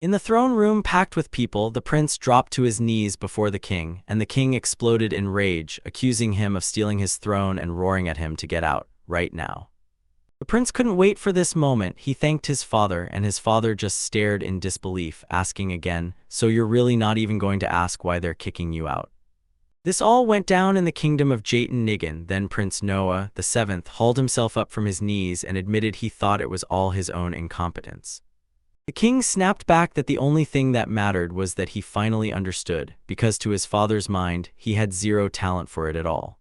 In the throne room packed with people, the prince dropped to his knees before the king, and the king exploded in rage, accusing him of stealing his throne and roaring at him to get out, right now. The prince couldn't wait for this moment. He thanked his father, and his father just stared in disbelief, asking again, "So you're really not even going to ask why they're kicking you out?" This all went down in the kingdom of Jayton Nigan. Then Prince Noah, the seventh, hauled himself up from his knees and admitted he thought it was all his own incompetence. The king snapped back that the only thing that mattered was that he finally understood, because to his father's mind, he had zero talent for it at all.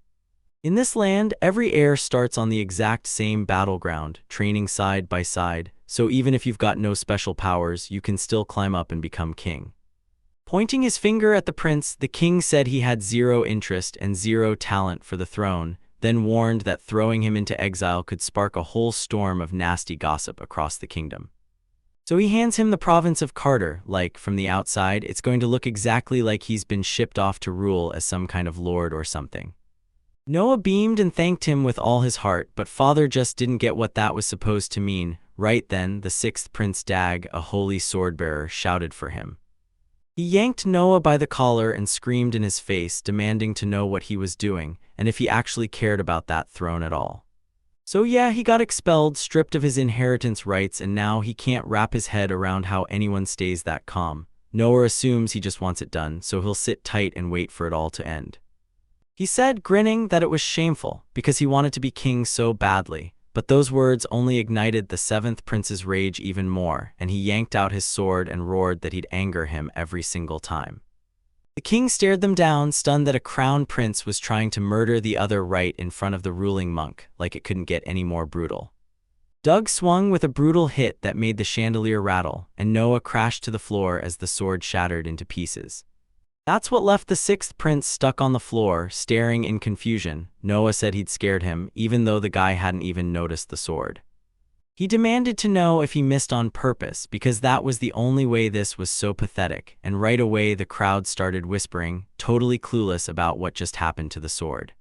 In this land, every heir starts on the exact same battleground, training side by side, so even if you've got no special powers, you can still climb up and become king. Pointing his finger at the prince, the king said he had zero interest and zero talent for the throne, then warned that throwing him into exile could spark a whole storm of nasty gossip across the kingdom. So he hands him the province of Carter. Like, from the outside, it's going to look exactly like he's been shipped off to rule as some kind of lord or something. Noah beamed and thanked him with all his heart, but father just didn't get what that was supposed to mean. Right then, the sixth Prince Dag, a holy sword-bearer, shouted for him. He yanked Noah by the collar and screamed in his face, demanding to know what he was doing, and if he actually cared about that throne at all. So yeah, he got expelled, stripped of his inheritance rights, and now he can't wrap his head around how anyone stays that calm. Noah assumes he just wants it done, so he'll sit tight and wait for it all to end. He said, grinning, that it was shameful, because he wanted to be king so badly, but those words only ignited the seventh prince's rage even more, and he yanked out his sword and roared that he'd anger him every single time. The king stared them down, stunned that a crown prince was trying to murder the other right in front of the ruling monk, like it couldn't get any more brutal. Doug swung with a brutal hit that made the chandelier rattle, and Noah crashed to the floor as the sword shattered into pieces. That's what left the sixth prince stuck on the floor, staring in confusion. Noah said he'd scared him, even though the guy hadn't even noticed the sword. He demanded to know if he missed on purpose, because that was the only way. This was so pathetic, and right away the crowd started whispering, totally clueless about what just happened to the sword.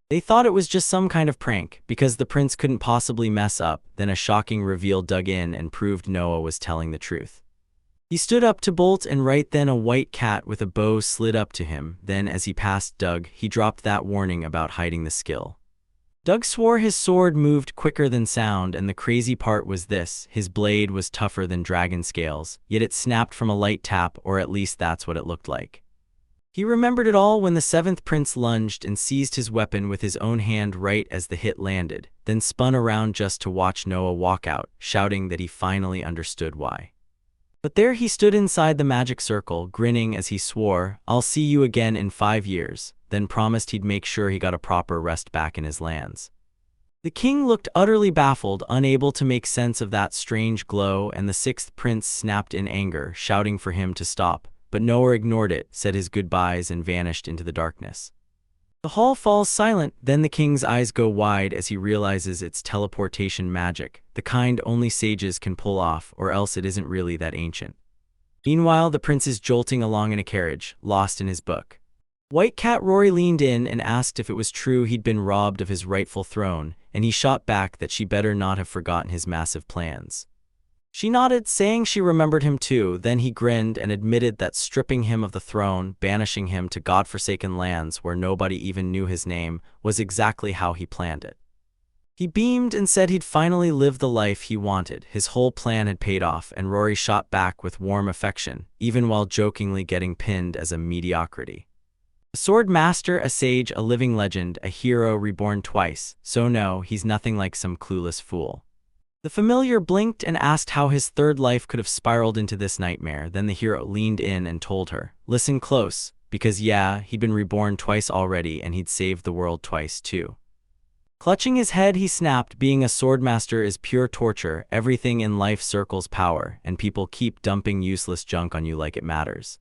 They thought it was just some kind of prank, because the prince couldn't possibly mess up. Then a shocking reveal dug in and proved Noah was telling the truth. He stood up to bolt, and right then a white cat with a bow slid up to him. Then as he passed Doug, he dropped that warning about hiding the skill. Doug swore his sword moved quicker than sound, and the crazy part was this: his blade was tougher than dragon scales, yet it snapped from a light tap, or at least that's what it looked like. He remembered it all when the seventh prince lunged and seized his weapon with his own hand right as the hit landed, then spun around just to watch Noah walk out, shouting that he finally understood why. But there he stood inside the magic circle, grinning as he swore, "I'll see you again in 5 years," then promised he'd make sure he got a proper rest back in his lands. The king looked utterly baffled, unable to make sense of that strange glow, and the sixth prince snapped in anger, shouting for him to stop, but Noah ignored it, said his goodbyes, and vanished into the darkness. The hall falls silent, then the king's eyes go wide as he realizes it's teleportation magic, the kind only sages can pull off, or else it isn't really that ancient. Meanwhile, the prince is jolting along in a carriage, lost in his book. White Cat Rory leaned in and asked if it was true he'd been robbed of his rightful throne, and he shot back that she better not have forgotten his massive plans. She nodded, saying she remembered him too. Then he grinned and admitted that stripping him of the throne, banishing him to godforsaken lands where nobody even knew his name, was exactly how he planned it. He beamed and said he'd finally lived the life he wanted. His whole plan had paid off, and Rory shot back with warm affection, even while jokingly getting pinned as a mediocrity. A sword master, a sage, a living legend, a hero reborn twice, so no, he's nothing like some clueless fool. The familiar blinked and asked how his third life could have spiraled into this nightmare. Then the hero leaned in and told her, "Listen close, because yeah, he'd been reborn twice already, and he'd saved the world twice too." Clutching his head, he snapped, "Being a swordmaster is pure torture. Everything in life circles power, and people keep dumping useless junk on you like it matters.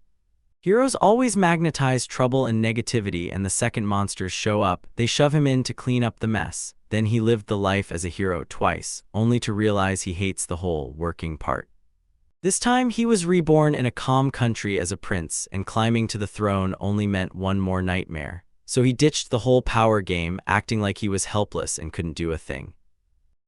Heroes always magnetize trouble and negativity, and the second monsters show up, they shove him in to clean up the mess." Then he lived the life as a hero twice, only to realize he hates the whole working part. This time he was reborn in a calm country as a prince, and climbing to the throne only meant one more nightmare. So he ditched the whole power game, acting like he was helpless and couldn't do a thing.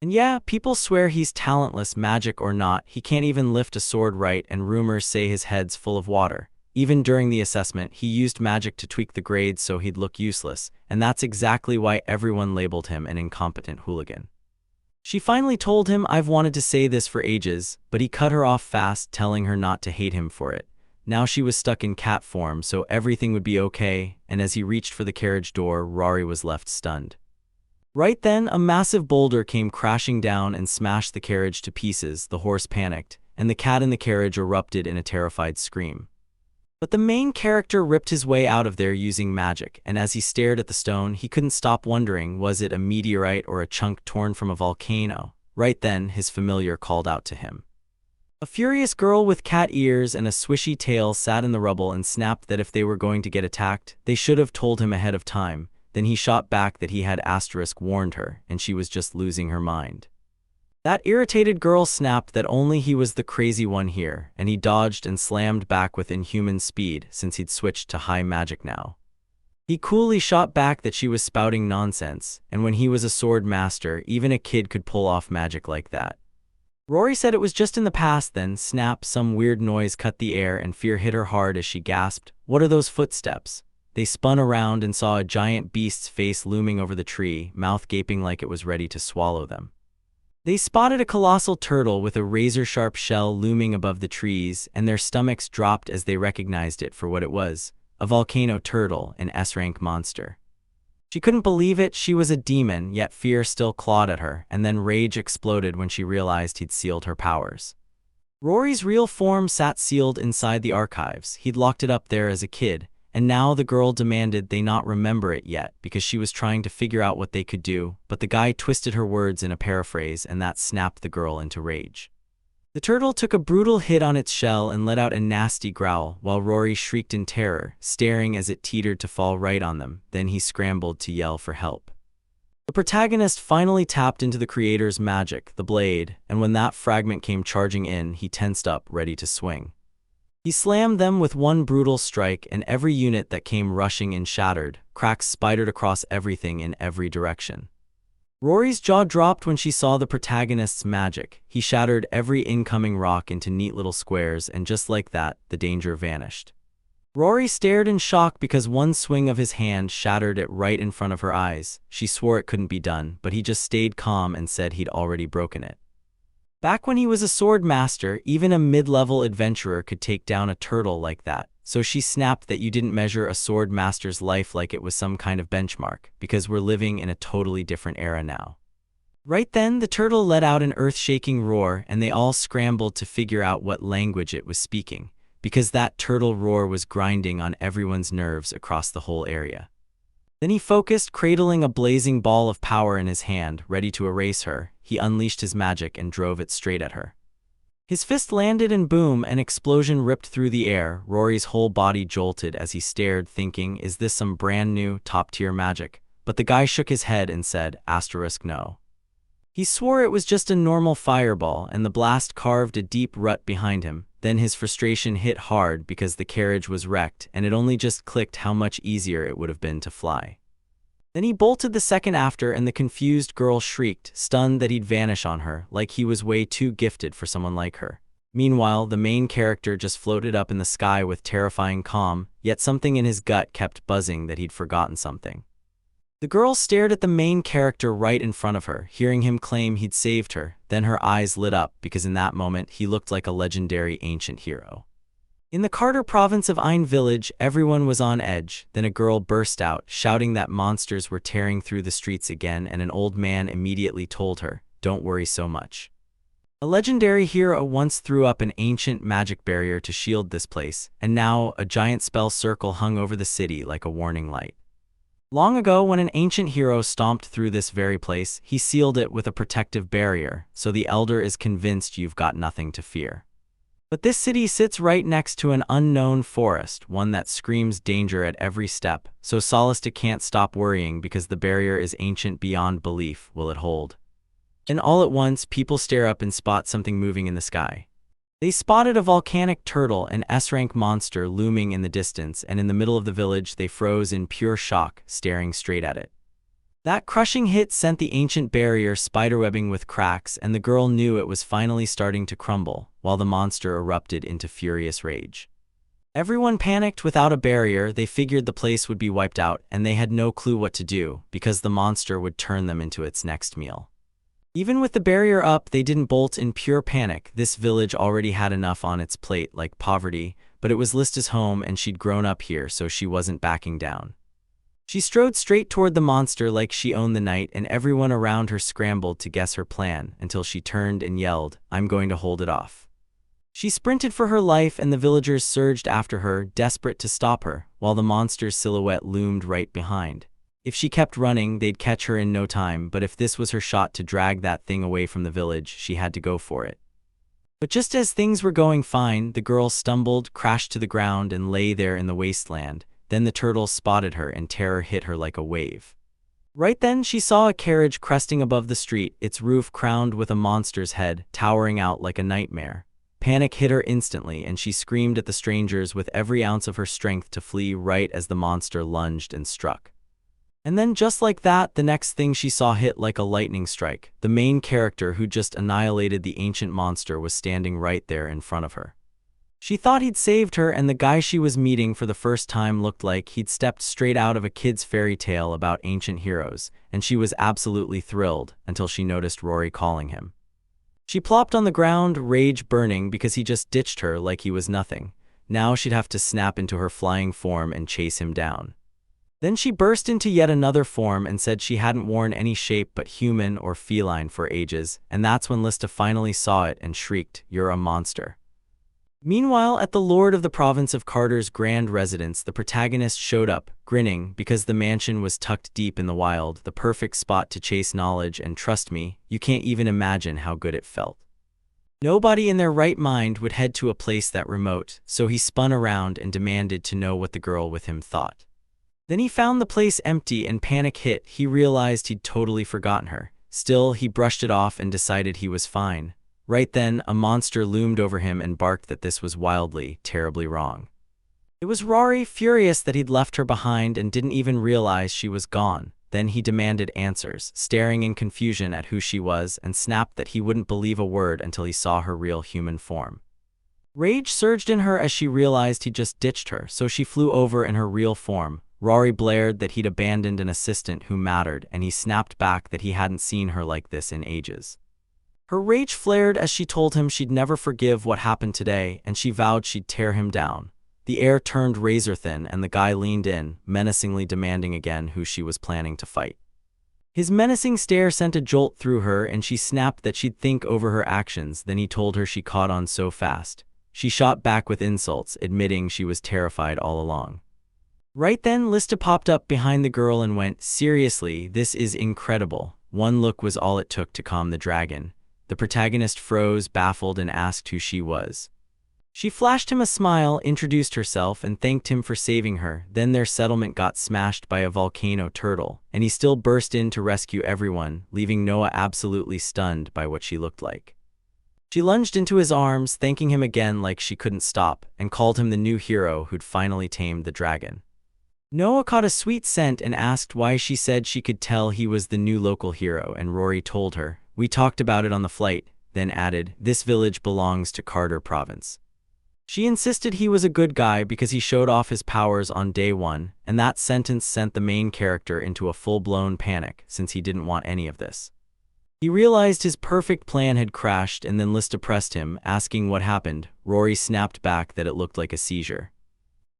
And yeah, people swear he's talentless, magic or not, he can't even lift a sword right, and rumors say his head's full of water. Even during the assessment, he used magic to tweak the grades so he'd look useless, and that's exactly why everyone labeled him an incompetent hooligan. She finally told him, "I've wanted to say this for ages," but he cut her off fast, telling her not to hate him for it. Now she was stuck in cat form, so everything would be okay, and as he reached for the carriage door, Rory was left stunned. Right then, a massive boulder came crashing down and smashed the carriage to pieces. The horse panicked, and the cat in the carriage erupted in a terrified scream. But the main character ripped his way out of there using magic, and as he stared at the stone, he couldn't stop wondering, was it a meteorite or a chunk torn from a volcano? Right then, his familiar called out to him. A furious girl with cat ears and a swishy tail sat in the rubble and snapped that if they were going to get attacked, they should have told him ahead of time. Then he shot back that he had warned her, and she was just losing her mind. That irritated girl snapped that only he was the crazy one here, and he dodged and slammed back with inhuman speed since he'd switched to high magic now. He coolly shot back that she was spouting nonsense, and when he was a sword master, even a kid could pull off magic like that. Rory said it was just in the past. Then, snap, some weird noise cut the air and fear hit her hard as she gasped, "What are those footsteps?" They spun around and saw a giant beast's face looming over the tree, mouth gaping like it was ready to swallow them. They spotted a colossal turtle with a razor-sharp shell looming above the trees, and their stomachs dropped as they recognized it for what it was, a volcano turtle, an S-rank monster. She couldn't believe it. She was a demon, yet fear still clawed at her, and then rage exploded when she realized he'd sealed her powers. Rory's real form sat sealed inside the archives. He'd locked it up there as a kid, and now the girl demanded they not remember it yet because she was trying to figure out what they could do, but the guy twisted her words in a paraphrase, and that snapped the girl into rage. The turtle took a brutal hit on its shell and let out a nasty growl, while Rory shrieked in terror, staring as it teetered to fall right on them. Then he scrambled to yell for help. The protagonist finally tapped into the creator's magic, the blade, and when that fragment came charging in, he tensed up, ready to swing. He slammed them with one brutal strike, and every unit that came rushing in shattered. Cracks spidered across everything in every direction. Rory's jaw dropped when she saw the protagonist's magic. He shattered every incoming rock into neat little squares, and just like that, the danger vanished. Rory stared in shock because one swing of his hand shattered it right in front of her eyes. She swore it couldn't be done, but he just stayed calm and said he'd already broken it. Back when he was a sword master, even a mid-level adventurer could take down a turtle like that. So she snapped that you didn't measure a sword master's life like it was some kind of benchmark, because we're living in a totally different era now. Right then, the turtle let out an earth-shaking roar, and they all scrambled to figure out what language it was speaking, because that turtle roar was grinding on everyone's nerves across the whole area. Then he focused, cradling a blazing ball of power in his hand, ready to erase her. He unleashed his magic and drove it straight at her. His fist landed and boom, an explosion ripped through the air. Rory's whole body jolted as he stared, thinking, is this some brand new, top-tier magic? But the guy shook his head and said, no. He swore it was just a normal fireball, and the blast carved a deep rut behind him. Then his frustration hit hard because the carriage was wrecked, and it only just clicked how much easier it would have been to fly. Then he bolted the second after, and the confused girl shrieked, stunned that he'd vanish on her, like he was way too gifted for someone like her. Meanwhile, the main character just floated up in the sky with terrifying calm, yet something in his gut kept buzzing that he'd forgotten something. The girl stared at the main character right in front of her, hearing him claim he'd saved her. Then her eyes lit up, because in that moment he looked like a legendary ancient hero. In the Carter province of Ein village, everyone was on edge. Then a girl burst out, shouting that monsters were tearing through the streets again, and an old man immediately told her, don't worry so much. A legendary hero once threw up an ancient magic barrier to shield this place, and now a giant spell circle hung over the city like a warning light. Long ago, when an ancient hero stomped through this very place, he sealed it with a protective barrier, so the elder is convinced you've got nothing to fear. But this city sits right next to an unknown forest, one that screams danger at every step, so Solista can't stop worrying because the barrier is ancient beyond belief. Will it hold? And all at once, people stare up and spot something moving in the sky. They spotted a volcanic turtle, an S-rank monster looming in the distance, and in the middle of the village they froze in pure shock, staring straight at it. That crushing hit sent the ancient barrier spiderwebbing with cracks, and the girl knew it was finally starting to crumble, while the monster erupted into furious rage. Everyone panicked. Without a barrier, they figured the place would be wiped out, and they had no clue what to do, because the monster would turn them into its next meal. Even with the barrier up, they didn't bolt in pure panic. This village already had enough on its plate, like poverty, but it was Lista's home and she'd grown up here, so she wasn't backing down. She strode straight toward the monster like she owned the night, and everyone around her scrambled to guess her plan until she turned and yelled, "I'm going to hold it off." She sprinted for her life, and the villagers surged after her, desperate to stop her, while the monster's silhouette loomed right behind. If she kept running, they'd catch her in no time, but if this was her shot to drag that thing away from the village, she had to go for it. But just as things were going fine, the girl stumbled, crashed to the ground, and lay there in the wasteland. Then the turtle spotted her, and terror hit her like a wave. Right then, she saw a carriage cresting above the street, its roof crowned with a monster's head, towering out like a nightmare. Panic hit her instantly, and she screamed at the strangers with every ounce of her strength to flee right as the monster lunged and struck. And then just like that, the next thing she saw hit like a lightning strike. The main character who just annihilated the ancient monster was standing right there in front of her. She thought he'd saved her, and the guy she was meeting for the first time looked like he'd stepped straight out of a kid's fairy tale about ancient heroes, and she was absolutely thrilled until she noticed Rory calling him. She plopped on the ground, rage burning because he just ditched her like he was nothing. Now she'd have to snap into her flying form and chase him down. Then she burst into yet another form and said she hadn't worn any shape but human or feline for ages, and that's when Lista finally saw it and shrieked, "You're a monster." Meanwhile, at the Lord of the Province of Carter's grand residence, the protagonist showed up, grinning, because the mansion was tucked deep in the wild, the perfect spot to chase knowledge, and trust me, you can't even imagine how good it felt. Nobody in their right mind would head to a place that remote, so he spun around and demanded to know what the girl with him thought. Then he found the place empty, and panic hit. He realized he'd totally forgotten her. Still, he brushed it off and decided he was fine. Right then, a monster loomed over him and barked that this was wildly, terribly wrong. It was Rory, furious that he'd left her behind and didn't even realize she was gone. Then he demanded answers, staring in confusion at who she was, and snapped that he wouldn't believe a word until he saw her real human form. Rage surged in her as she realized he'd just ditched her, so she flew over in her real form. Rory blared that he'd abandoned an assistant who mattered, and he snapped back that he hadn't seen her like this in ages. Her rage flared as she told him she'd never forgive what happened today, and she vowed she'd tear him down. The air turned razor-thin, and the guy leaned in, menacingly demanding again who she was planning to fight. His menacing stare sent a jolt through her, and she snapped that she'd think over her actions. Then he told her she caught on so fast. She shot back with insults, admitting she was terrified all along. Right then, Lista popped up behind the girl and went, "Seriously, this is incredible." One look was all it took to calm the dragon. The protagonist froze, baffled, and asked who she was. She flashed him a smile, introduced herself, and thanked him for saving her. Then their settlement got smashed by a volcano turtle, and he still burst in to rescue everyone, leaving Noah absolutely stunned by what she looked like. She lunged into his arms, thanking him again like she couldn't stop, and called him the new hero who'd finally tamed the dragon. Noah caught a sweet scent and asked why she said she could tell he was the new local hero, and Rory told her, "We talked about it on the flight," then added, "This village belongs to Carter Province." She insisted he was a good guy because he showed off his powers on day one, and that sentence sent the main character into a full-blown panic since he didn't want any of this. He realized his perfect plan had crashed, and then Lista pressed him, asking what happened. Rory snapped back that it looked like a seizure.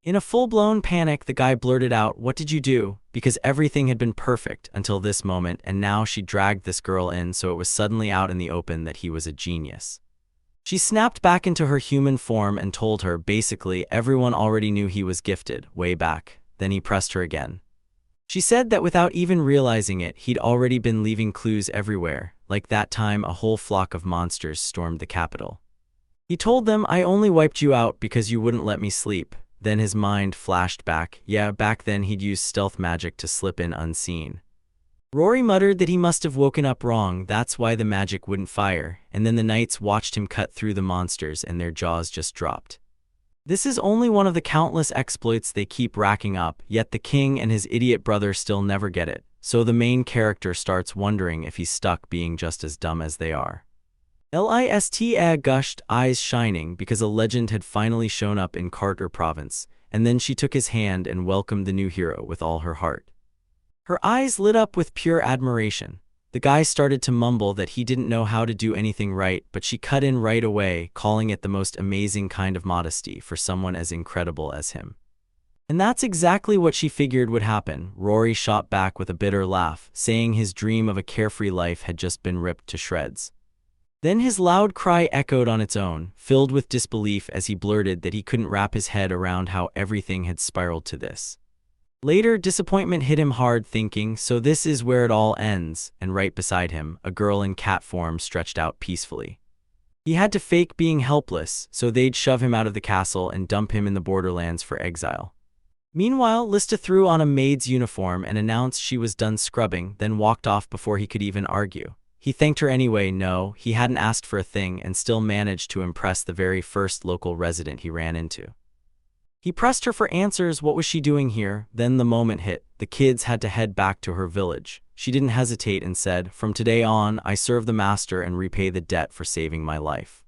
In a full-blown panic, the guy blurted out, "What did you do?" Because everything had been perfect until this moment, and now she dragged this girl in, so it was suddenly out in the open that he was a genius. She snapped back into her human form and told her, basically, everyone already knew he was gifted, way back. Then he pressed her again. She said that without even realizing it, he'd already been leaving clues everywhere. Like that time a whole flock of monsters stormed the capital. He told them, "I only wiped you out because you wouldn't let me sleep." Then his mind flashed back. Yeah, back then he'd used stealth magic to slip in unseen. Rory muttered that he must have woken up wrong, that's why the magic wouldn't fire, and then the knights watched him cut through the monsters and their jaws just dropped. This is only one of the countless exploits they keep racking up, yet the king and his idiot brother still never get it. so the main character starts wondering if he's stuck being just as dumb as they are. Lista gushed, eyes shining because a legend had finally shown up in Carter province, and then she took his hand and welcomed the new hero with all her heart. Her eyes lit up with pure admiration. The guy started to mumble that he didn't know how to do anything right, but she cut in right away, calling it the most amazing kind of modesty for someone as incredible as him. And that's exactly what she figured would happen. Rory shot back with a bitter laugh, saying his dream of a carefree life had just been ripped to shreds. Then his loud cry echoed on its own, filled with disbelief as he blurted that he couldn't wrap his head around how everything had spiraled to this. Later, disappointment hit him hard, thinking, so this is where it all ends, and right beside him, a girl in cat form stretched out peacefully. He had to fake being helpless, so they'd shove him out of the castle and dump him in the borderlands for exile. Meanwhile, Lista threw on a maid's uniform and announced she was done scrubbing, then walked off before he could even argue. He thanked her anyway. No, he hadn't asked for a thing and still managed to impress the very first local resident he ran into. He pressed her for answers. What was she doing here? Then the moment hit. The kids had to head back to her village. She didn't hesitate and said, "From today on, I serve the master and repay the debt for saving my life."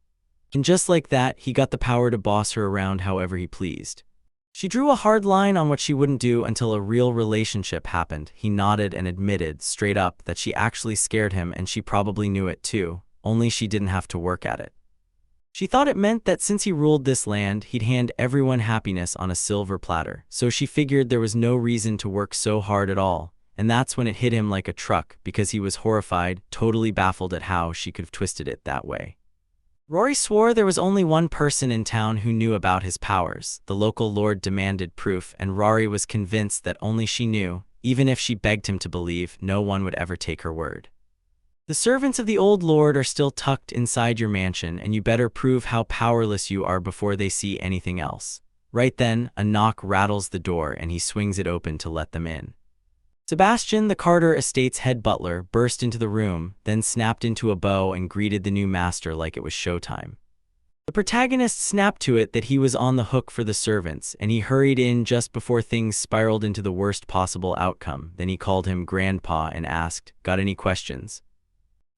And just like that, he got the power to boss her around however he pleased. She drew a hard line on what she wouldn't do until a real relationship happened. He nodded and admitted, straight up, that she actually scared him, and she probably knew it too, only she didn't have to work at it. She thought it meant that since he ruled this land, he'd hand everyone happiness on a silver platter, so she figured there was no reason to work so hard at all, and that's when it hit him like a truck, because he was horrified, totally baffled at how she could have twisted it that way. Rory swore there was only one person in town who knew about his powers. The local lord demanded proof, and Rory was convinced that only she knew. Even if she begged him to believe, no one would ever take her word. The servants of the old lord are still tucked inside your mansion, and you better prove how powerless you are before they see anything else. Right then, a knock rattles the door and he swings it open to let them in. Sebastian, the Carter estate's head butler, burst into the room, then snapped into a bow and greeted the new master like it was showtime. The protagonist snapped to it that he was on the hook for the servants, and he hurried in just before things spiraled into the worst possible outcome. Then he called him Grandpa and asked, "Got any questions?"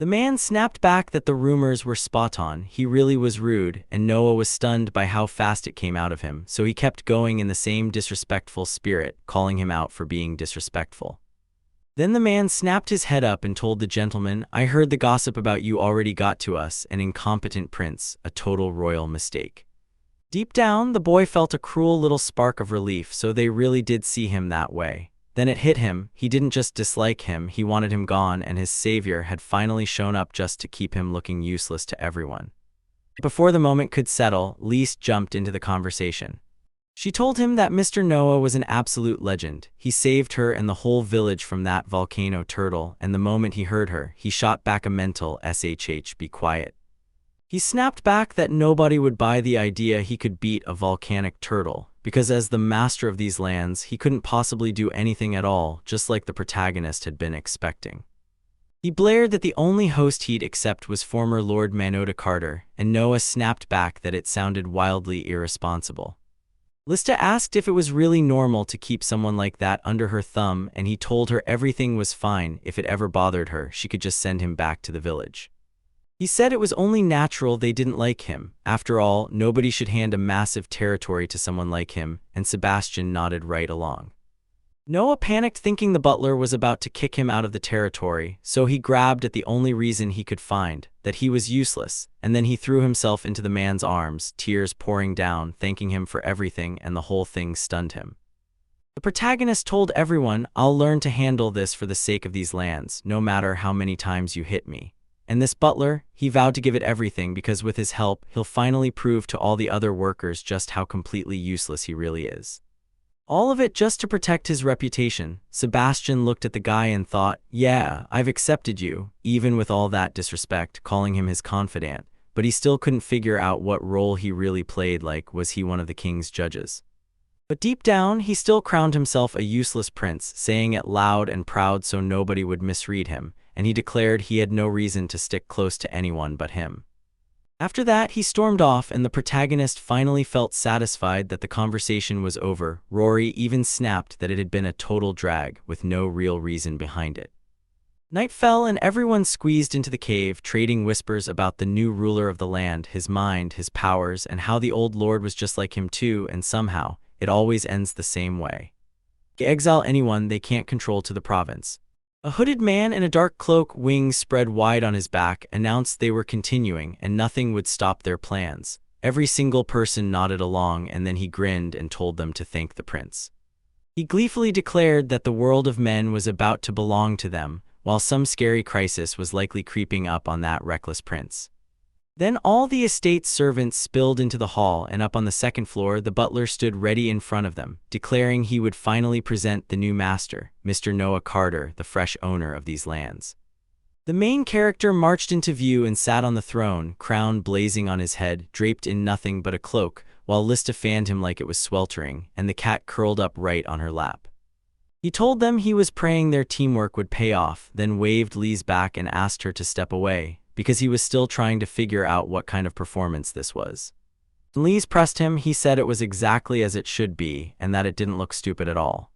The man snapped back that the rumors were spot on. He really was rude, and Noah was stunned by how fast it came out of him, so he kept going in the same disrespectful spirit, calling him out for being disrespectful. Then the man snapped his head up and told the gentleman, "I heard the gossip about you already got to us, an incompetent prince, a total royal mistake." Deep down, the boy felt a cruel little spark of relief, so they really did see him that way. Then it hit him, he didn't just dislike him, he wanted him gone, and his savior had finally shown up just to keep him looking useless to everyone. Before the moment could settle, Lise jumped into the conversation. She told him that Mr. Noah was an absolute legend. He saved her and the whole village from that volcano turtle, and the moment he heard her, he shot back a mental shh, "Be quiet." He snapped back that nobody would buy the idea he could beat a volcanic turtle, because as the master of these lands, he couldn't possibly do anything at all, just like the protagonist had been expecting. He blared that the only host he'd accept was former Lord Manota Carter, and Noah snapped back that it sounded wildly irresponsible. Lista asked if it was really normal to keep someone like that under her thumb, and he told her everything was fine. If it ever bothered her, she could just send him back to the village. He said it was only natural they didn't like him. After all, nobody should hand a massive territory to someone like him, and Sebastian nodded right along. Noah panicked, thinking the butler was about to kick him out of the territory, so he grabbed at the only reason he could find, that he was useless, and then he threw himself into the man's arms, tears pouring down, thanking him for everything, and the whole thing stunned him. The protagonist told everyone, "I'll learn to handle this for the sake of these lands, no matter how many times you hit me." And this butler, he vowed to give it everything because with his help, he'll finally prove to all the other workers just how completely useless he really is. All of it just to protect his reputation. Sebastian looked at the guy and thought, "Yeah, I've accepted you," even with all that disrespect, calling him his confidant, but he still couldn't figure out what role he really played. Like, was he one of the king's judges? But deep down, he still crowned himself a useless prince, saying it loud and proud so nobody would misread him, and he declared he had no reason to stick close to anyone but him. After that, he stormed off, and the protagonist finally felt satisfied that the conversation was over. Rory even snapped that it had been a total drag, with no real reason behind it. Night fell, and everyone squeezed into the cave, trading whispers about the new ruler of the land, his mind, his powers, and how the old lord was just like him too, and somehow, it always ends the same way. They exile anyone they can't control to the province. A hooded man in a dark cloak, wings spread wide on his back, announced they were continuing, and nothing would stop their plans. Every single person nodded along, and then he grinned and told them to thank the prince. He gleefully declared that the world of men was about to belong to them, while some scary crisis was likely creeping up on that reckless prince. Then all the estate's servants spilled into the hall, and up on the second floor the butler stood ready in front of them, declaring he would finally present the new master, Mr. Noah Carter, the fresh owner of these lands. The main character marched into view and sat on the throne, crown blazing on his head, draped in nothing but a cloak, while Lista fanned him like it was sweltering, and the cat curled up right on her lap. He told them he was praying their teamwork would pay off, then waved Lise back and asked her to step away, because he was still trying to figure out what kind of performance this was. When Lise pressed him, he said it was exactly as it should be, and that it didn't look stupid at all.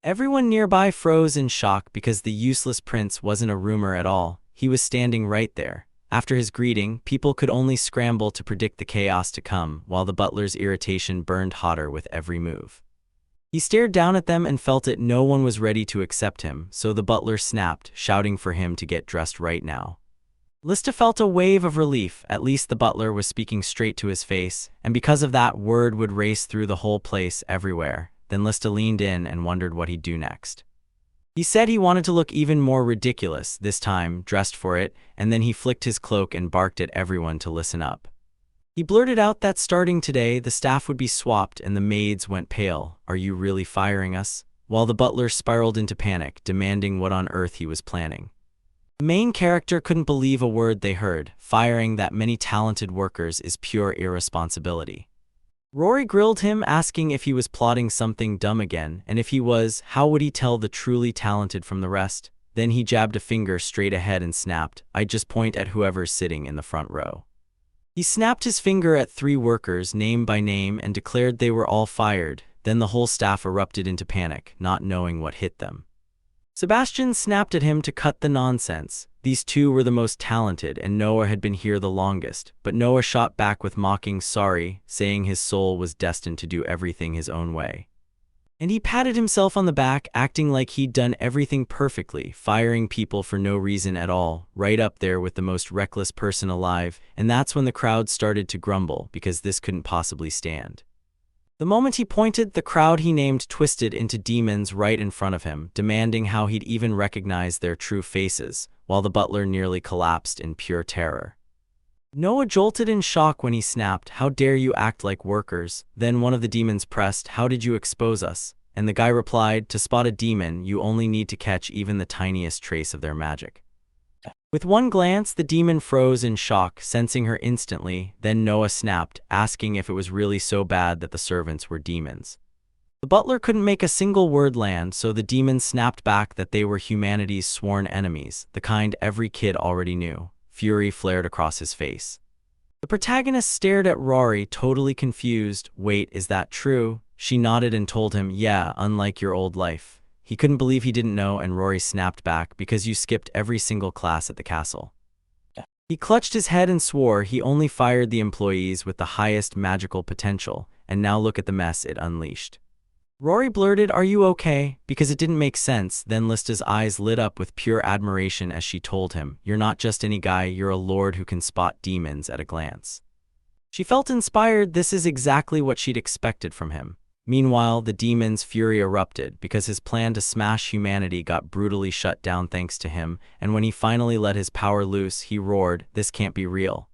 Everyone nearby froze in shock because the useless prince wasn't a rumor at all. He was standing right there. After his greeting, people could only scramble to predict the chaos to come, while the butler's irritation burned hotter with every move. He stared down at them and felt it. No one was ready to accept him, so the butler snapped, shouting for him to get dressed right now. Lista felt a wave of relief. At least the butler was speaking straight to his face, and because of that, word would race through the whole place everywhere. Then Lista leaned in and wondered what he'd do next. He said he wanted to look even more ridiculous, this time, dressed for it, and then he flicked his cloak and barked at everyone to listen up. He blurted out that starting today, the staff would be swapped, and the maids went pale. "Are you really firing us?" While the butler spiraled into panic, demanding what on earth he was planning. The main character couldn't believe a word they heard. Firing that many talented workers is pure irresponsibility. Rory grilled him, asking if he was plotting something dumb again, and if he was, how would he tell the truly talented from the rest? Then he jabbed a finger straight ahead and snapped, "I'd just point at whoever's sitting in the front row." He snapped his finger at 3 workers, name by name, and declared they were all fired. Then the whole staff erupted into panic, not knowing what hit them. Sebastian snapped at him to cut the nonsense. These 2 were the most talented, and Noah had been here the longest, but Noah shot back with mocking sorry, saying his soul was destined to do everything his own way. And he patted himself on the back, acting like he'd done everything perfectly, firing people for no reason at all, right up there with the most reckless person alive, and that's when the crowd started to grumble, because this couldn't possibly stand. The moment he pointed, the crowd he named twisted into demons right in front of him, demanding how he'd even recognize their true faces, while the butler nearly collapsed in pure terror. Noah jolted in shock when he snapped, "How dare you act like workers?" Then one of the demons pressed, "How did you expose us?" And the guy replied, "To spot a demon, you only need to catch even the tiniest trace of their magic." With one glance, the demon froze in shock, sensing her instantly. Then Noah snapped, asking if it was really so bad that the servants were demons. The butler couldn't make a single word land, so the demon snapped back that they were humanity's sworn enemies, the kind every kid already knew. Fury flared across his face. The protagonist stared at Rory, totally confused. "Wait, is that true?" She nodded and told him, "Yeah, unlike your old life." He couldn't believe he didn't know, and Rory snapped back, "Because you skipped every single class at the castle." He clutched his head and swore he only fired the employees with the highest magical potential, and now look at the mess it unleashed. Rory blurted, "Are you okay?" because it didn't make sense. Then Lista's eyes lit up with pure admiration as she told him, "You're not just any guy, you're a lord who can spot demons at a glance." She felt inspired. This is exactly what she'd expected from him. Meanwhile, the demon's fury erupted because his plan to smash humanity got brutally shut down thanks to him, and when he finally let his power loose, he roared, "This can't be real."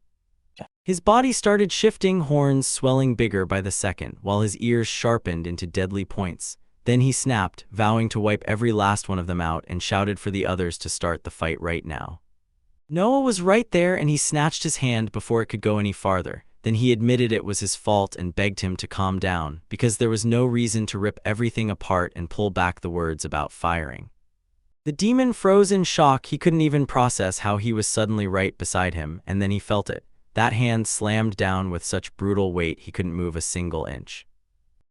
His body started shifting, horns swelling bigger by the second, while his ears sharpened into deadly points. Then he snapped, vowing to wipe every last one of them out, and shouted for the others to start the fight right now. Noah was right there, and he snatched his hand before it could go any farther. Then he admitted it was his fault and begged him to calm down, because there was no reason to rip everything apart and pull back the words about firing. The demon froze in shock. He couldn't even process how he was suddenly right beside him, and then he felt it. that hand slammed down with such brutal weight he couldn't move a single inch.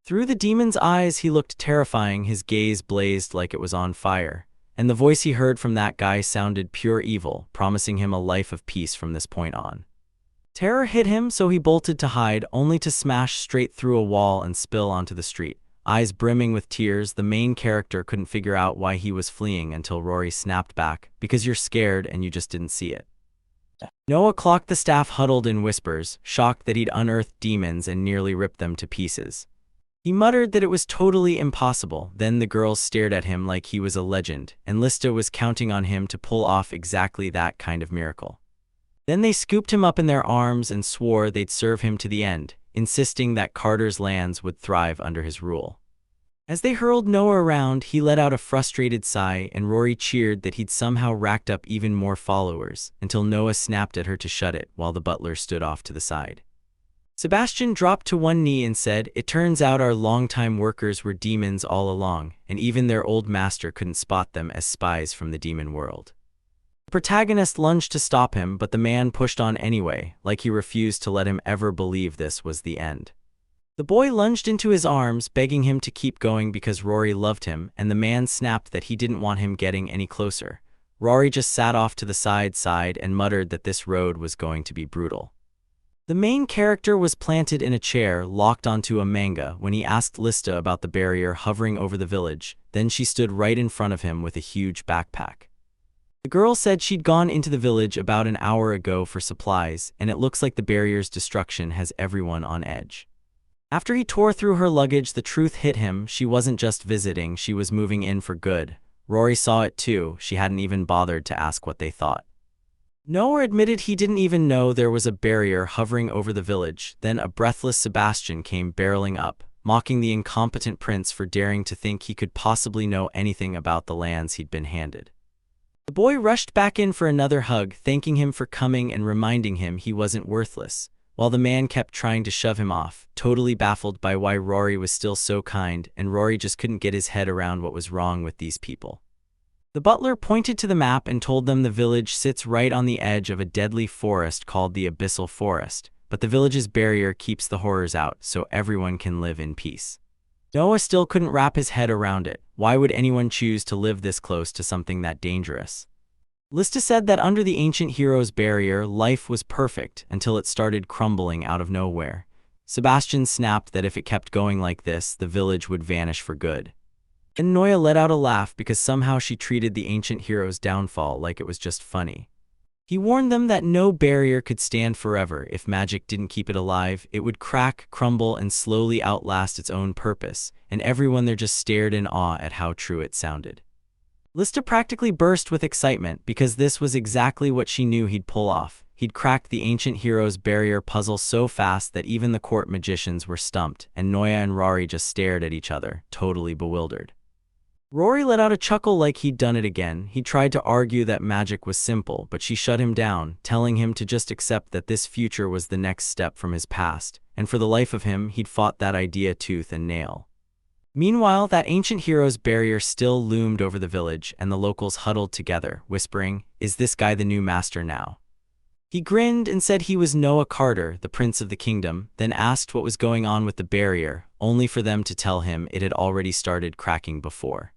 Through the demon's eyes he looked terrifying, his gaze blazed like it was on fire, and the voice he heard from that guy sounded pure evil, promising him a life of peace from this point on. Terror hit him, so he bolted to hide, only to smash straight through a wall and spill onto the street. Eyes brimming with tears, the main character couldn't figure out why he was fleeing until Rory snapped back, "Because you're scared and you just didn't see it." Noah clocked the staff huddled in whispers, shocked that he'd unearthed demons and nearly ripped them to pieces. He muttered that it was totally impossible. Then the girls stared at him like he was a legend, and Lista was counting on him to pull off exactly that kind of miracle. Then they scooped him up in their arms and swore they'd serve him to the end, insisting that Carter's lands would thrive under his rule. As they hurled Noah around, he let out a frustrated sigh, and Rory cheered that he'd somehow racked up even more followers, until Noah snapped at her to shut it while the butler stood off to the side. Sebastian dropped to one knee and said, "It turns out our longtime workers were demons all along, and even their old master couldn't spot them as spies from the demon world." The protagonist lunged to stop him, but the man pushed on anyway, like he refused to let him ever believe this was the end. The boy lunged into his arms, begging him to keep going because Rory loved him, and the man snapped that he didn't want him getting any closer. Rory just sat off to the side and muttered that this road was going to be brutal. The main character was planted in a chair, locked onto a manga, when he asked Lista about the barrier hovering over the village. Then she stood right in front of him with a huge backpack. The girl said she'd gone into the village about an hour ago for supplies, and it looks like the barrier's destruction has everyone on edge. After he tore through her luggage, the truth hit him. She wasn't just visiting, she was moving in for good. Rory saw it too. She hadn't even bothered to ask what they thought. Noah admitted he didn't even know there was a barrier hovering over the village. Then a breathless Sebastian came barreling up, mocking the incompetent prince for daring to think he could possibly know anything about the lands he'd been handed. The boy rushed back in for another hug, thanking him for coming and reminding him he wasn't worthless, while the man kept trying to shove him off, totally baffled by why Rory was still so kind, and Rory just couldn't get his head around what was wrong with these people. The butler pointed to the map and told them the village sits right on the edge of a deadly forest called the Abyssal Forest, but the village's barrier keeps the horrors out so everyone can live in peace. Noah still couldn't wrap his head around it. Why would anyone choose to live this close to something that dangerous? Lista said that under the ancient hero's barrier, life was perfect until it started crumbling out of nowhere. Sebastian snapped that if it kept going like this, the village would vanish for good. And Noah let out a laugh because somehow she treated the ancient hero's downfall like it was just funny. He warned them that no barrier could stand forever. If magic didn't keep it alive, it would crack, crumble, and slowly outlast its own purpose, and everyone there just stared in awe at how true it sounded. Lista practically burst with excitement because this was exactly what she knew he'd pull off. He'd cracked the ancient hero's barrier puzzle so fast that even the court magicians were stumped, and Noah and Rory just stared at each other, totally bewildered. Rory let out a chuckle like he'd done it again. He tried to argue that magic was simple, but she shut him down, telling him to just accept that this future was the next step from his past, and for the life of him, he'd fought that idea tooth and nail. Meanwhile, that ancient hero's barrier still loomed over the village, and the locals huddled together, whispering, "Is this guy the new master now?" He grinned and said he was Noah Carter, the prince of the kingdom, then asked what was going on with the barrier, only for them to tell him it had already started cracking before.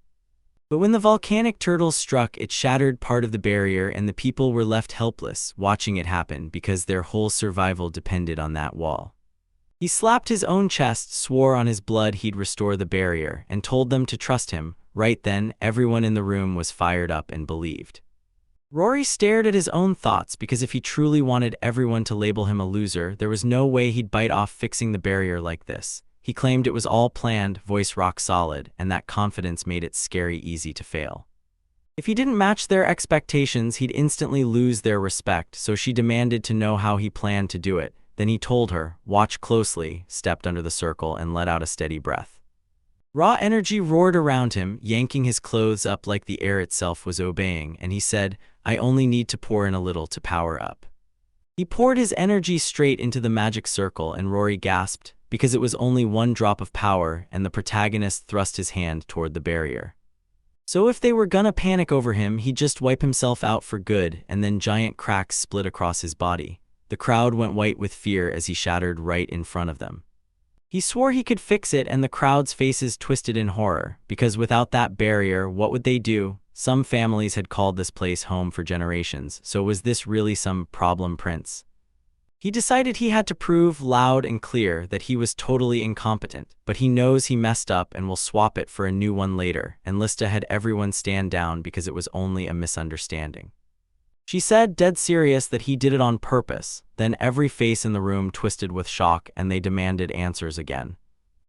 But when the volcanic turtle struck, it shattered part of the barrier, and the people were left helpless, watching it happen because their whole survival depended on that wall. He slapped his own chest, swore on his blood he'd restore the barrier, and told them to trust him. Right then, everyone in the room was fired up and believed. Rory stared at his own thoughts because if he truly wanted everyone to label him a loser, there was no way he'd bite off fixing the barrier like this. He claimed it was all planned, voice rock solid, and that confidence made it scary easy to fail. If he didn't match their expectations, he'd instantly lose their respect, so she demanded to know how he planned to do it. Then he told her, "Watch closely," stepped under the circle, and let out a steady breath. Raw energy roared around him, yanking his clothes up like the air itself was obeying, and he said, "I only need to pour in a little to power up." He poured his energy straight into the magic circle, and Rory gasped, because it was only one drop of power, and the protagonist thrust his hand toward the barrier. So if they were gonna panic over him, he'd just wipe himself out for good, and then giant cracks split across his body. The crowd went white with fear as he shattered right in front of them. He swore he could fix it, and the crowd's faces twisted in horror, because without that barrier, what would they do? Some families had called this place home for generations, so was this really some problem prince? He decided he had to prove loud and clear that he was totally incompetent, but he knows he messed up and will swap it for a new one later, and Lista had everyone stand down because it was only a misunderstanding. She said, dead serious, that he did it on purpose. Then every face in the room twisted with shock, and they demanded answers again.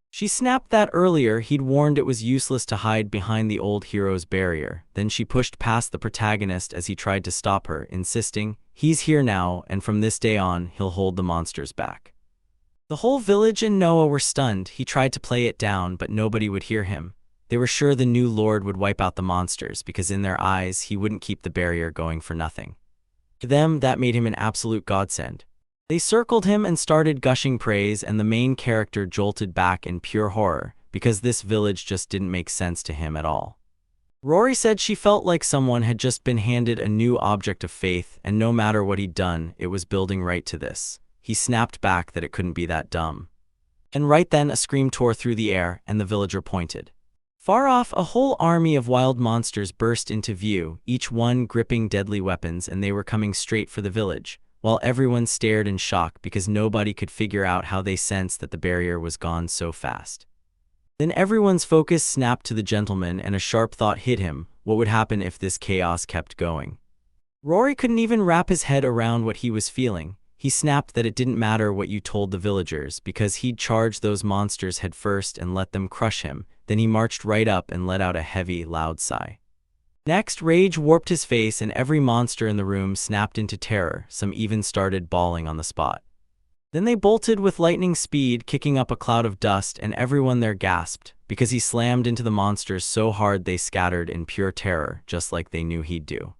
She snapped that earlier he'd warned it was useless to hide behind the old hero's barrier. Then she pushed past the protagonist as he tried to stop her, insisting, he's here now, and from this day on, he'll hold the monsters back. The whole village and Noah were stunned. He tried to play it down, but nobody would hear him. They were sure the new lord would wipe out the monsters, because in their eyes, he wouldn't keep the barrier going for nothing. To them, that made him an absolute godsend. They circled him and started gushing praise, and the main character jolted back in pure horror, because this village just didn't make sense to him at all. Rory said she felt like someone had just been handed a new object of faith, and no matter what he'd done, it was building right to this. He snapped back that it couldn't be that dumb. And right then a scream tore through the air, and the villager pointed. Far off, a whole army of wild monsters burst into view, each one gripping deadly weapons, and they were coming straight for the village, while everyone stared in shock because nobody could figure out how they sensed that the barrier was gone so fast. Then everyone's focus snapped to the gentleman, and a sharp thought hit him: what would happen if this chaos kept going? Rory couldn't even wrap his head around what he was feeling. He snapped that it didn't matter what you told the villagers, because he'd charge those monsters head first and let them crush him. Then he marched right up and let out a heavy, loud sigh. Next, rage warped his face, and every monster in the room snapped into terror. Some even started bawling on the spot. Then they bolted with lightning speed, kicking up a cloud of dust, and everyone there gasped, because he slammed into the monsters so hard they scattered in pure terror, just like they knew he'd do.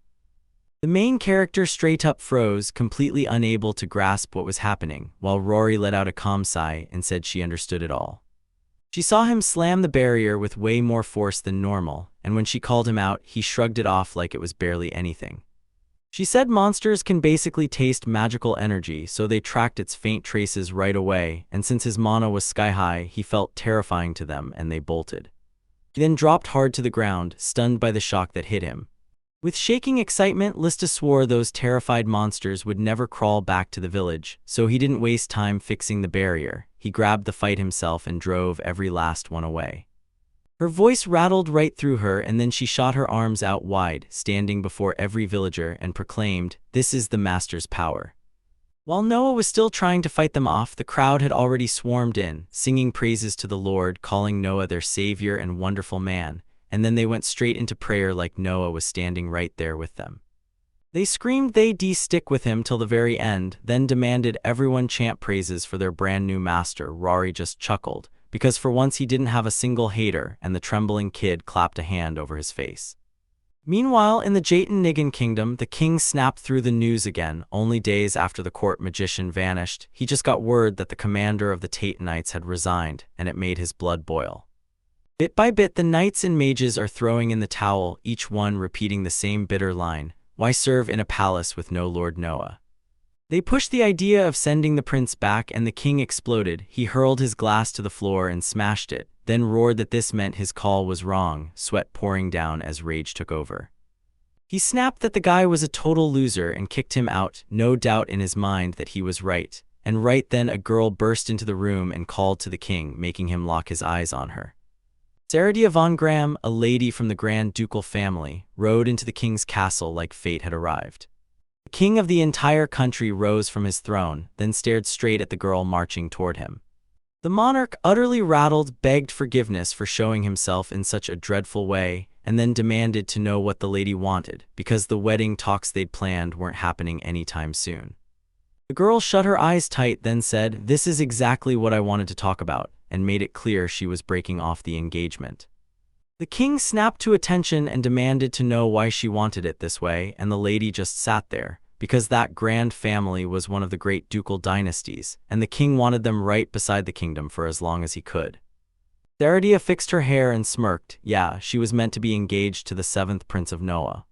The main character straight up froze, completely unable to grasp what was happening, while Rory let out a calm sigh and said she understood it all. She saw him slam the barrier with way more force than normal, and when she called him out, he shrugged it off like it was barely anything. She said monsters can basically taste magical energy, so they tracked its faint traces right away, and since his mana was sky high, he felt terrifying to them, and they bolted. He then dropped hard to the ground, stunned by the shock that hit him. With shaking excitement, Lista swore those terrified monsters would never crawl back to the village, so he didn't waste time fixing the barrier. He grabbed the fight himself and drove every last one away. Her voice rattled right through her, and then she shot her arms out wide, standing before every villager, and proclaimed, "This is the master's power." While Noah was still trying to fight them off, the crowd had already swarmed in, singing praises to the Lord, calling Noah their savior and wonderful man, and then they went straight into prayer like Noah was standing right there with them. They screamed they'd stick with him till the very end, then demanded everyone chant praises for their brand new master. Rory just chuckled, because for once he didn't have a single hater, and the trembling kid clapped a hand over his face. Meanwhile, in the Jayton Nigan kingdom, the king snapped through the news again. Only days after the court magician vanished, he just got word that the commander of the Tatonites had resigned, and it made his blood boil. Bit by bit, the knights and mages are throwing in the towel, each one repeating the same bitter line: why serve in a palace with no Lord Noah? They pushed the idea of sending the prince back, and the king exploded. He hurled his glass to the floor and smashed it, then roared that this meant his call was wrong, sweat pouring down as rage took over. He snapped that the guy was a total loser and kicked him out, no doubt in his mind that he was right. And right then a girl burst into the room and called to the king, making him lock his eyes on her. Saradia von Graham, a lady from the Grand Ducal family, rode into the king's castle like fate had arrived. The king of the entire country rose from his throne, then stared straight at the girl marching toward him. The monarch, utterly rattled, begged forgiveness for showing himself in such a dreadful way, and then demanded to know what the lady wanted, because the wedding talks they'd planned weren't happening anytime soon. The girl shut her eyes tight, then said, "This is exactly what I wanted to talk about," and made it clear she was breaking off the engagement. The king snapped to attention and demanded to know why she wanted it this way, and the lady just sat there, because that grand family was one of the great ducal dynasties, and the king wanted them right beside the kingdom for as long as he could. Saradia fixed her hair and smirked. Yeah, she was meant to be engaged to the 7th Prince of Noah.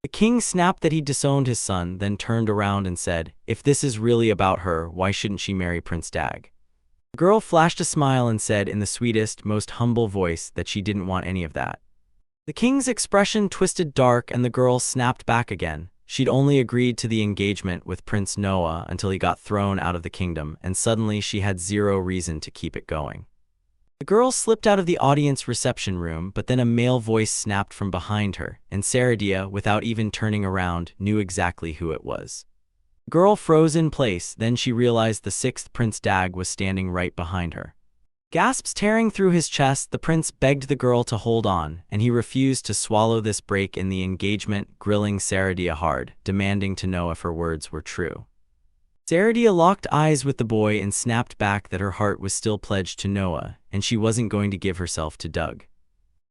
The king snapped that he'd disowned his son, then turned around and said, "If this is really about her, why shouldn't she marry Prince Dag?" The girl flashed a smile and said in the sweetest, most humble voice that she didn't want any of that. The king's expression twisted dark and the girl snapped back again. She'd only agreed to the engagement with Prince Noah until he got thrown out of the kingdom, and suddenly she had zero reason to keep it going. The girl slipped out of the audience reception room, but then a male voice snapped from behind her, and Saradia, without even turning around, knew exactly who it was. The girl froze in place, then she realized the sixth Prince Dag was standing right behind her. Gasps tearing through his chest, the prince begged the girl to hold on, and he refused to swallow this break in the engagement, grilling Saradia hard, demanding to know if her words were true. Saradia locked eyes with the boy and snapped back that her heart was still pledged to Noah, and she wasn't going to give herself to Doug.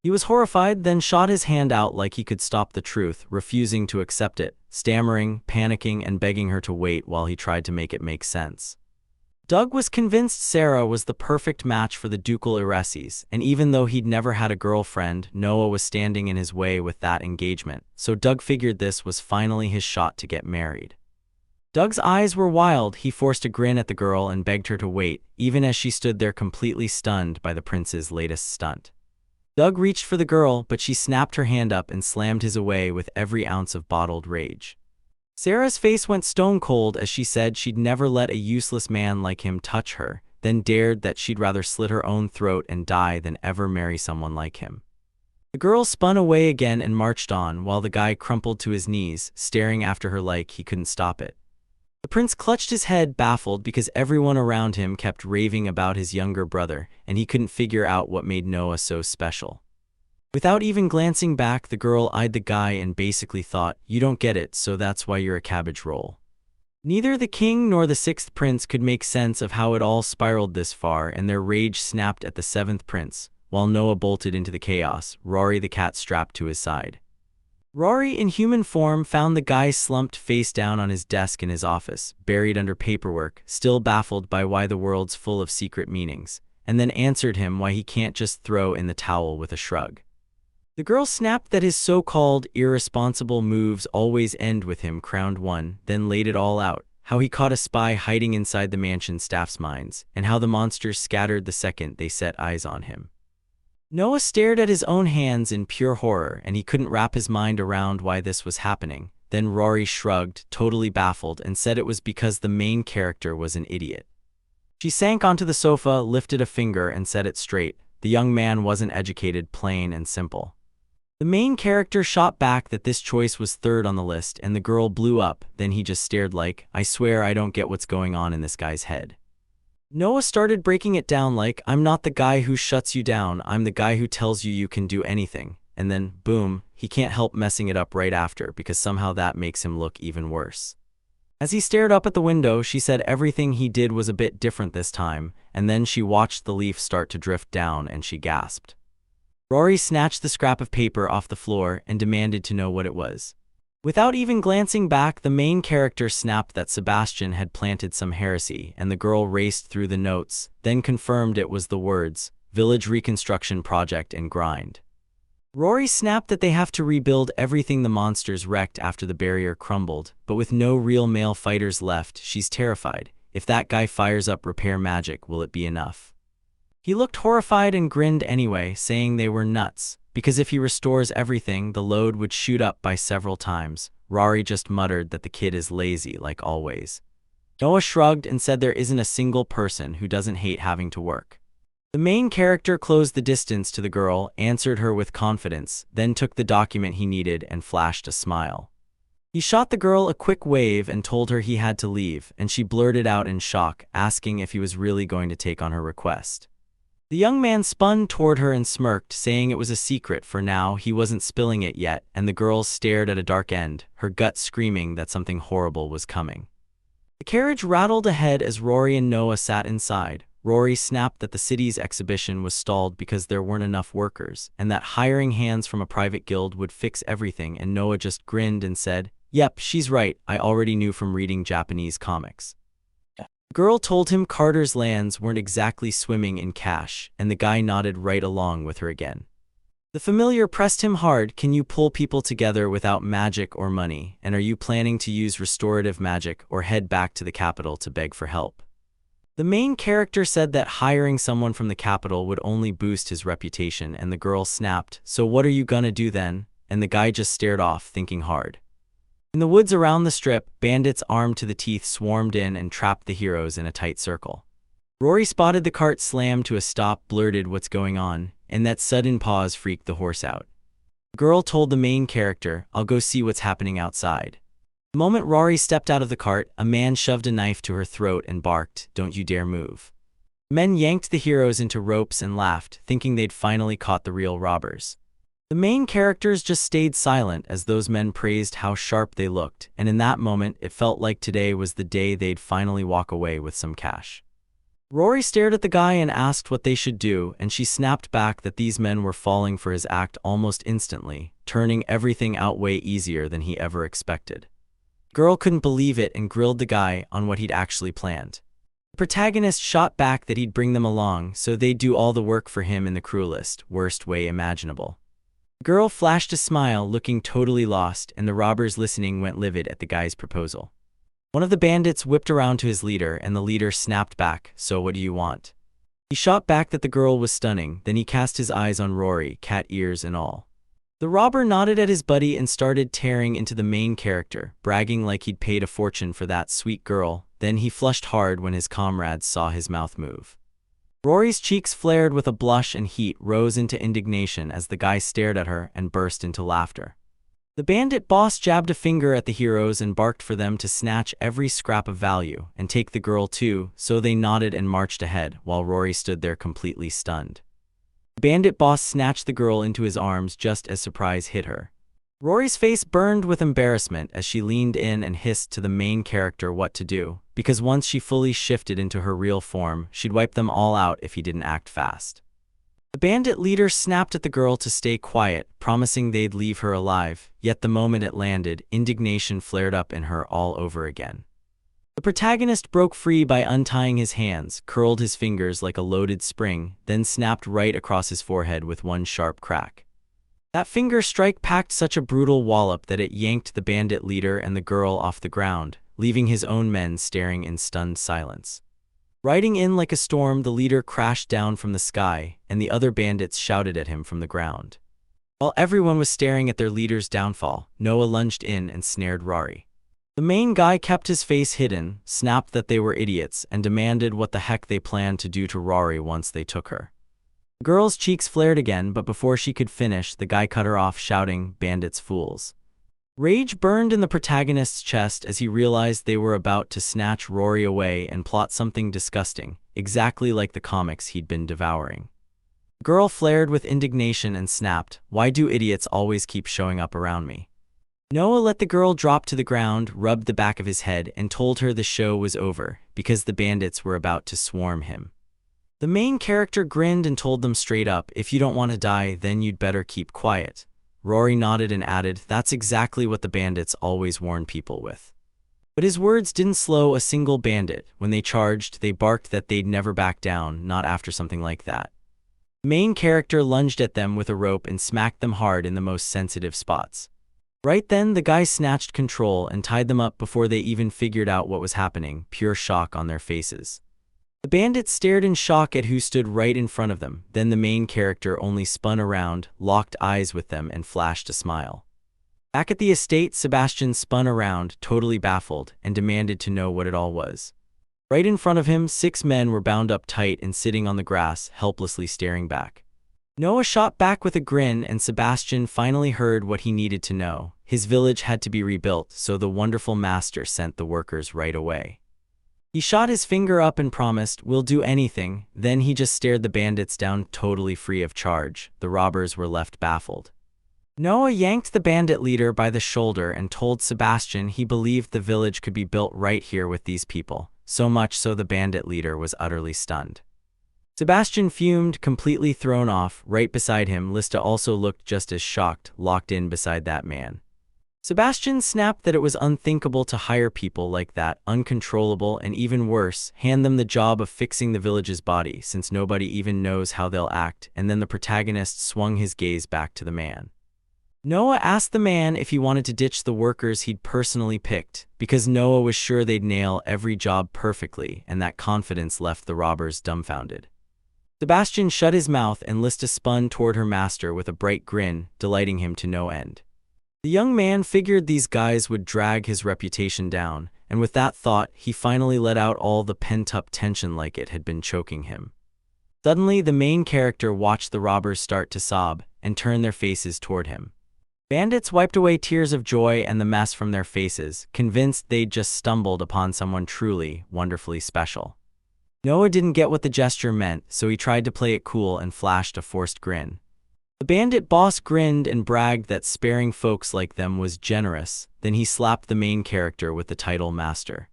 He was horrified, then shot his hand out like he could stop the truth, refusing to accept it, stammering, panicking, and begging her to wait while he tried to make it make sense. Doug was convinced Sarah was the perfect match for the ducal heiresses, and even though he'd never had a girlfriend, Noah was standing in his way with that engagement, so Doug figured this was finally his shot to get married. Doug's eyes were wild. He forced a grin at the girl and begged her to wait, even as she stood there completely stunned by the prince's latest stunt. Doug reached for the girl, but she snapped her hand up and slammed his away with every ounce of bottled rage. Sarah's face went stone cold as she said she'd never let a useless man like him touch her, then dared that she'd rather slit her own throat and die than ever marry someone like him. The girl spun away again and marched on while the guy crumpled to his knees, staring after her like he couldn't stop it. The prince clutched his head, baffled because everyone around him kept raving about his younger brother, and he couldn't figure out what made Noah so special. Without even glancing back, the girl eyed the guy and basically thought, "You don't get it, so that's why you're a cabbage roll." Neither the king nor the sixth prince could make sense of how it all spiraled this far, and their rage snapped at the seventh prince, while Noah bolted into the chaos, Rory the cat strapped to his side. Rory, in human form, found the guy slumped face down on his desk in his office, buried under paperwork, still baffled by why the world's full of secret meanings, and then answered him why he can't just throw in the towel with a shrug. The girl snapped that his so-called irresponsible moves always end with him crowned one, then laid it all out, how he caught a spy hiding inside the mansion staff's minds, and how the monsters scattered the second they set eyes on him. Noah stared at his own hands in pure horror, and he couldn't wrap his mind around why this was happening. Then Rory shrugged, totally baffled, and said it was because the main character was an idiot. She sank onto the sofa, lifted a finger, and set it straight. The young man wasn't educated, plain and simple. The main character shot back that this choice was third on the list, and the girl blew up. Then he just stared like, "I swear I don't get what's going on in this guy's head." Noah started breaking it down like, "I'm not the guy who shuts you down, I'm the guy who tells you you can do anything." And then, boom, he can't help messing it up right after because somehow that makes him look even worse. As he stared up at the window, she said everything he did was a bit different this time, and then she watched the leaf start to drift down and she gasped. Rory snatched the scrap of paper off the floor and demanded to know what it was. Without even glancing back, the main character snapped that Sebastian had planted some heresy, and the girl raced through the notes, then confirmed it was the words, "Village Reconstruction Project and Grind." Rory snapped that they have to rebuild everything the monsters wrecked after the barrier crumbled, but with no real male fighters left, she's terrified. If that guy fires up repair magic, will it be enough? He looked horrified and grinned anyway, saying they were nuts, because if he restores everything, the load would shoot up by several times. Rory just muttered that the kid is lazy, like always. Noah shrugged and said there isn't a single person who doesn't hate having to work. The main character closed the distance to the girl, answered her with confidence, then took the document he needed and flashed a smile. He shot the girl a quick wave and told her he had to leave, and she blurted out in shock, asking if he was really going to take on her request. The young man spun toward her and smirked, saying it was a secret for now, he wasn't spilling it yet, and the girl stared at a dark end, her gut screaming that something horrible was coming. The carriage rattled ahead as Rory and Noah sat inside. Rory snapped that the city's exhibition was stalled because there weren't enough workers, and that hiring hands from a private guild would fix everything, and Noah just grinned and said, "Yep, she's right, I already knew from reading Japanese comics." The girl told him Carter's lands weren't exactly swimming in cash, and the guy nodded right along with her again. The familiar pressed him hard. Can you pull people together without magic or money? And are you planning to use restorative magic or head back to the capital to beg for help? The main character said that hiring someone from the capital would only boost his reputation, and the girl snapped, "So what are you gonna do then?" And the guy just stared off, thinking hard. In the woods around the strip, bandits armed to the teeth swarmed in and trapped the heroes in a tight circle. Rory spotted the cart slam to a stop, blurted, "What's going on?" and that sudden pause freaked the horse out. The girl told the main character, "I'll go see what's happening outside." The moment Rory stepped out of the cart, a man shoved a knife to her throat and barked, "Don't you dare move." Men yanked the heroes into ropes and laughed, thinking they'd finally caught the real robbers. The main characters just stayed silent as those men praised how sharp they looked, and in that moment it felt like today was the day they'd finally walk away with some cash. Rory stared at the guy and asked what they should do, and she snapped back that these men were falling for his act almost instantly, turning everything out way easier than he ever expected. The girl couldn't believe it and grilled the guy on what he'd actually planned. The protagonist shot back that he'd bring them along so they'd do all the work for him in the cruelest, worst way imaginable. The girl flashed a smile, looking totally lost, and the robbers listening went livid at the guy's proposal. One of the bandits whipped around to his leader, and the leader snapped back, "So what do you want?" He shot back that the girl was stunning, then he cast his eyes on Rory, cat ears and all. The robber nodded at his buddy and started tearing into the main character, bragging like he'd paid a fortune for that sweet girl. Then he flushed hard when his comrades saw his mouth move. Rory's cheeks flared with a blush and heat rose into indignation as the guy stared at her and burst into laughter. The bandit boss jabbed a finger at the heroes and barked for them to snatch every scrap of value and take the girl too, so they nodded and marched ahead while Rory stood there completely stunned. The bandit boss snatched the girl into his arms just as surprise hit her. Rory's face burned with embarrassment as she leaned in and hissed to the main character what to do, because once she fully shifted into her real form, she'd wipe them all out if he didn't act fast. The bandit leader snapped at the girl to stay quiet, promising they'd leave her alive, yet the moment it landed, indignation flared up in her all over again. The protagonist broke free by untying his hands, curled his fingers like a loaded spring, then snapped right across his forehead with one sharp crack. That finger strike packed such a brutal wallop that it yanked the bandit leader and the girl off the ground, leaving his own men staring in stunned silence. Riding in like a storm, the leader crashed down from the sky, and the other bandits shouted at him from the ground. While everyone was staring at their leader's downfall, Noah lunged in and snared Rory. The main guy kept his face hidden, snapped that they were idiots, and demanded what the heck they planned to do to Rory once they took her. The girl's cheeks flared again, but before she could finish, the guy cut her off, shouting, "Bandits, fools." Rage burned in the protagonist's chest as he realized they were about to snatch Rory away and plot something disgusting, exactly like the comics he'd been devouring. The girl flared with indignation and snapped, "Why do idiots always keep showing up around me?" Noah let the girl drop to the ground, rubbed the back of his head, and told her the show was over, because the bandits were about to swarm him. The main character grinned and told them straight up, "If you don't want to die, then you'd better keep quiet." Rory nodded and added, "That's exactly what the bandits always warn people with." But his words didn't slow a single bandit. When they charged, they barked that they'd never back down, not after something like that. The main character lunged at them with a rope and smacked them hard in the most sensitive spots. Right then, the guy snatched control and tied them up before they even figured out what was happening, pure shock on their faces. The bandits stared in shock at who stood right in front of them, then the main character only spun around, locked eyes with them, and flashed a smile. Back at the estate, Sebastian spun around, totally baffled, and demanded to know what it all was. Right in front of him, 6 men were bound up tight and sitting on the grass, helplessly staring back. Noah shot back with a grin, and Sebastian finally heard what he needed to know. His village had to be rebuilt, so the wonderful master sent the workers right away. He shot his finger up and promised, "We'll do anything." Then he just stared the bandits down, totally free of charge. The robbers were left baffled. Noah yanked the bandit leader by the shoulder and told Sebastian he believed the village could be built right here with these people, so much so the bandit leader was utterly stunned. Sebastian fumed, completely thrown off. Right beside him, Lista also looked just as shocked, locked in beside that man. Sebastian snapped that it was unthinkable to hire people like that, uncontrollable, and even worse, hand them the job of fixing the village's body since nobody even knows how they'll act, and then the protagonist swung his gaze back to the man. Noah asked the man if he wanted to ditch the workers he'd personally picked, because Noah was sure they'd nail every job perfectly, and that confidence left the robbers dumbfounded. Sebastian shut his mouth and Lista spun toward her master with a bright grin, delighting him to no end. The young man figured these guys would drag his reputation down, and with that thought, he finally let out all the pent-up tension like it had been choking him. Suddenly, the main character watched the robbers start to sob and turn their faces toward him. Bandits wiped away tears of joy and the mess from their faces, convinced they'd just stumbled upon someone truly, wonderfully special. Noah didn't get what the gesture meant, so he tried to play it cool and flashed a forced grin. The bandit boss grinned and bragged that sparing folks like them was generous, then he slapped the main character with the title Master.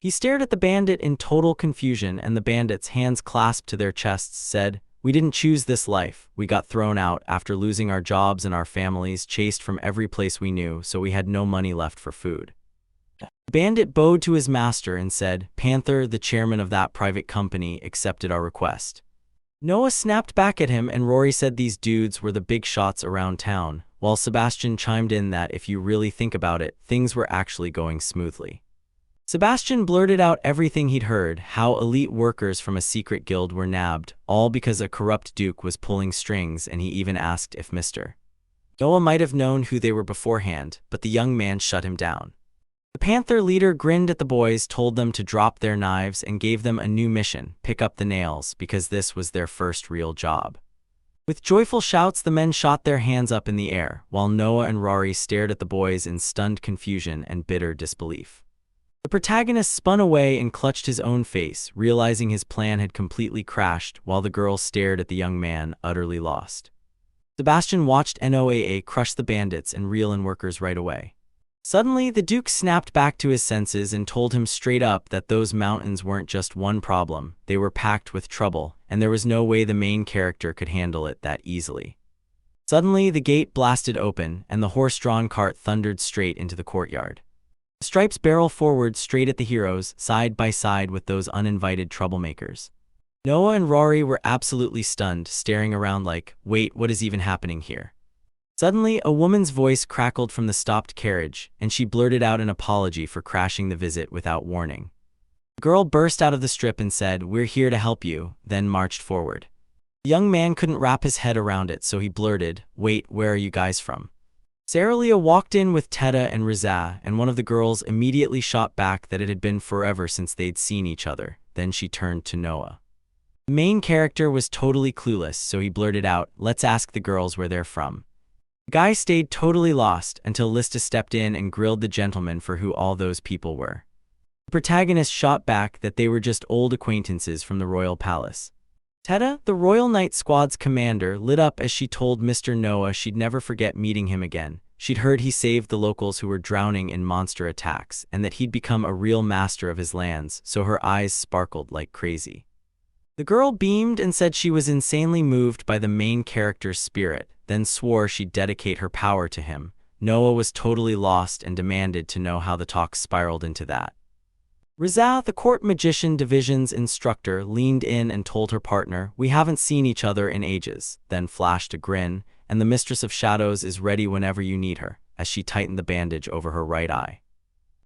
He stared at the bandit in total confusion, and the bandit's hands clasped to their chests said, "We didn't choose this life. We got thrown out after losing our jobs and our families, chased from every place we knew, so we had no money left for food." The bandit bowed to his master and said, "Panther, the chairman of that private company, accepted our request." Noah snapped back at him, and Rory said these dudes were the big shots around town, while Sebastian chimed in that if you really think about it, things were actually going smoothly. Sebastian blurted out everything he'd heard, how elite workers from a secret guild were nabbed, all because a corrupt duke was pulling strings, and he even asked if Mr. Noah might have known who they were beforehand, but the young man shut him down. The Panther leader grinned at the boys, told them to drop their knives, and gave them a new mission, pick up the nails, because this was their first real job. With joyful shouts, the men shot their hands up in the air, while Noah and Rory stared at the boys in stunned confusion and bitter disbelief. The protagonist spun away and clutched his own face, realizing his plan had completely crashed, while the girls stared at the young man, utterly lost. Sebastian watched Noah crush the bandits and reel in workers right away. Suddenly, the Duke snapped back to his senses and told him straight up that those mountains weren't just one problem, they were packed with trouble, and there was no way the main character could handle it that easily. Suddenly, the gate blasted open, and the horse-drawn cart thundered straight into the courtyard. The stripes barrel forward straight at the heroes, side by side with those uninvited troublemakers. Noah and Rory were absolutely stunned, staring around like, wait, what is even happening here? Suddenly, a woman's voice crackled from the stopped carriage, and she blurted out an apology for crashing the visit without warning. The girl burst out of the strip and said, "We're here to help you," then marched forward. The young man couldn't wrap his head around it, so he blurted, "Wait, where are you guys from?" Saralia walked in with Teta and Riza, and one of the girls immediately shot back that it had been forever since they'd seen each other. Then she turned to Noah. The main character was totally clueless, so he blurted out, "Let's ask the girls where they're from." The guy stayed totally lost until Lista stepped in and grilled the gentleman for who all those people were. The protagonist shot back that they were just old acquaintances from the royal palace. Teta, the Royal Knight Squad's commander, lit up as she told Mr. Noah she'd never forget meeting him again. She'd heard he saved the locals who were drowning in monster attacks, and that he'd become a real master of his lands, so her eyes sparkled like crazy. The girl beamed and said she was insanely moved by the main character's spirit, then swore she'd dedicate her power to him. Noah was totally lost and demanded to know how the talk spiraled into that. Riza, the court magician division's instructor, leaned in and told her partner, "We haven't seen each other in ages," then flashed a grin, "and the Mistress of Shadows is ready whenever you need her," as she tightened the bandage over her right eye.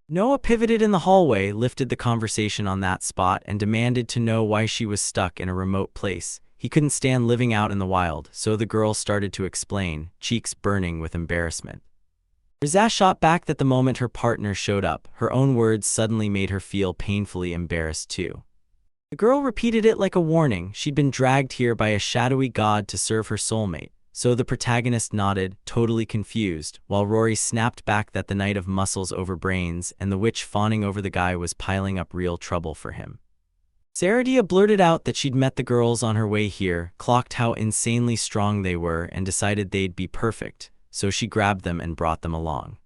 Noah pivoted in the hallway, lifted the conversation on that spot, and demanded to know why she was stuck in a remote place. He couldn't stand living out in the wild, so the girl started to explain, cheeks burning with embarrassment. Riza shot back that the moment her partner showed up, her own words suddenly made her feel painfully embarrassed too. The girl repeated it like a warning. She'd been dragged here by a shadowy god to serve her soulmate. So the protagonist nodded, totally confused, while Rory snapped back that the night of muscles over brains and the witch fawning over the guy was piling up real trouble for him. Saradia blurted out that she'd met the girls on her way here, clocked how insanely strong they were, and decided they'd be perfect, so she grabbed them and brought them along.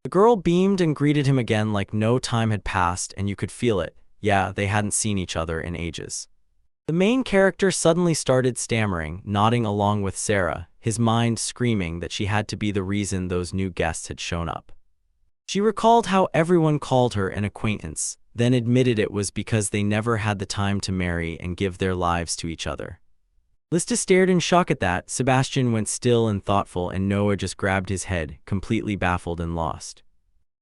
The girl beamed and greeted him again like no time had passed, and you could feel it. Yeah, they hadn't seen each other in ages. The main character suddenly started stammering, nodding along with Sarah, his mind screaming that she had to be the reason those new guests had shown up. She recalled how everyone called her an acquaintance, then admitted it was because they never had the time to marry and give their lives to each other. Lista stared in shock at that. Sebastian went still and thoughtful, and Noah just grabbed his head, completely baffled and lost.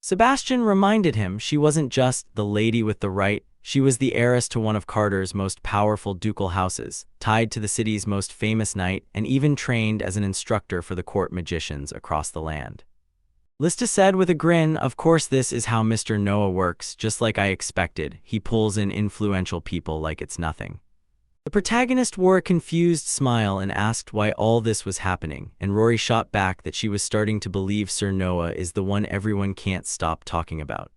Sebastian reminded him she wasn't just the lady with the right, she was the heiress to one of Carter's most powerful ducal houses, tied to the city's most famous knight, and even trained as an instructor for the court magicians across the land. Lista said with a grin, "Of course this is how Mr. Noah works, just like I expected. He pulls in influential people like it's nothing." The protagonist wore a confused smile and asked why all this was happening, and Rory shot back that she was starting to believe Sir Noah is the one everyone can't stop talking about.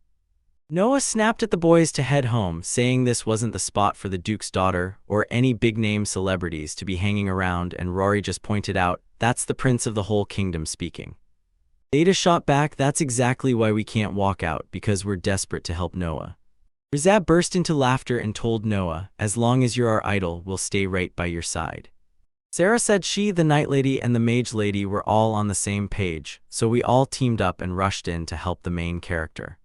Noah snapped at the boys to head home, saying this wasn't the spot for the Duke's daughter or any big-name celebrities to be hanging around, and Rory just pointed out, "That's the prince of the whole kingdom speaking." Ada shot back, "That's exactly why we can't walk out, because we're desperate to help Noah." Rizab burst into laughter and told Noah, "As long as you're our idol, we'll stay right by your side." Sarah said she, the Night Lady, and the Mage Lady were all on the same page, so we all teamed up and rushed in to help the main character.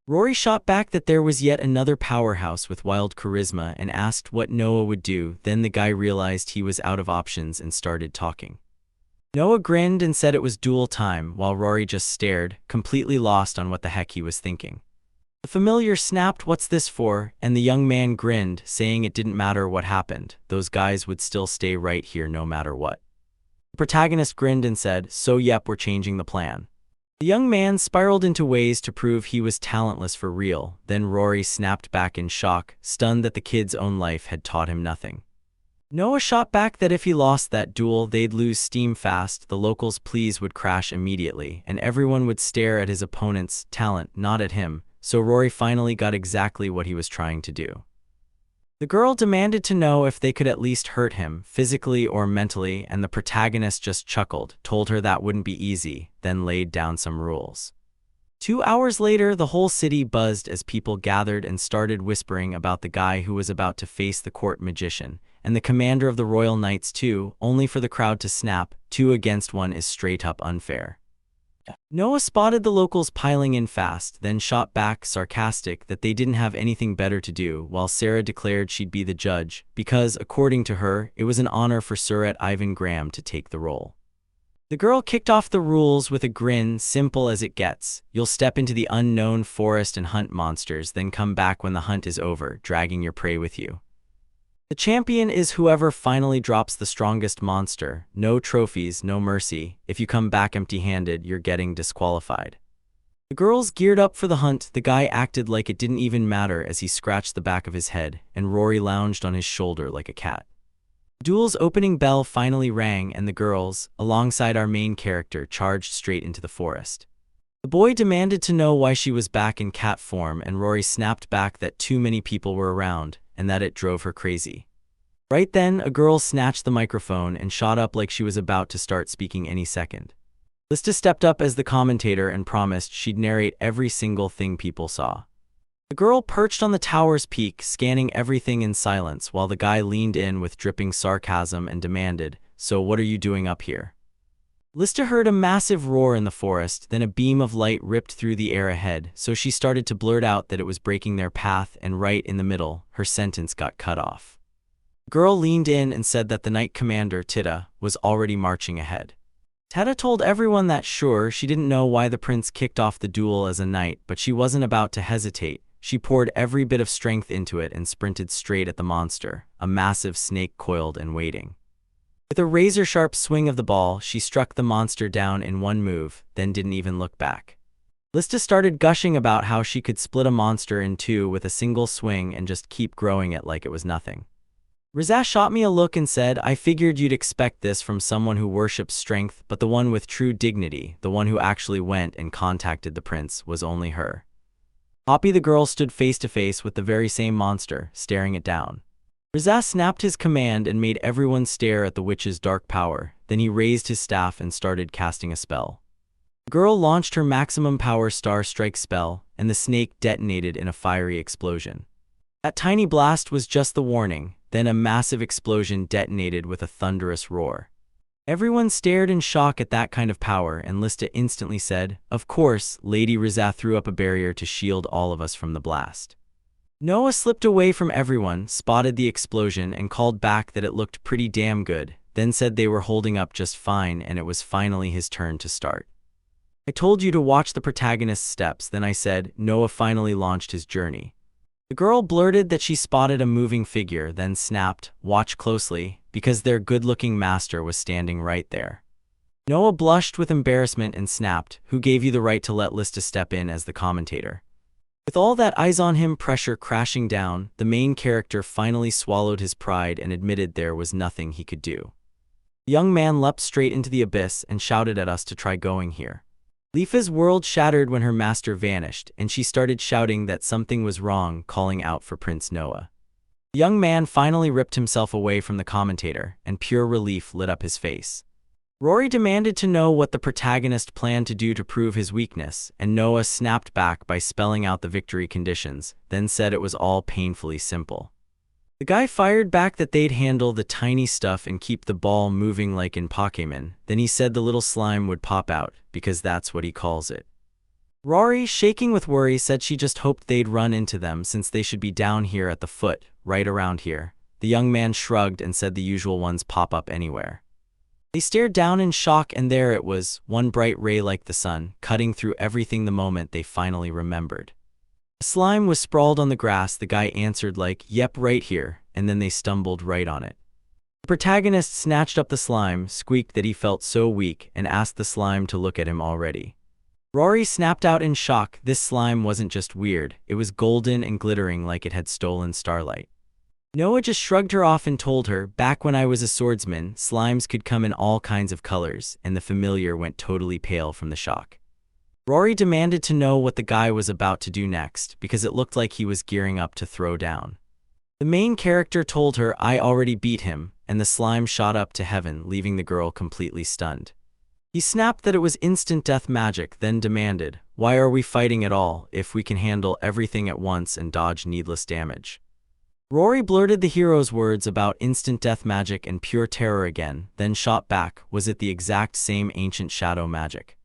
Rory shot back that there was yet another powerhouse with wild charisma and asked what Noah would do. Then the guy realized he was out of options and started talking. Noah grinned and said it was duel time, while Rory just stared, completely lost on what the heck he was thinking. The familiar snapped, "What's this for?" and the young man grinned, saying it didn't matter what happened, those guys would still stay right here no matter what. The protagonist grinned and said, "So yep, we're changing the plan." The young man spiraled into ways to prove he was talentless for real. Then Rory snapped back in shock, stunned that the kid's own life had taught him nothing. Noah shot back that if he lost that duel, they'd lose steam fast, the locals' pleas would crash immediately, and everyone would stare at his opponent's talent, not at him, so Rory finally got exactly what he was trying to do. The girl demanded to know if they could at least hurt him, physically or mentally, and the protagonist just chuckled, told her that wouldn't be easy, then laid down some rules. 2 hours later, the whole city buzzed as people gathered and started whispering about the guy who was about to face the court magician, and the commander of the Royal Knights too, only for the crowd to snap. 2 against 1 is straight up unfair. Noah spotted the locals piling in fast, then shot back, sarcastic, that they didn't have anything better to do, while Sarah declared she'd be the judge, because, according to her, it was an honor for Surat Ivan Graham to take the role. The girl kicked off the rules with a grin, simple as it gets. You'll step into the unknown forest and hunt monsters, then come back when the hunt is over, dragging your prey with you. The champion is whoever finally drops the strongest monster. No trophies, no mercy. If you come back empty-handed, you're getting disqualified. The girls geared up for the hunt. The guy acted like it didn't even matter as he scratched the back of his head, and Rory lounged on his shoulder like a cat. Duel's opening bell finally rang, and the girls, alongside our main character, charged straight into the forest. The boy demanded to know why she was back in cat form, and Rory snapped back that too many people were around, and that it drove her crazy. Right then, a girl snatched the microphone and shot up like she was about to start speaking any second. Lista stepped up as the commentator and promised she'd narrate every single thing people saw. The girl perched on the tower's peak, scanning everything in silence, while the guy leaned in with dripping sarcasm and demanded, "So what are you doing up here?" Lista heard a massive roar in the forest, then a beam of light ripped through the air ahead, so she started to blurt out that it was breaking their path, and right in the middle, her sentence got cut off. The girl leaned in and said that the Knight Commander, Tita, was already marching ahead. Tita told everyone that sure, she didn't know why the prince kicked off the duel as a knight, but she wasn't about to hesitate. She poured every bit of strength into it and sprinted straight at the monster, a massive snake coiled and waiting. With a razor-sharp swing of the ball, she struck the monster down in one move, then didn't even look back. Lista started gushing about how she could split a monster in two with a single swing and just keep growing it like it was nothing. Rizah shot me a look and said, "I figured you'd expect this from someone who worships strength, but the one with true dignity, the one who actually went and contacted the prince, was only her." Poppy the girl stood face to face with the very same monster, staring it down. Rizah snapped his command and made everyone stare at the witch's dark power. Then he raised his staff and started casting a spell. The girl launched her maximum power Star Strike spell, and the snake detonated in a fiery explosion. That tiny blast was just the warning. then a massive explosion detonated with a thunderous roar. Everyone stared in shock at that kind of power, and Lista instantly said, "Of course." Lady Rizza threw up a barrier to shield all of us from the blast. Noah slipped away from everyone, spotted the explosion, and called back that it looked pretty damn good, then said they were holding up just fine and it was finally his turn to start. "I told you to watch the protagonist's steps," then I said. Noah finally launched his journey. The girl blurted that she spotted a moving figure, then snapped, "Watch closely," because their good-looking master was standing right there. Noah blushed with embarrassment and snapped, "Who gave you the right to let Lista step in as the commentator?" With all that eyes on him pressure crashing down, the main character finally swallowed his pride and admitted there was nothing he could do. The young man leapt straight into the abyss and shouted at us to try going here. Lifa's world shattered when her master vanished, and she started shouting that something was wrong, calling out for Prince Noah. The young man finally ripped himself away from the commentator, and pure relief lit up his face. Rory demanded to know what the protagonist planned to do to prove his weakness, and Noah snapped back by spelling out the victory conditions, then said it was all painfully simple. The guy fired back that they'd handle the tiny stuff and keep the ball moving like in Pokémon. Then he said the little slime would pop out, because that's what he calls it. Rory, shaking with worry, said she just hoped they'd run into them since they should be down here at the foot, right around here. The young man shrugged and said the usual ones pop up anywhere. They stared down in shock, and there it was, one bright ray like the sun, cutting through everything the moment they finally remembered. The slime was sprawled on the grass. The guy answered like, "Yep, right here," and then they stumbled right on it. The protagonist snatched up the slime, squeaked that he felt so weak, and asked the slime to look at him already. Rory snapped out in shock. This slime wasn't just weird, it was golden and glittering like it had stolen starlight. Noah just shrugged her off and told her, "Back when I was a swordsman, slimes could come in all kinds of colors," and the familiar went totally pale from the shock. Rory demanded to know what the guy was about to do next, because it looked like he was gearing up to throw down. The main character told her, "I already beat him," and the slime shot up to heaven, leaving the girl completely stunned. He snapped that it was instant death magic, then demanded, "Why are we fighting at all, if we can handle everything at once and dodge needless damage?" Rory blurted the hero's words about instant death magic and pure terror again, then shot back, "Was it the exact same ancient shadow magic?"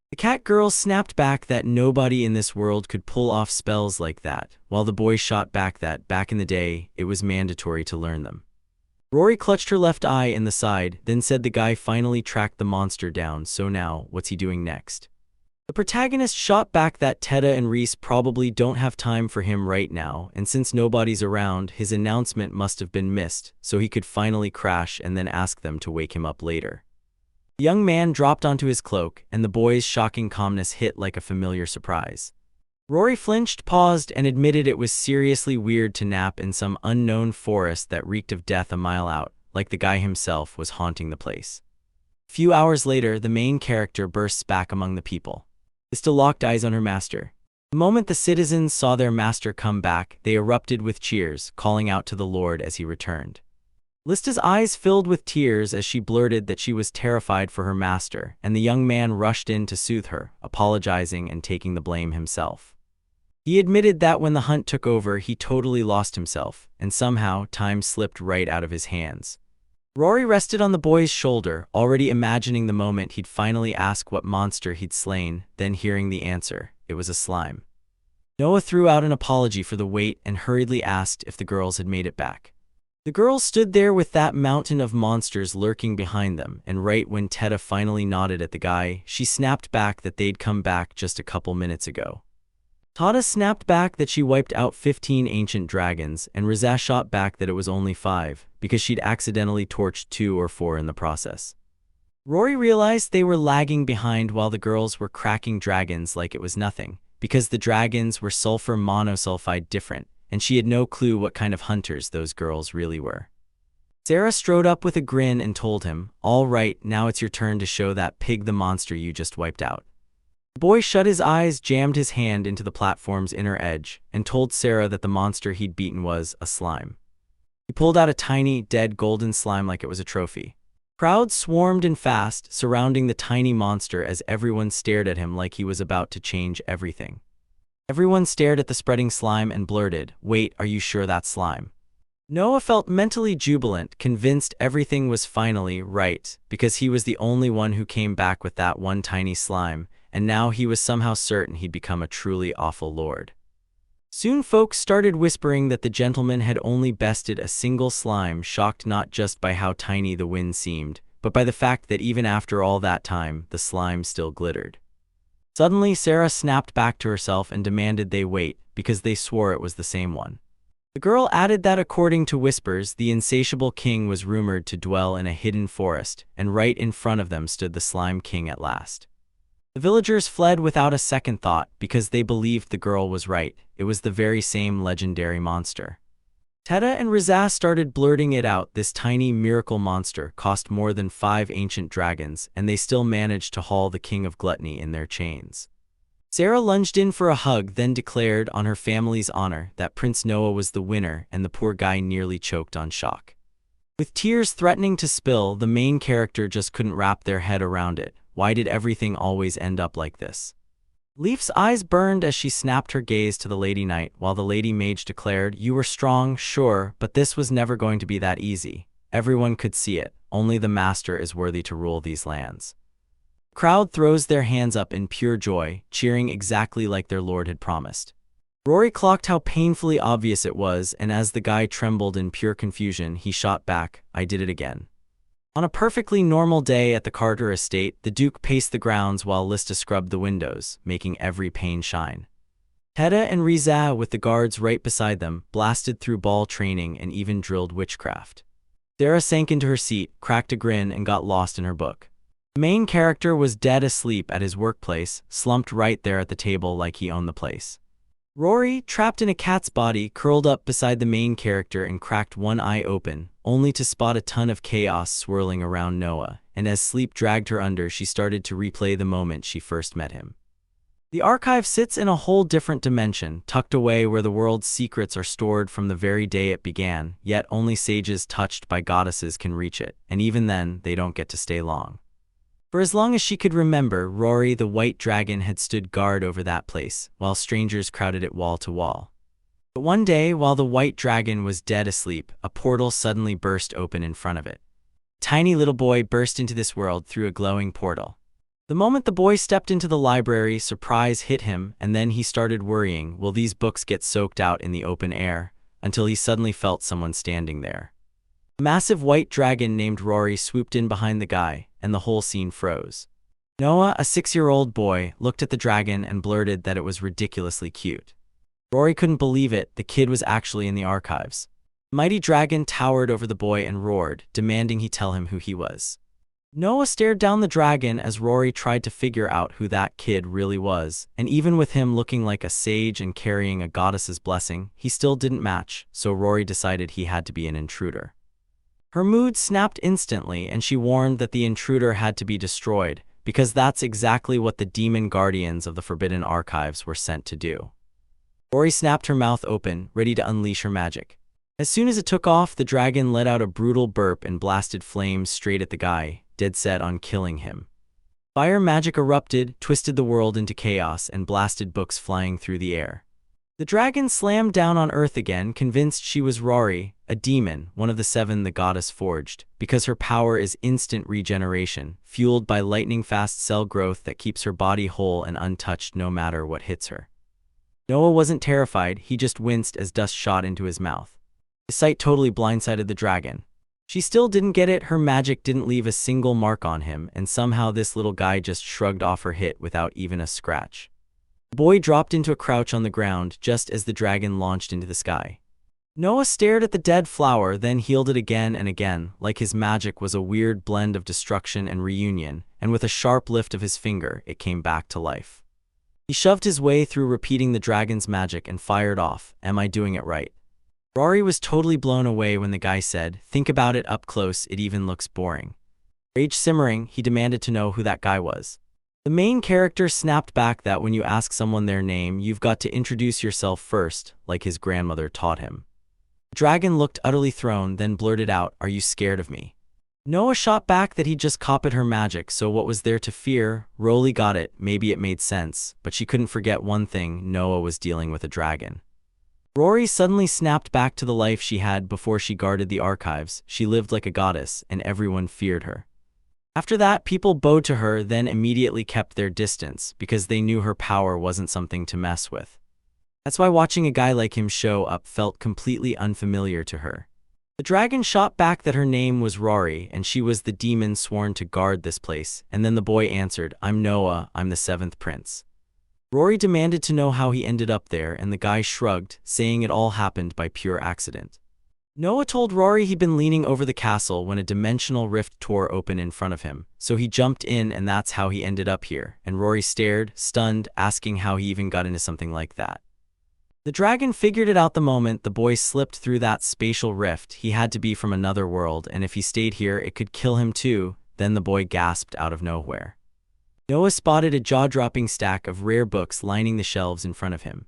The cat girl snapped back that nobody in this world could pull off spells like that, while the boy shot back that, back in the day, it was mandatory to learn them. Rory clutched her left eye in the side, then said the guy finally tracked the monster down, so now, what's he doing next? The protagonist shot back that Tedda and Reese probably don't have time for him right now, and since nobody's around, his announcement must have been missed, so he could finally crash and then ask them to wake him up later. The young man dropped onto his cloak, and the boy's shocking calmness hit like a familiar surprise. Rory flinched, paused, and admitted it was seriously weird to nap in some unknown forest that reeked of death a mile out, like the guy himself was haunting the place. A few hours later, the main character bursts back among the people. Lista locked eyes on her master. The moment the citizens saw their master come back, they erupted with cheers, calling out to the Lord as he returned. Lista's eyes filled with tears as she blurted that she was terrified for her master, and the young man rushed in to soothe her, apologizing and taking the blame himself. He admitted that when the hunt took over, he totally lost himself, and somehow time slipped right out of his hands. Rory rested on the boy's shoulder, already imagining the moment he'd finally ask what monster he'd slain, then hearing the answer, it was a slime. Noah threw out an apology for the wait and hurriedly asked if the girls had made it back. The girls stood there with that mountain of monsters lurking behind them, and right when Tedda finally nodded at the guy, she snapped back that they'd come back just a couple minutes ago. Tada snapped back that she wiped out 15 ancient dragons, and Rizza shot back that it was only 5, because she'd accidentally torched 2 or 4 in the process. Rory realized they were lagging behind while the girls were cracking dragons like it was nothing, because the dragons were sulfur monosulfide different, and she had no clue what kind of hunters those girls really were. Sarah strode up with a grin and told him, "All right, now it's your turn to show that pig the monster you just wiped out." The boy shut his eyes, jammed his hand into the platform's inner edge, and told Sarah that the monster he'd beaten was a slime. He pulled out a tiny, dead golden slime like it was a trophy. Crowds swarmed in fast, surrounding the tiny monster as everyone stared at him like he was about to change everything. Everyone stared at the spreading slime and blurted, "Wait, are you sure that's slime?" Noah felt mentally jubilant, convinced everything was finally right, because he was the only one who came back with that one tiny slime, and now he was somehow certain he'd become a truly awful lord. Soon folks started whispering that the gentleman had only bested a single slime, shocked not just by how tiny the wind seemed, but by the fact that even after all that time, the slime still glittered. Suddenly, Sarah snapped back to herself and demanded they wait, because they swore it was the same one. The girl added that according to whispers, the insatiable king was rumored to dwell in a hidden forest, and right in front of them stood the Slime King at last. The villagers fled without a second thought because they believed the girl was right. It was the very same legendary monster. Teta and Rizaz started blurting it out. This tiny miracle monster cost more than 5 ancient dragons, and they still managed to haul the king of gluttony in their chains. Sarah lunged in for a hug, then declared on her family's honor that Prince Noah was the winner, and the poor guy nearly choked on shock. With tears threatening to spill, the main character just couldn't wrap their head around it. Why did everything always end up like this? Leaf's eyes burned as she snapped her gaze to the Lady Knight, while the Lady Mage declared, "You were strong, sure, but this was never going to be that easy. Everyone could see it. Only the master is worthy to rule these lands." The crowd throws their hands up in pure joy, cheering exactly like their lord had promised. Rory clocked how painfully obvious it was, and as the guy trembled in pure confusion, he shot back, "I did it again." On a perfectly normal day at the Carter estate, the Duke paced the grounds while Lista scrubbed the windows, making every pane shine. Teta and Rizaz, with the guards right beside them, blasted through ball training and even drilled witchcraft. Sarah sank into her seat, cracked a grin, and got lost in her book. The main character was dead asleep at his workplace, slumped right there at the table like he owned the place. Rory, trapped in a cat's body, curled up beside the main character and cracked one eye open, only to spot a ton of chaos swirling around Noah, and as sleep dragged her under, she started to replay the moment she first met him. The archive sits in a whole different dimension, tucked away where the world's secrets are stored from the very day it began, yet only sages touched by goddesses can reach it, and even then, they don't get to stay long. For as long as she could remember, Rory the White Dragon had stood guard over that place, while strangers crowded it wall to wall. But one day, while the White Dragon was dead asleep, a portal suddenly burst open in front of it. A tiny little boy burst into this world through a glowing portal. The moment the boy stepped into the library, surprise hit him, and then he started worrying, will these books get soaked out in the open air? Until he suddenly felt someone standing there. A massive white dragon named Rory swooped in behind the guy, and the whole scene froze. Noah, a 6-year-old boy, looked at the dragon and blurted that it was ridiculously cute. Rory couldn't believe it, the kid was actually in the archives. The mighty dragon towered over the boy and roared, demanding he tell him who he was. Noah stared down the dragon as Rory tried to figure out who that kid really was, and even with him looking like a sage and carrying a goddess's blessing, he still didn't match, so Rory decided he had to be an intruder. Her mood snapped instantly, and she warned that the intruder had to be destroyed, because that's exactly what the demon guardians of the Forbidden Archives were sent to do. Rory snapped her mouth open, ready to unleash her magic. As soon as it took off, the dragon let out a brutal burp and blasted flames straight at the guy, dead set on killing him. Fire magic erupted, twisted the world into chaos, and blasted books flying through the air. The dragon slammed down on Earth again, convinced she was Rory, a demon, one of the 7 the goddess forged, because her power is instant regeneration, fueled by lightning-fast cell growth that keeps her body whole and untouched no matter what hits her. Noah wasn't terrified, he just winced as dust shot into his mouth. The sight totally blindsided the dragon. She still didn't get it, her magic didn't leave a single mark on him, and somehow this little guy just shrugged off her hit without even a scratch. The boy dropped into a crouch on the ground just as the dragon launched into the sky. Noah stared at the dead flower, then healed it again and again, like his magic was a weird blend of destruction and reunion, and with a sharp lift of his finger, it came back to life. He shoved his way through repeating the dragon's magic and fired off, "Am I doing it right?" Rory was totally blown away when the guy said, "Think about it up close, it even looks boring." Rage simmering, he demanded to know who that guy was. The main character snapped back that when you ask someone their name, you've got to introduce yourself first, like his grandmother taught him. The dragon looked utterly thrown, then blurted out, "Are you scared of me?" Noah shot back that he'd just copied her magic, so what was there to fear? Roly got it, maybe it made sense, but she couldn't forget one thing, Noah was dealing with a dragon. Rory suddenly snapped back to the life she had before she guarded the archives. She lived like a goddess, and everyone feared her. After that, people bowed to her, then immediately kept their distance, because they knew her power wasn't something to mess with. That's why watching a guy like him show up felt completely unfamiliar to her. The dragon shot back that her name was Rory, and she was the demon sworn to guard this place, and then the boy answered, "I'm Noah, I'm the 7th prince." Rory demanded to know how he ended up there, and the guy shrugged, saying it all happened by pure accident. Noah told Rory he'd been leaning over the castle when a dimensional rift tore open in front of him, so he jumped in and that's how he ended up here, and Rory stared, stunned, asking how he even got into something like that. The dragon figured it out the moment the boy slipped through that spatial rift. He had to be from another world, and if he stayed here it could kill him too. Then the boy gasped out of nowhere. Noah spotted a jaw-dropping stack of rare books lining the shelves in front of him.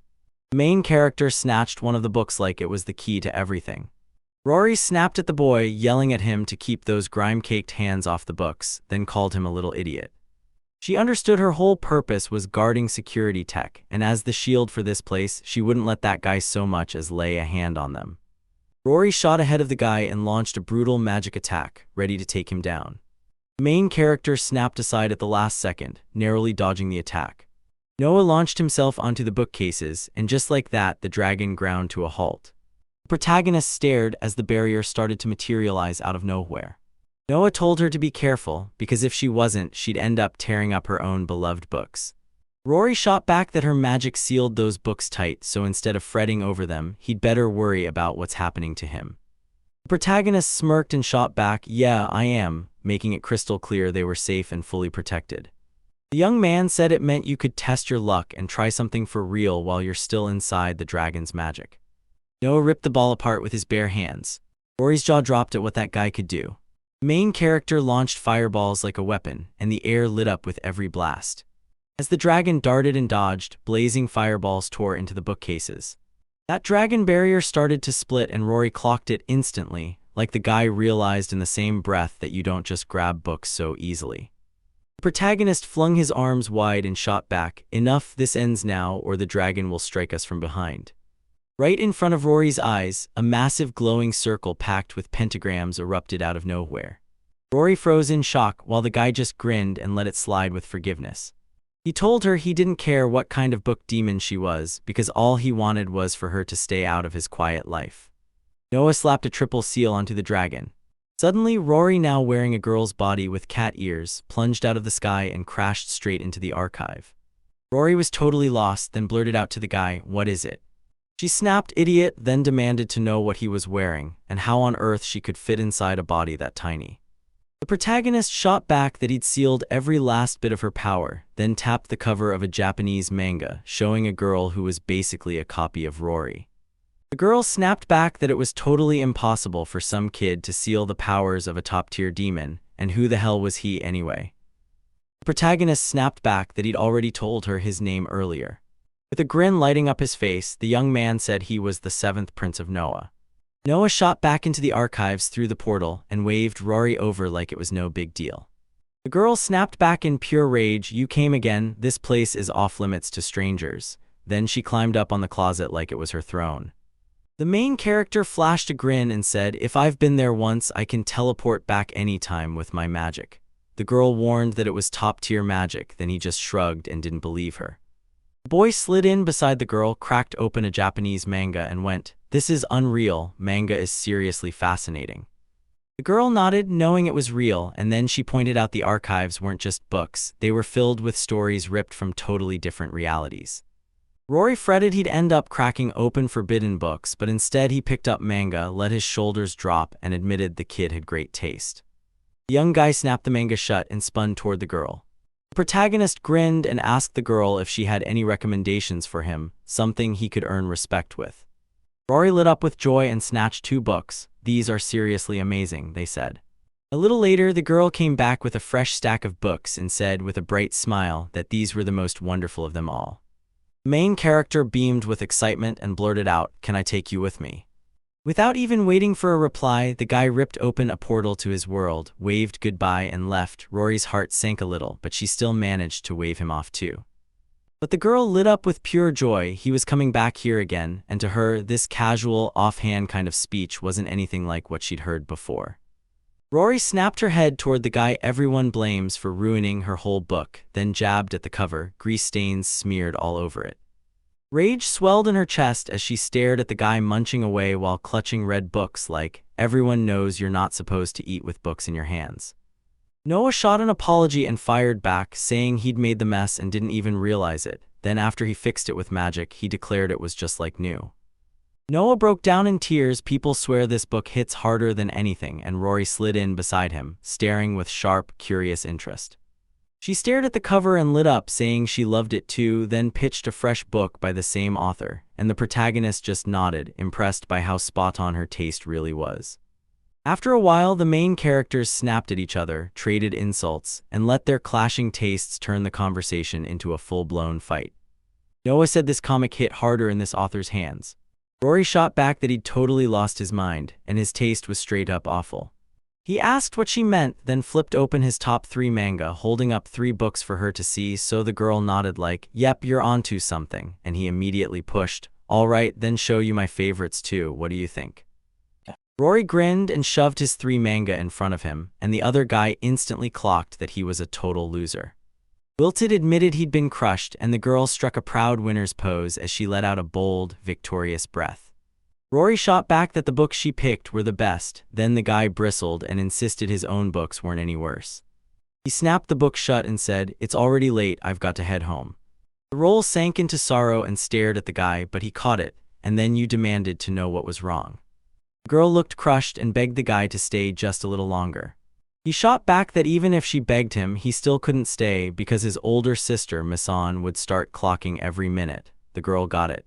The main character snatched one of the books like it was the key to everything. Rory snapped at the boy, yelling at him to keep those grime-caked hands off the books, then called him a little idiot. She understood her whole purpose was guarding security tech, and as the shield for this place, she wouldn't let that guy so much as lay a hand on them. Rory shot ahead of the guy and launched a brutal magic attack, ready to take him down. The main character snapped aside at the last second, narrowly dodging the attack. Noah launched himself onto the bookcases, and just like that, the dragon ground to a halt. The protagonist stared as the barrier started to materialize out of nowhere. Noah told her to be careful, because if she wasn't, she'd end up tearing up her own beloved books. Rory shot back that her magic sealed those books tight, so instead of fretting over them, he'd better worry about what's happening to him. The protagonist smirked and shot back, "Yeah, I am," making it crystal clear they were safe and fully protected. The young man said it meant you could test your luck and try something for real while you're still inside the dragon's magic. Noah ripped the ball apart with his bare hands. Rory's jaw dropped at what that guy could do. The main character launched fireballs like a weapon, and the air lit up with every blast. As the dragon darted and dodged, blazing fireballs tore into the bookcases. That dragon barrier started to split and Rory clocked it instantly, like the guy realized in the same breath that you don't just grab books so easily. The protagonist flung his arms wide and shot back, "Enough, this ends now, or the dragon will strike us from behind." Right in front of Rory's eyes, a massive glowing circle packed with pentagrams erupted out of nowhere. Rory froze in shock while the guy just grinned and let it slide with forgiveness. He told her he didn't care what kind of book demon she was, because all he wanted was for her to stay out of his quiet life. Noah slapped a triple seal onto the dragon. Suddenly, Rory, now wearing a girl's body with cat ears, plunged out of the sky and crashed straight into the archive. Rory was totally lost, then blurted out to the guy, "What is it?" She snapped, "Idiot," then demanded to know what he was wearing, and how on earth she could fit inside a body that tiny. The protagonist shot back that he'd sealed every last bit of her power, then tapped the cover of a Japanese manga, showing a girl who was basically a copy of Rory. The girl snapped back that it was totally impossible for some kid to seal the powers of a top-tier demon, and who the hell was he anyway? The protagonist snapped back that he'd already told her his name earlier. With a grin lighting up his face, the young man said he was the 7th Prince of Noah. Noah shot back into the archives through the portal and waved Rory over like it was no big deal. The girl snapped back in pure rage, "You came again, this place is off limits to strangers." Then she climbed up on the closet like it was her throne. The main character flashed a grin and said, "If I've been there once, I can teleport back anytime with my magic." The girl warned that it was top-tier magic, then he just shrugged and didn't believe her. The boy slid in beside the girl, cracked open a Japanese manga and went, "This is unreal, manga is seriously fascinating." The girl nodded, knowing it was real, and then she pointed out the archives weren't just books, they were filled with stories ripped from totally different realities. Rory fretted he'd end up cracking open forbidden books, but instead he picked up manga, let his shoulders drop, and admitted the kid had great taste. The young guy snapped the manga shut and spun toward the girl. The protagonist grinned and asked the girl if she had any recommendations for him, something he could earn respect with. Rory lit up with joy and snatched 2 books. "These are seriously amazing," they said. A little later, the girl came back with a fresh stack of books and said with a bright smile that these were the most wonderful of them all. The main character beamed with excitement and blurted out, "Can I take you with me?" Without even waiting for a reply, the guy ripped open a portal to his world, waved goodbye and left. Rory's heart sank a little, but she still managed to wave him off too. But the girl lit up with pure joy. He was coming back here again, and to her, this casual, offhand kind of speech wasn't anything like what she'd heard before. Rory snapped her head toward the guy everyone blames for ruining her whole book, then jabbed at the cover, grease stains smeared all over it. Rage swelled in her chest as she stared at the guy munching away while clutching red books like, everyone knows you're not supposed to eat with books in your hands. Noah shot an apology and fired back, saying he'd made the mess and didn't even realize it. Then after he fixed it with magic, he declared it was just like new. Noah broke down in tears. People swear this book hits harder than anything, and Rory slid in beside him, staring with sharp, curious interest. She stared at the cover and lit up, saying she loved it too, then pitched a fresh book by the same author, and the protagonist just nodded, impressed by how spot-on her taste really was. After a while, the main characters snapped at each other, traded insults, and let their clashing tastes turn the conversation into a full-blown fight. Noah said this comic hit harder in this author's hands. Rory shot back that he'd totally lost his mind, and his taste was straight-up awful. He asked what she meant, then flipped open his top 3 manga, holding up 3 books for her to see, so the girl nodded like, "Yep, you're onto something," and he immediately pushed, "All right, then show you my favorites too, what do you think?" Rory grinned and shoved his 3 manga in front of him, and the other guy instantly clocked that he was a total loser. Wilted admitted he'd been crushed, and the girl struck a proud winner's pose as she let out a bold, victorious breath. Rory shot back that the books she picked were the best, then the guy bristled and insisted his own books weren't any worse. He snapped the book shut and said, "It's already late, I've got to head home." The roll sank into sorrow and stared at the guy, but he caught it, and then you demanded to know what was wrong. The girl looked crushed and begged the guy to stay just a little longer. He shot back that even if she begged him, he still couldn't stay because his older sister, Misan, would start clocking every minute. The girl got it.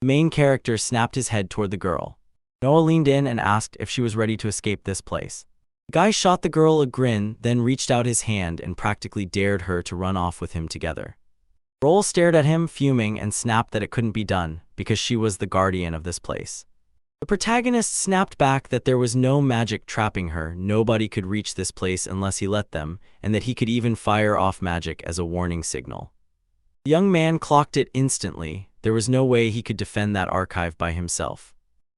The main character snapped his head toward the girl. Noah leaned in and asked if she was ready to escape this place. The guy shot the girl a grin, then reached out his hand and practically dared her to run off with him together. Roll stared at him, fuming, and snapped that it couldn't be done, because she was the guardian of this place. The protagonist snapped back that there was no magic trapping her, nobody could reach this place unless he let them, and that he could even fire off magic as a warning signal. The young man clocked it instantly. There was no way he could defend that archive by himself.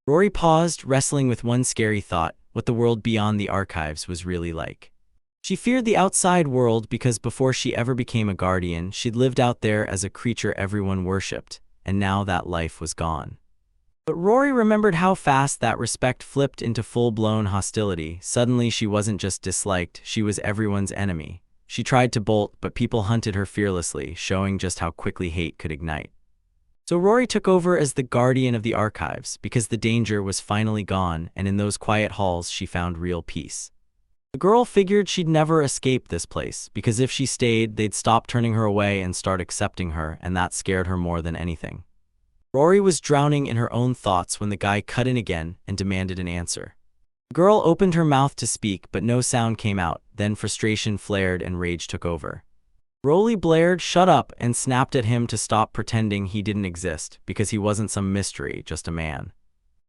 Rory paused, wrestling with one scary thought, what the world beyond the archives was really like. She feared the outside world because before she ever became a guardian, she'd lived out there as a creature everyone worshipped, and now that life was gone. But Rory remembered how fast that respect flipped into full-blown hostility. Suddenly she wasn't just disliked, she was everyone's enemy. She tried to bolt, but people hunted her fearlessly, showing just how quickly hate could ignite. So Rory took over as the guardian of the archives, because the danger was finally gone, and in those quiet halls she found real peace. The girl figured she'd never escape this place, because if she stayed, they'd stop turning her away and start accepting her, and that scared her more than anything. Rory was drowning in her own thoughts when the guy cut in again and demanded an answer. The girl opened her mouth to speak, but no sound came out. Then frustration flared and rage took over. Roly blared, "Shut up," and snapped at him to stop pretending he didn't exist, because he wasn't some mystery, just a man.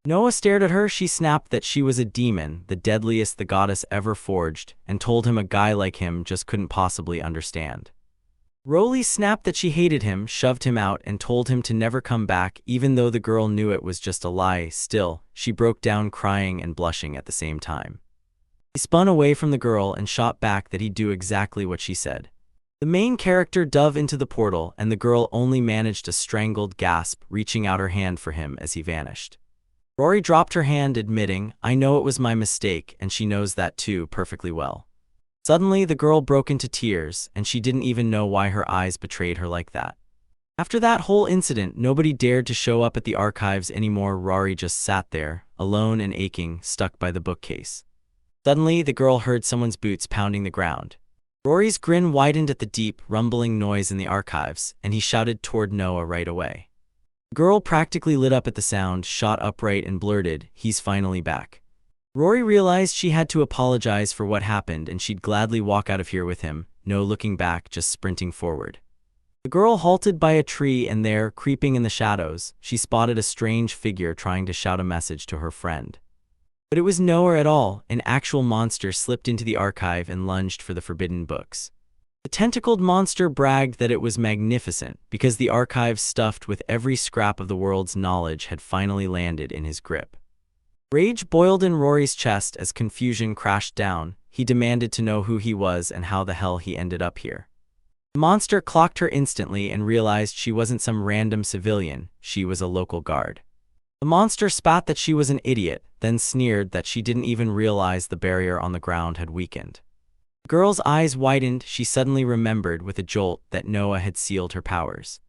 Noah stared at her. She snapped that she was a demon, the deadliest the goddess ever forged, and told him a guy like him just couldn't possibly understand. Roly snapped that she hated him, shoved him out, and told him to never come back, even though the girl knew it was just a lie. Still, she broke down crying and blushing at the same time. He spun away from the girl and shot back that he'd do exactly what she said. The main character dove into the portal, and the girl only managed a strangled gasp, reaching out her hand for him as he vanished. Rory dropped her hand, admitting, "I know it was my mistake, and she knows that too perfectly well." Suddenly, the girl broke into tears, and she didn't even know why her eyes betrayed her like that. After that whole incident, nobody dared to show up at the archives anymore. Rory just sat there, alone and aching, stuck by the bookcase. Suddenly, the girl heard someone's boots pounding the ground. Rory's grin widened at the deep, rumbling noise in the archives, and he shouted toward Noah right away. The girl practically lit up at the sound, shot upright and blurted, "He's finally back." Rory realized she had to apologize for what happened, and she'd gladly walk out of here with him, no looking back, just sprinting forward. The girl halted by a tree, and there, creeping in the shadows, she spotted a strange figure trying to shout a message to her friend. But it was nowhere at all. An actual monster slipped into the archive and lunged for the forbidden books. The tentacled monster bragged that it was magnificent because the archives stuffed with every scrap of the world's knowledge had finally landed in his grip. Rage boiled in Rory's chest as confusion crashed down. He demanded to know who he was and how the hell he ended up here. The monster clocked her instantly and realized she wasn't some random civilian, she was a local guard. The monster spat that she was an idiot, then sneered that she didn't even realize the barrier on the ground had weakened. The girl's eyes widened. She suddenly remembered with a jolt that Noah had sealed her powers.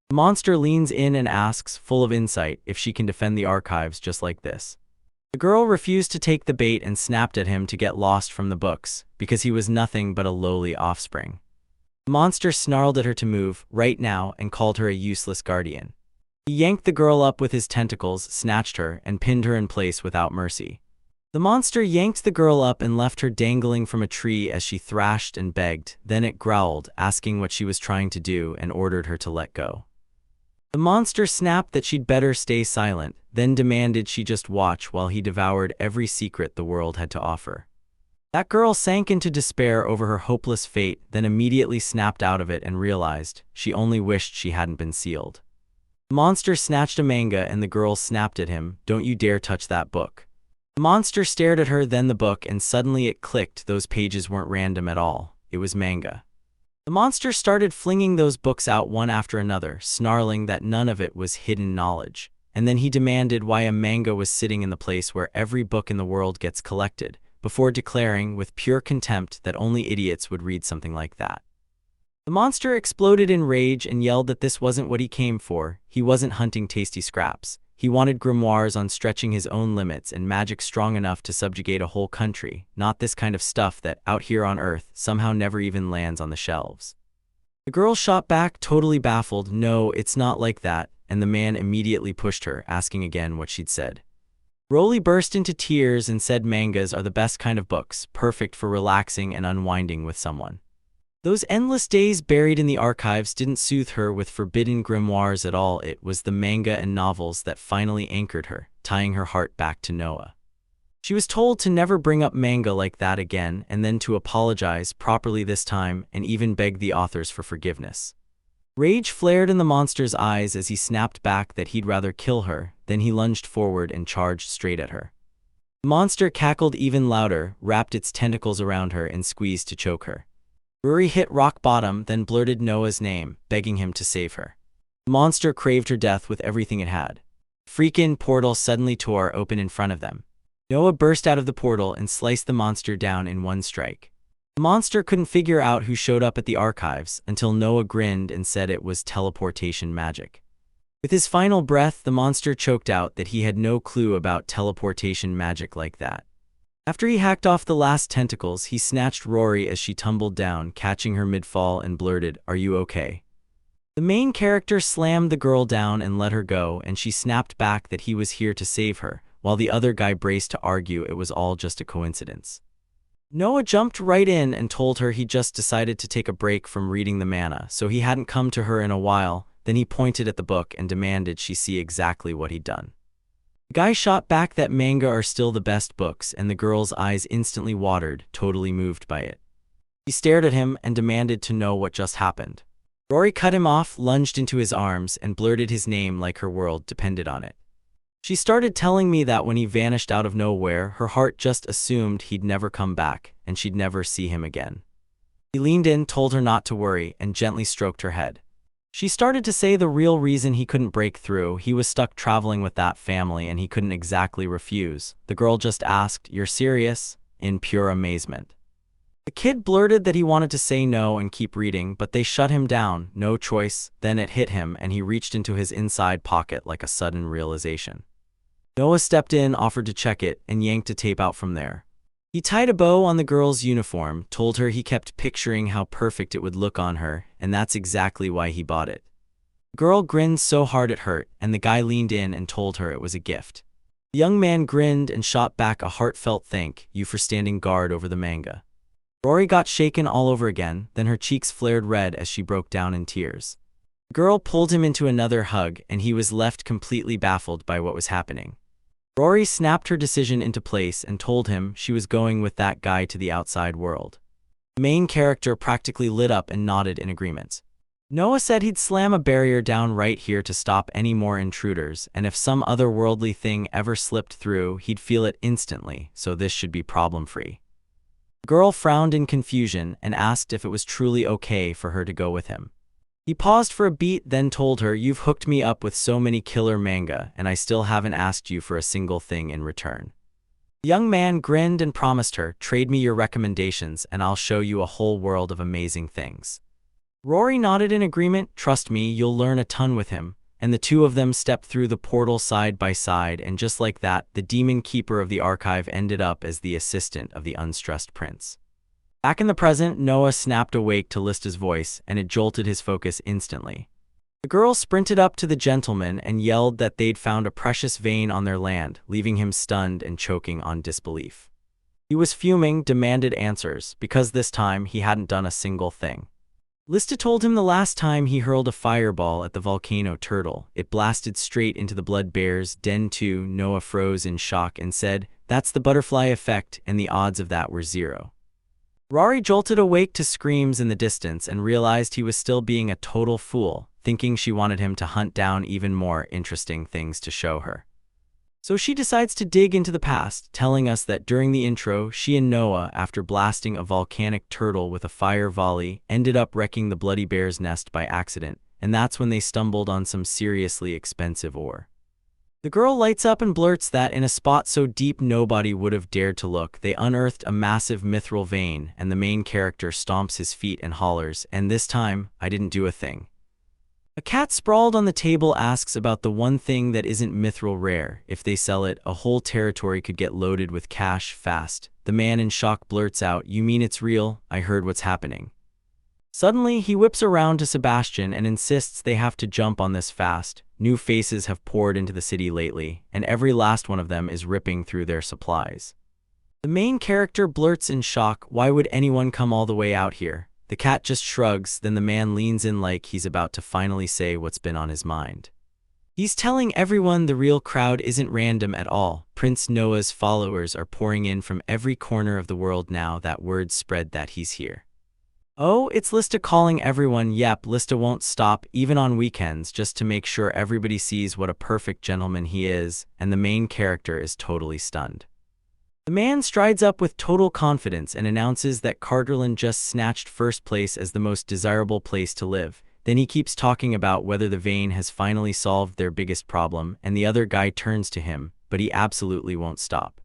The monster leans in and asks, full of insight, if she can defend the archives just like this. The girl refused to take the bait and snapped at him to get lost from the books, because he was nothing but a lowly offspring. The monster snarled at her to move, right now, and called her a useless guardian. He yanked the girl up with his tentacles, snatched her, and pinned her in place without mercy. The monster yanked the girl up and left her dangling from a tree as she thrashed and begged. Then it growled, asking what she was trying to do, and ordered her to let go. The monster snapped that she'd better stay silent, then demanded she just watch while he devoured every secret the world had to offer. That girl sank into despair over her hopeless fate, then immediately snapped out of it and realized she only wished she hadn't been sealed. The monster snatched a manga and the girl snapped at him, "Don't you dare touch that book." The monster stared at her, then the book, and suddenly it clicked. Those pages weren't random at all. It was manga. The monster started flinging those books out one after another, snarling that none of it was hidden knowledge. And then he demanded why a manga was sitting in the place where every book in the world gets collected, before declaring with pure contempt that only idiots would read something like that. The monster exploded in rage and yelled that this wasn't what he came for. He wasn't hunting tasty scraps. He wanted grimoires on stretching his own limits and magic strong enough to subjugate a whole country, not this kind of stuff that, out here on Earth, somehow never even lands on the shelves. The girl shot back, totally baffled, "No, it's not like that," and the man immediately pushed her, asking again what she'd said. Roly burst into tears and said mangas are the best kind of books, perfect for relaxing and unwinding with someone. Those endless days buried in the archives didn't soothe her with forbidden grimoires at all. It was the manga and novels that finally anchored her, tying her heart back to Noah. She was told to never bring up manga like that again, and then to apologize properly this time, and even beg the authors for forgiveness. Rage flared in the monster's eyes as he snapped back that he'd rather kill her. Then he lunged forward and charged straight at her. The monster cackled even louder, wrapped its tentacles around her, and squeezed to choke her. Rory hit rock bottom, then blurted Noah's name, begging him to save her. The monster craved her death with everything it had. The freaking portal suddenly tore open in front of them. Noah burst out of the portal and sliced the monster down in one strike. The monster couldn't figure out who showed up at the archives until Noah grinned and said it was teleportation magic. With his final breath, the monster choked out that he had no clue about teleportation magic like that. After he hacked off the last tentacles, he snatched Rory as she tumbled down, catching her mid-fall, and blurted, "Are you okay?" The main character slammed the girl down and let her go, and she snapped back that he was here to save her, while the other guy braced to argue it was all just a coincidence. Noah jumped right in and told her he just decided to take a break from reading the mana, so he hadn't come to her in a while. Then he pointed at the book and demanded she see exactly what he'd done. The guy shot back that manga are still the best books, and the girl's eyes instantly watered, totally moved by it. He stared at him and demanded to know what just happened. Rory cut him off, lunged into his arms, and blurted his name like her world depended on it. She started telling me that when he vanished out of nowhere, her heart just assumed he'd never come back, and she'd never see him again. He leaned in, told her not to worry, and gently stroked her head. She started to say the real reason he couldn't break through, he was stuck traveling with that family and he couldn't exactly refuse. The girl just asked, "You're serious?" in pure amazement. The kid blurted that he wanted to say no and keep reading, but they shut him down, no choice. Then it hit him and he reached into his inside pocket like a sudden realization. Noah stepped in, offered to check it, and yanked a tape out from there. He tied a bow on the girl's uniform, told her he kept picturing how perfect it would look on her, and that's exactly why he bought it. The girl grinned so hard it hurt, and the guy leaned in and told her it was a gift. The young man grinned and shot back a heartfelt thank you for standing guard over the manga. Rory got shaken all over again, then her cheeks flared red as she broke down in tears. The girl pulled him into another hug, and he was left completely baffled by what was happening. Rory snapped her decision into place and told him she was going with that guy to the outside world. The main character practically lit up and nodded in agreement. Noah said he'd slam a barrier down right here to stop any more intruders, and if some otherworldly thing ever slipped through, he'd feel it instantly, so this should be problem-free. The girl frowned in confusion and asked if it was truly okay for her to go with him. He paused for a beat, then told her, "You've hooked me up with so many killer manga, and I still haven't asked you for a single thing in return." The young man grinned and promised her, "Trade me your recommendations, and I'll show you a whole world of amazing things." Rory nodded in agreement. "Trust me, you'll learn a ton with him." And the two of them stepped through the portal side by side, and just like that, the demon keeper of the archive ended up as the assistant of the unstressed prince. Back in the present, Noah snapped awake to Lista's voice, and it jolted his focus instantly. The girl sprinted up to the gentleman and yelled that they'd found a precious vein on their land, leaving him stunned and choking on disbelief. He was fuming, demanded answers, because this time he hadn't done a single thing. Lista told him the last time he hurled a fireball at the volcano turtle, it blasted straight into the blood bear's den too. Noah froze in shock and said, "That's the butterfly effect, and the odds of that were 0. Rory jolted awake to screams in the distance and realized he was still being a total fool, thinking she wanted him to hunt down even more interesting things to show her. So she decides to dig into the past, telling us that during the intro, she and Noah, after blasting a volcanic turtle with a fire volley, ended up wrecking the bloody bear's nest by accident, and that's when they stumbled on some seriously expensive ore. The girl lights up and blurts that in a spot so deep nobody would have dared to look, they unearthed a massive mithril vein, and the main character stomps his feet and hollers, "And this time, I didn't do a thing." A cat sprawled on the table asks about the one thing that isn't mithril rare. If they sell it, a whole territory could get loaded with cash fast. The man in shock blurts out, "You mean it's real? I heard what's happening." Suddenly, he whips around to Sebastian and insists they have to jump on this fast. New faces have poured into the city lately, and every last one of them is ripping through their supplies. The main character blurts in shock, "Why would anyone come all the way out here?" The cat just shrugs, then the man leans in like he's about to finally say what's been on his mind. He's telling everyone the real crowd isn't random at all. Prince Noah's followers are pouring in from every corner of the world now that word spread that he's here. Oh, it's Lista calling everyone. Yep, Lista won't stop, even on weekends, just to make sure everybody sees what a perfect gentleman he is, and the main character is totally stunned. The man strides up with total confidence and announces that Carterland just snatched first place as the most desirable place to live. Then he keeps talking about whether the vein has finally solved their biggest problem, and the other guy turns to him, but he absolutely won't stop.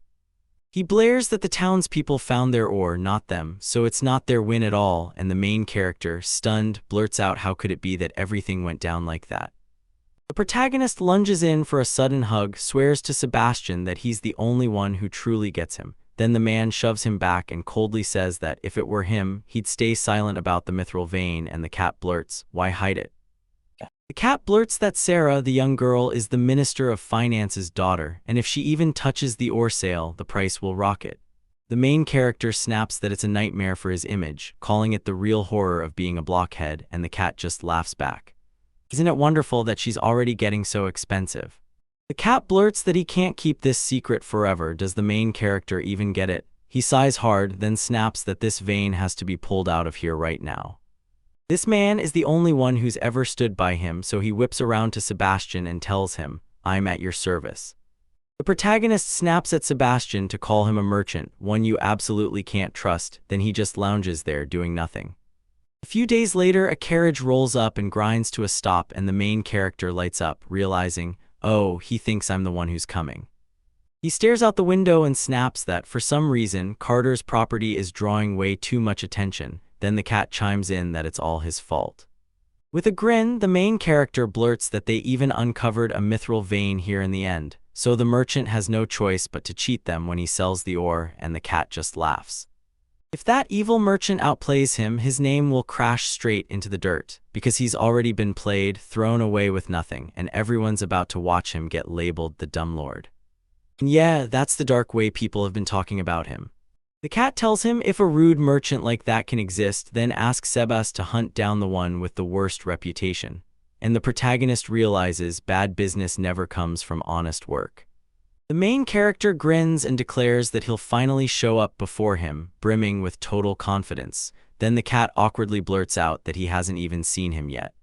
He blares that the townspeople found their ore, not them, so it's not their win at all, and the main character, stunned, blurts out how could it be that everything went down like that. The protagonist lunges in for a sudden hug, swears to Sebastian that he's the only one who truly gets him. Then the man shoves him back and coldly says that if it were him, he'd stay silent about the mithril vein, and the cat blurts, "Why hide it?" The cat blurts that Sarah, the young girl, is the Minister of Finance's daughter, and if she even touches the ore sale, the price will rocket. The main character snaps that it's a nightmare for his image, calling it the real horror of being a blockhead, and the cat just laughs back. Isn't it wonderful that she's already getting so expensive? The cat blurts that he can't keep this secret forever. Does the main character even get it? He sighs hard, then snaps that this vein has to be pulled out of here right now. This man is the only one who's ever stood by him, so he whips around to Sebastian and tells him, "I'm at your service." The protagonist snaps at Sebastian to call him a merchant, one you absolutely can't trust, then he just lounges there doing nothing. A few days later, a carriage rolls up and grinds to a stop, and the main character lights up, realizing, oh, he thinks I'm the one who's coming. He stares out the window and snaps that, for some reason, Carter's property is drawing way too much attention. Then the cat chimes in that it's all his fault. With a grin, the main character blurts that they even uncovered a mithril vein here in the end, so the merchant has no choice but to cheat them when he sells the ore, and the cat just laughs. If that evil merchant outplays him, his name will crash straight into the dirt, because he's already been played, thrown away with nothing, and everyone's about to watch him get labeled the Dumb Lord. And yeah, that's the dark way people have been talking about him. The cat tells him if a rude merchant like that can exist, then asks Sebas to hunt down the one with the worst reputation. And the protagonist realizes bad business never comes from honest work. The main character grins and declares that he'll finally show up before him, brimming with total confidence. Then the cat awkwardly blurts out that he hasn't even seen him yet.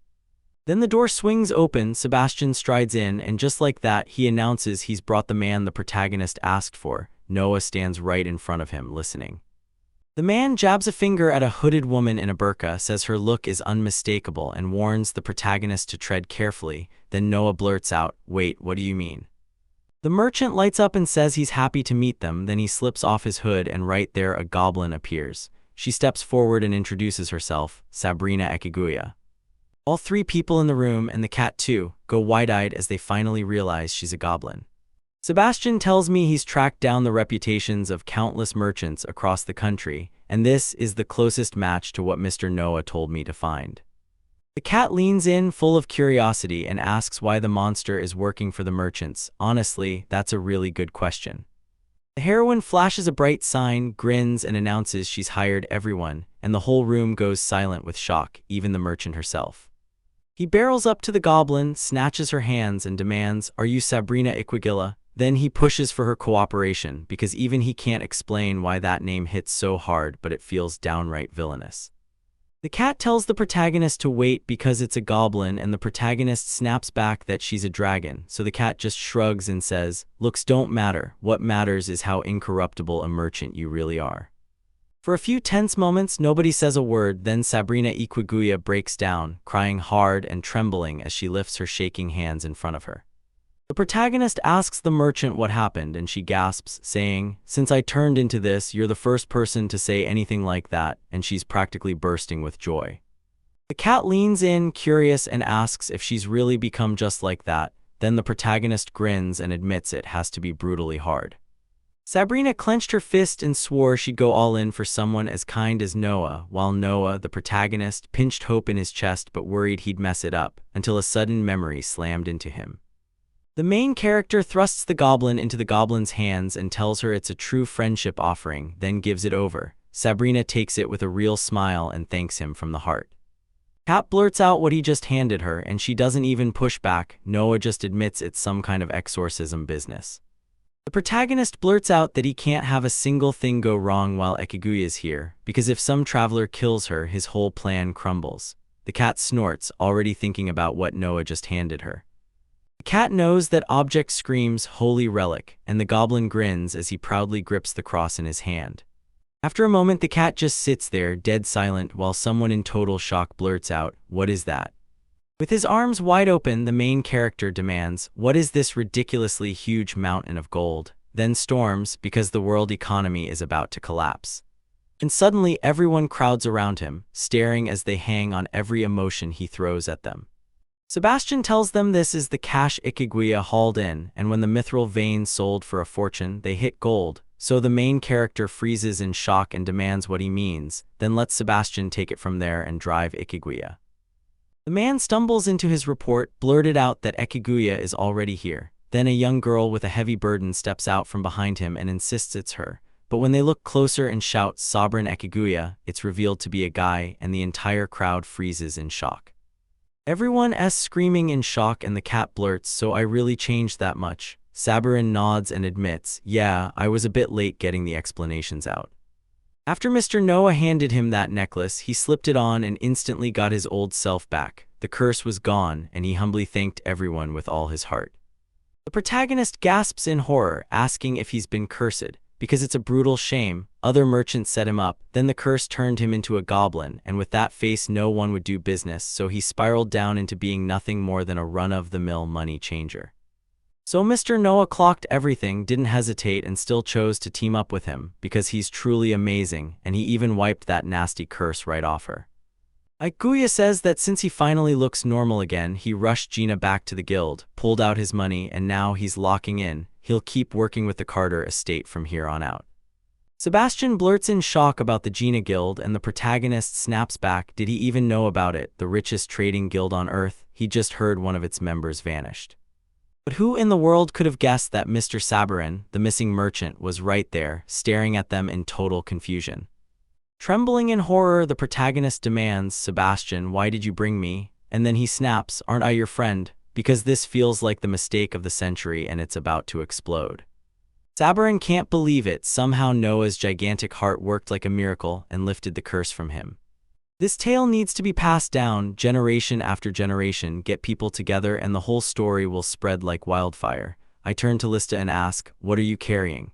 Then the door swings open, Sebastian strides in, and just like that, he announces he's brought the man the protagonist asked for. Noah stands right in front of him, listening. The man jabs a finger at a hooded woman in a burqa, says her look is unmistakable, and warns the protagonist to tread carefully. Then Noah blurts out, "Wait, what do you mean?" The merchant lights up and says he's happy to meet them, then he slips off his hood and right there a goblin appears. She steps forward and introduces herself, Sabrina Ekiguya. All three people in the room, and the cat too, go wide-eyed as they finally realize she's a goblin. Sebastian tells me he's tracked down the reputations of countless merchants across the country, and this is the closest match to what Mr. Noah told me to find. The cat leans in full of curiosity and asks why the monster is working for the merchants. Honestly, that's a really good question. The heroine flashes a bright sign, grins, and announces she's hired everyone, and the whole room goes silent with shock, even the merchant herself. He barrels up to the goblin, snatches her hands, and demands, "Are you Sabrina Iquigilla?" Then he pushes for her cooperation, because even he can't explain why that name hits so hard, but it feels downright villainous. The cat tells the protagonist to wait because it's a goblin, and the protagonist snaps back that she's a dragon, so the cat just shrugs and says, "Looks don't matter, what matters is how incorruptible a merchant you really are." For a few tense moments, nobody says a word, then Sabrina Iquiguya breaks down, crying hard and trembling as she lifts her shaking hands in front of her. The protagonist asks the merchant what happened, and she gasps, saying, "Since I turned into this, you're the first person to say anything like that," and she's practically bursting with joy. The cat leans in, curious, and asks if she's really become just like that. Then the protagonist grins and admits it has to be brutally hard. Sabrina clenched her fist and swore she'd go all in for someone as kind as Noah, while Noah, the protagonist, pinched hope in his chest but worried he'd mess it up, until a sudden memory slammed into him. The main character thrusts the goblin into the goblin's hands and tells her it's a true friendship offering, then gives it over. Sabrina takes it with a real smile and thanks him from the heart. Cat blurts out what he just handed her, and she doesn't even push back. Noah just admits it's some kind of exorcism business. The protagonist blurts out that he can't have a single thing go wrong while Ekiguya's here, because if some traveler kills her, his whole plan crumbles. The cat snorts, already thinking about what Noah just handed her. The cat knows that object screams holy relic, and the goblin grins as he proudly grips the cross in his hand. After a moment, the cat just sits there, dead silent, while someone in total shock blurts out, "What is that?" With his arms wide open, the main character demands, "What is this ridiculously huge mountain of gold?" Then storms, because the world economy is about to collapse. And suddenly everyone crowds around him, staring as they hang on every emotion he throws at them. Sebastian tells them this is the cash Ikiguya hauled in, and when the mithril vein sold for a fortune, they hit gold, so the main character freezes in shock and demands what he means, then lets Sebastian take it from there and drive Ikiguya. The man stumbles into his report, blurted out that Ekiguya is already here. Then a young girl with a heavy burden steps out from behind him and insists it's her. But when they look closer and shout Sovereign Ekiguya, it's revealed to be a guy, and the entire crowd freezes in shock. Everyone's screaming in shock, and the cat blurts, "So I really changed that much?" Sabarin nods and admits, "Yeah, I was a bit late getting the explanations out." After Mr. Noah handed him that necklace, he slipped it on and instantly got his old self back. The curse was gone, and he humbly thanked everyone with all his heart. The protagonist gasps in horror, asking if he's been cursed, because it's a brutal shame. Other merchants set him up, then the curse turned him into a goblin, and with that face no one would do business, so he spiraled down into being nothing more than a run-of-the-mill money changer. So Mr. Noah clocked everything, didn't hesitate, and still chose to team up with him, because he's truly amazing, and he even wiped that nasty curse right off her. Ikuya says that since he finally looks normal again, he rushed Gina back to the guild, pulled out his money, and now he's locking in. He'll keep working with the Carter estate from here on out. Sebastian blurts in shock about the Gina Guild, and the protagonist snaps back. Did he even know about it? The richest trading guild on Earth? He just heard one of its members vanished. But who in the world could have guessed that Mr. Sabarin, the missing merchant, was right there, staring at them in total confusion? Trembling in horror, the protagonist demands, "Sebastian, why did you bring me?" And then he snaps, "Aren't I your friend?" Because this feels like the mistake of the century and it's about to explode. Sabarin can't believe it. Somehow Noah's gigantic heart worked like a miracle and lifted the curse from him. This tale needs to be passed down generation after generation, get people together, and the whole story will spread like wildfire. I turn to Lista and ask, what are you carrying?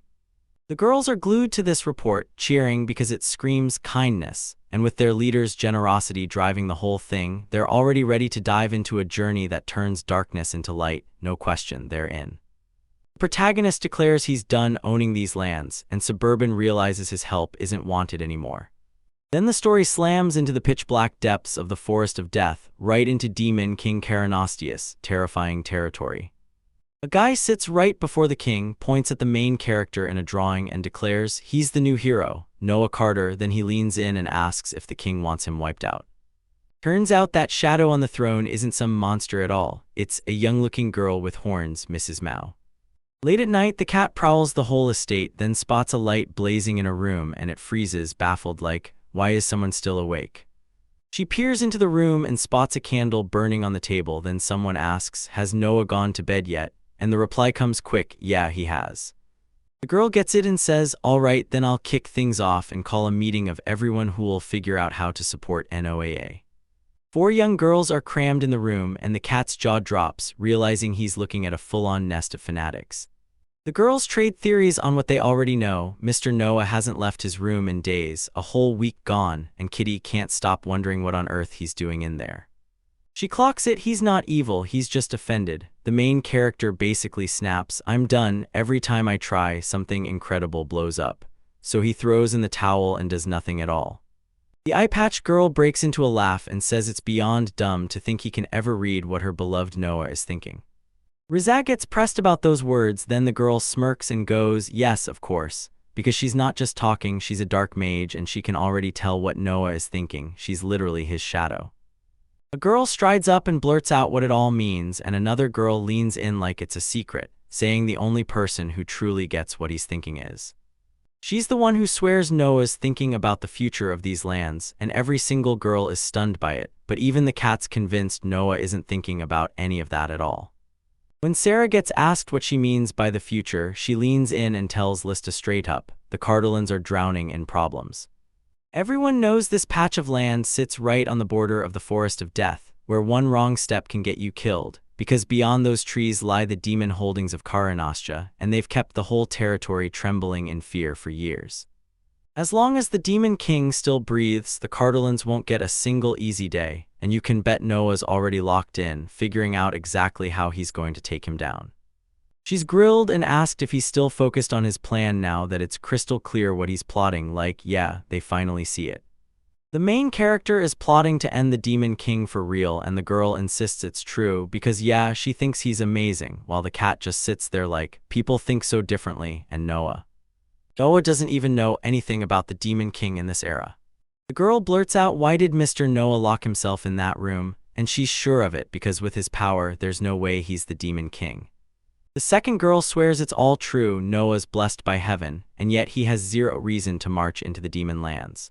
The girls are glued to this report, cheering because it screams kindness, and with their leader's generosity driving the whole thing, they're already ready to dive into a journey that turns darkness into light. No question, they're in. The protagonist declares he's done owning these lands, and Suburban realizes his help isn't wanted anymore. Then the story slams into the pitch-black depths of the Forest of Death, right into Demon King Karanostius' terrifying territory. A guy sits right before the king, points at the main character in a drawing, and declares he's the new hero, Noah Carter. Then he leans in and asks if the king wants him wiped out. Turns out that shadow on the throne isn't some monster at all. It's a young-looking girl with horns, Mrs. Mao. Late at night, the cat prowls the whole estate, then spots a light blazing in a room, and it freezes, baffled like, why is someone still awake? She peers into the room and spots a candle burning on the table. Then someone asks, has Noah gone to bed yet? And the reply comes quick, yeah, he has. The girl gets it and says, all right, then I'll kick things off and call a meeting of everyone who will figure out how to support NOAA. 4 young girls are crammed in the room, and the cat's jaw drops, realizing he's looking at a full-on nest of fanatics. The girls trade theories on what they already know. Mr. Noah hasn't left his room in days, a whole week gone, and Kitty can't stop wondering what on earth he's doing in there. She clocks it, he's not evil, he's just offended. The main character basically snaps, I'm done, every time I try, something incredible blows up. So he throws in the towel and does nothing at all. The eye-patch girl breaks into a laugh and says it's beyond dumb to think he can ever read what her beloved Noah is thinking. Rizak gets pressed about those words, then the girl smirks and goes, yes, of course, because she's not just talking, she's a dark mage and she can already tell what Noah is thinking. She's literally his shadow. A girl strides up and blurts out what it all means, and another girl leans in like it's a secret, saying the only person who truly gets what he's thinking is. She's the one who swears Noah's thinking about the future of these lands, and every single girl is stunned by it, but even the cat's convinced Noah isn't thinking about any of that at all. When Sarah gets asked what she means by the future, she leans in and tells Lista straight up, the Cardolans are drowning in problems. Everyone knows this patch of land sits right on the border of the Forest of Death, where one wrong step can get you killed, because beyond those trees lie the demon holdings of Karanostia, and they've kept the whole territory trembling in fear for years. As long as the Demon King still breathes, the Cardolans won't get a single easy day, and you can bet Noah's already locked in, figuring out exactly how he's going to take him down. She's grilled and asked if he's still focused on his plan now that it's crystal clear what he's plotting, like, yeah, they finally see it. The main character is plotting to end the Demon King for real, and the girl insists it's true because, yeah, she thinks he's amazing, while the cat just sits there like, people think so differently, and Noah doesn't even know anything about the Demon King in this era. The girl blurts out, why did Mr. Noah lock himself in that room? And she's sure of it because with his power, there's no way he's the Demon King. The second girl swears it's all true, Noah's blessed by heaven, and yet he has zero reason to march into the demon lands.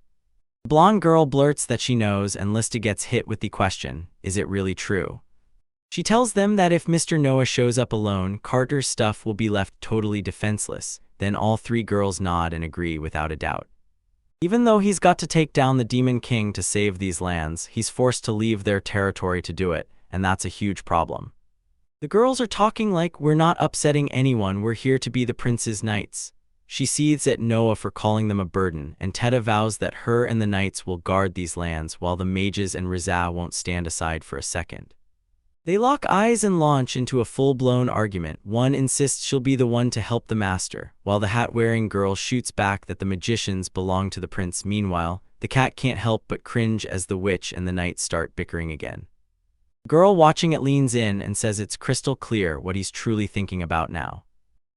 The blonde girl blurts that she knows, and Lista gets hit with the question, is it really true? She tells them that if Mr. Noah shows up alone, Carter's stuff will be left totally defenseless. Then all 3 girls nod and agree without a doubt. Even though he's got to take down the Demon King to save these lands, he's forced to leave their territory to do it, and that's a huge problem. The girls are talking like, we're not upsetting anyone, we're here to be the prince's knights. She seethes at Noah for calling them a burden, and Teta vows that her and the knights will guard these lands while the mages and Rizal won't stand aside for a second. They lock eyes and launch into a full-blown argument. One insists she'll be the one to help the master, while the hat-wearing girl shoots back that the magicians belong to the prince. Meanwhile, the cat can't help but cringe as the witch and the knight start bickering again. The girl watching it leans in and says it's crystal clear what he's truly thinking about now.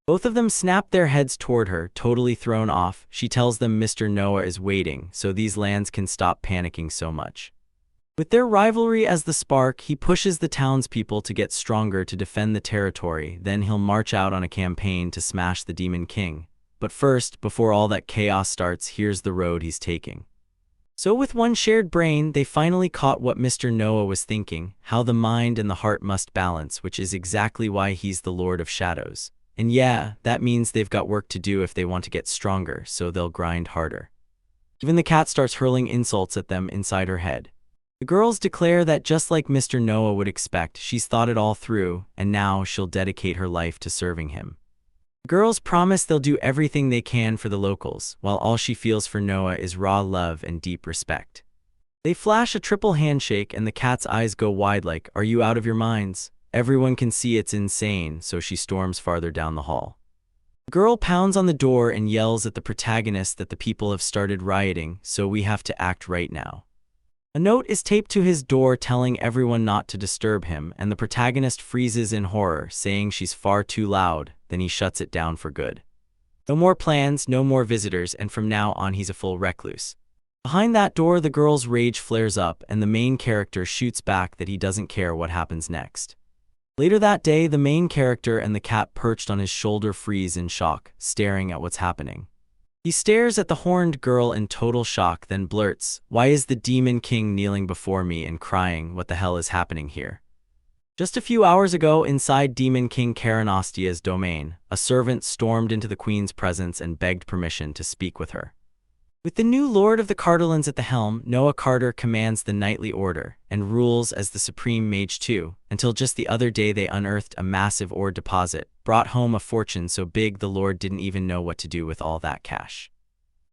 Both of them snap their heads toward her, totally thrown off. She tells them Mr. Noah is waiting, so these lands can stop panicking so much. With their rivalry as the spark, he pushes the townspeople to get stronger to defend the territory, then he'll march out on a campaign to smash the Demon King. But first, before all that chaos starts, here's the road he's taking. So with one shared brain, they finally caught what Mr. Noah was thinking, how the mind and the heart must balance, which is exactly why he's the Lord of Shadows. And yeah, that means they've got work to do if they want to get stronger, so they'll grind harder. Even the cat starts hurling insults at them inside her head. The girls declare that just like Mr. Noah would expect, she's thought it all through, and now she'll dedicate her life to serving him. The girls promise they'll do everything they can for the locals, while all she feels for Noah is raw love and deep respect. They flash a triple handshake and the cat's eyes go wide like, "Are you out of your minds?" Everyone can see it's insane, so she storms farther down the hall. The girl pounds on the door and yells at the protagonist that the people have started rioting, so we have to act right now. A note is taped to his door telling everyone not to disturb him, and the protagonist freezes in horror, saying she's far too loud. Then he shuts it down for good. No more plans, no more visitors, and from now on he's a full recluse. Behind that door, the girl's rage flares up, and the main character shoots back that he doesn't care what happens next. Later that day, the main character and the cat perched on his shoulder freeze in shock, staring at what's happening. He stares at the horned girl in total shock, then blurts, "Why is the Demon King kneeling before me and crying? What the hell is happening here?" Just a few hours ago, inside Demon King Karanostia's domain, a servant stormed into the queen's presence and begged permission to speak with her. With the new Lord of the Carterlands at the helm, Noah Carter commands the knightly order and rules as the supreme mage too, until just the other day they unearthed a massive ore deposit, brought home a fortune so big the Lord didn't even know what to do with all that cash.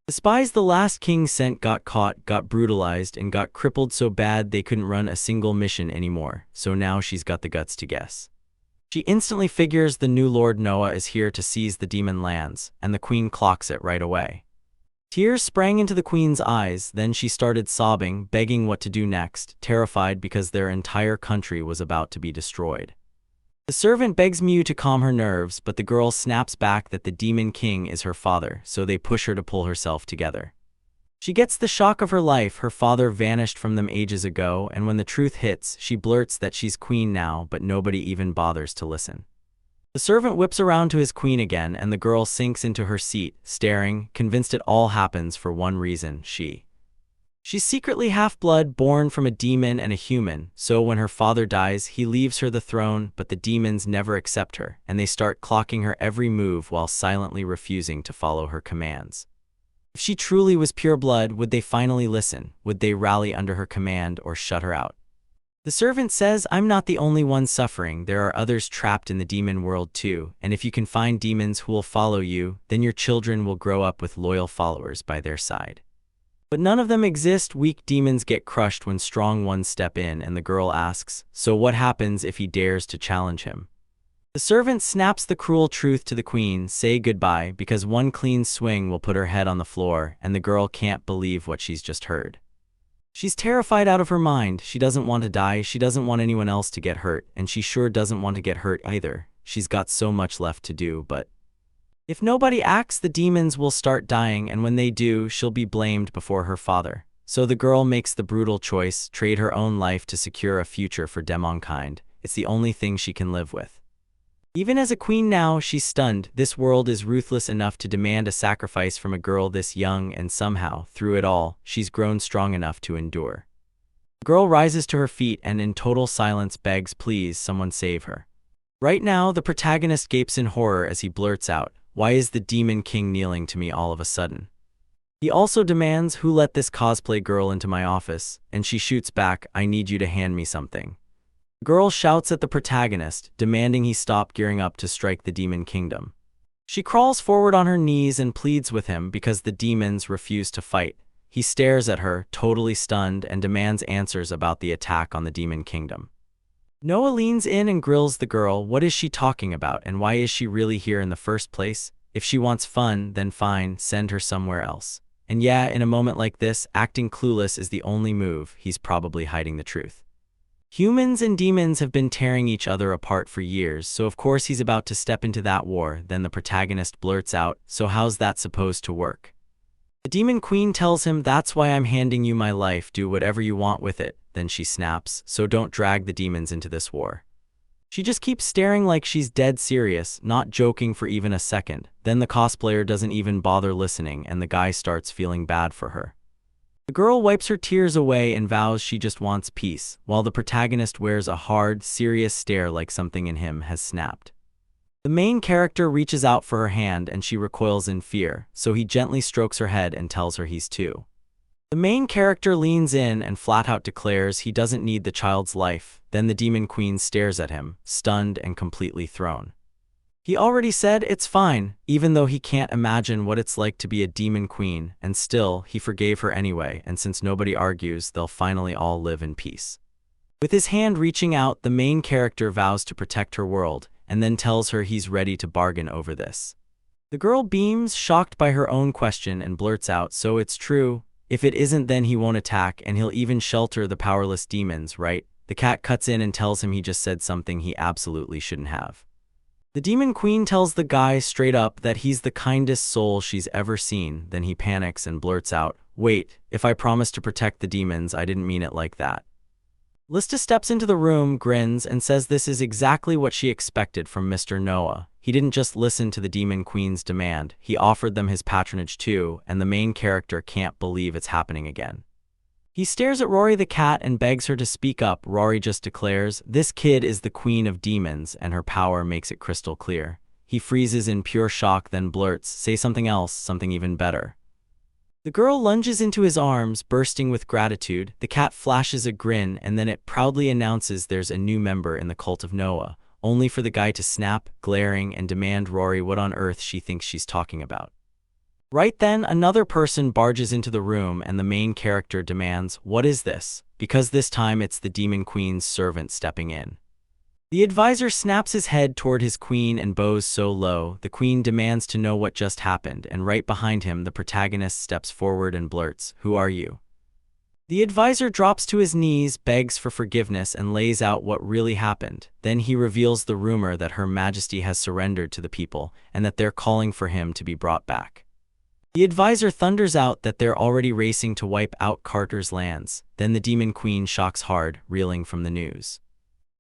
The spies the last king sent got caught, got brutalized, and got crippled so bad they couldn't run a single mission anymore, so now she's got the guts to guess. She instantly figures the new Lord Noah is here to seize the demon lands, and the queen clocks it right away. Tears sprang into the queen's eyes, then she started sobbing, begging what to do next, terrified because their entire country was about to be destroyed. The servant begs Mew to calm her nerves, but the girl snaps back that the Demon King is her father, so they push her to pull herself together. She gets the shock of her life. Her father vanished from them ages ago, and when the truth hits, she blurts that she's queen now, but nobody even bothers to listen. The servant whips around to his queen again, and the girl sinks into her seat, staring, convinced it all happens for one reason: She's secretly half-blood, born from a demon and a human, so when her father dies, he leaves her the throne, but the demons never accept her, and they start clocking her every move while silently refusing to follow her commands. If she truly was pure blood, would they finally listen? Would they rally under her command or shut her out? The servant says, "I'm not the only one suffering. There are others trapped in the demon world too, and if you can find demons who will follow you, then your children will grow up with loyal followers by their side. But none of them exist. Weak demons get crushed when strong ones step in," and the girl asks, "So what happens if he dares to challenge him?" The servant snaps the cruel truth to the queen: "Say goodbye, because one clean swing will put her head on the floor," and the girl can't believe what she's just heard. She's terrified out of her mind. She doesn't want to die, she doesn't want anyone else to get hurt, and she sure doesn't want to get hurt either. She's got so much left to do, but if nobody acts, the demons will start dying, and when they do, she'll be blamed before her father. So the girl makes the brutal choice: trade her own life to secure a future for demonkind. It's the only thing she can live with. Even as a queen now, she's stunned. This world is ruthless enough to demand a sacrifice from a girl this young, and somehow, through it all, she's grown strong enough to endure. The girl rises to her feet and in total silence begs, "Please, someone save her." Right now, the protagonist gapes in horror as he blurts out, "Why is the Demon King kneeling to me all of a sudden?" He also demands, "Who let this cosplay girl into my office?" And she shoots back, "I need you to hand me something." The girl shouts at the protagonist, demanding he stop gearing up to strike the Demon Kingdom. She crawls forward on her knees and pleads with him because the demons refuse to fight. He stares at her, totally stunned, and demands answers about the attack on the Demon Kingdom. Noah leans in and grills the girl. What is she talking about, and why is she really here in the first place? If she wants fun, then fine, send her somewhere else. And yeah, in a moment like this, acting clueless is the only move. He's probably hiding the truth. Humans and demons have been tearing each other apart for years, so of course he's about to step into that war. Then the protagonist blurts out, "So how's that supposed to work?" The Demon Queen tells him, "That's why I'm handing you my life, do whatever you want with it." Then she snaps, "So don't drag the demons into this war." She just keeps staring like she's dead serious, not joking for even a second. Then the cosplayer doesn't even bother listening, and the guy starts feeling bad for her. The girl wipes her tears away and vows she just wants peace, while the protagonist wears a hard, serious stare like something in him has snapped. The main character reaches out for her hand and she recoils in fear, so he gently strokes her head and tells her he's too The main character leans in and flat out declares he doesn't need the child's life. Then the demon queen stares at him, stunned and completely thrown. He already said it's fine, even though he can't imagine what it's like to be a demon queen, and still, he forgave her anyway, and since nobody argues, they'll finally all live in peace. With his hand reaching out, the main character vows to protect her world, and then tells her he's ready to bargain over this. The girl beams, shocked by her own question, and blurts out, "So it's true? If it isn't, then he won't attack, and he'll even shelter the powerless demons, right?" The cat cuts in and tells him he just said something he absolutely shouldn't have. The demon queen tells the guy straight up that he's the kindest soul she's ever seen. Then he panics and blurts out, "Wait, if I promised to protect the demons, I didn't mean it like that." Lista steps into the room, grins, and says this is exactly what she expected from Mr. Noah. He didn't just listen to the demon queen's demand, he offered them his patronage too, and the main character can't believe it's happening again. He stares at Rory the cat and begs her to speak up. Rory just declares, "This kid is the queen of demons, and her power makes it crystal clear." He freezes in pure shock, then blurts, "Say something else, something even better." The girl lunges into his arms, bursting with gratitude. The cat flashes a grin, and then it proudly announces there's a new member in the cult of Noah, only for the guy to snap, glaring, and demand Rory what on earth she thinks she's talking about. Right then, another person barges into the room and the main character demands, "What is this?" Because this time it's the demon queen's servant stepping in. The advisor snaps his head toward his queen and bows so low, the queen demands to know what just happened, and right behind him the protagonist steps forward and blurts, "Who are you?" The advisor drops to his knees, begs for forgiveness, and lays out what really happened. Then he reveals the rumor that Her Majesty has surrendered to the people, and that they're calling for him to be brought back. The advisor thunders out that they're already racing to wipe out Carter's lands. Then the demon queen shocks hard, reeling from the news.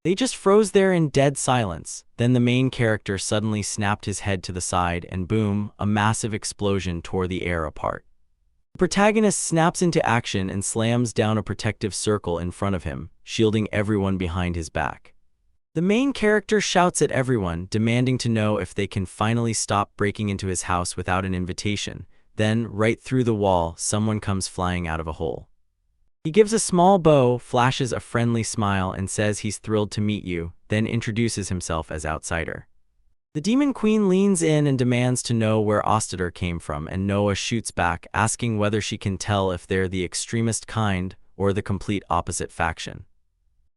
They just froze there in dead silence. Then the main character suddenly snapped his head to the side and boom, a massive explosion tore the air apart. The protagonist snaps into action and slams down a protective circle in front of him, shielding everyone behind his back. The main character shouts at everyone, demanding to know if they can finally stop breaking into his house without an invitation. Then, right through the wall, someone comes flying out of a hole. He gives a small bow, flashes a friendly smile, and says he's thrilled to meet you, then introduces himself as outsider. The demon queen leans in and demands to know where Ostater came from, and Noah shoots back, asking whether she can tell if they're the extremist kind or the complete opposite faction.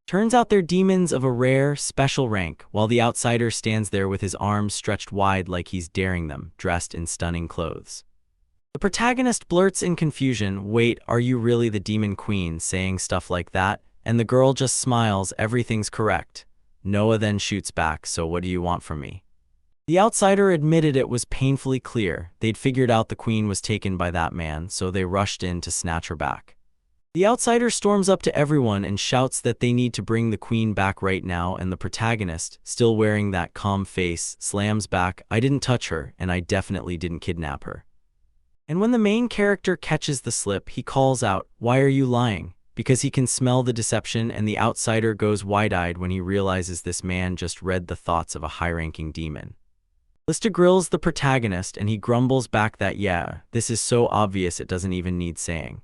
Turns out they're demons of a rare, special rank, while the outsider stands there with his arms stretched wide like he's daring them, dressed in stunning clothes. The protagonist blurts in confusion, "Wait, are you really the demon queen saying stuff like that?" And the girl just smiles, "Everything's correct." Noah then shoots back, "So what do you want from me?" The outsider admitted it was painfully clear. They'd figured out the queen was taken by that man, so they rushed in to snatch her back. The outsider storms up to everyone and shouts that they need to bring the queen back right now, and the protagonist, still wearing that calm face, slams back, "I didn't touch her, and I definitely didn't kidnap her." And when the main character catches the slip, he calls out, "Why are you lying?" Because he can smell the deception, and the outsider goes wide-eyed when he realizes this man just read the thoughts of a high-ranking demon. Lista grills the protagonist, and he grumbles back that, "Yeah, this is so obvious it doesn't even need saying."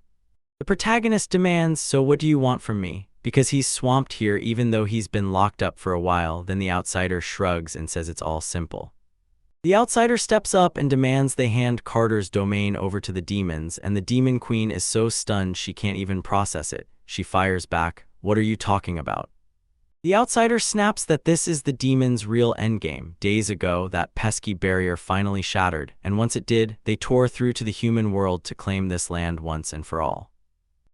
The protagonist demands, "So what do you want from me?" Because he's swamped here even though he's been locked up for a while. Then the outsider shrugs and says it's all simple. The outsider steps up and demands they hand Carter's domain over to the demons, and the demon queen is so stunned she can't even process it. She fires back, "What are you talking about?" The outsider snaps that this is the demon's real endgame. Days ago, that pesky barrier finally shattered, and once it did, they tore through to the human world to claim this land once and for all.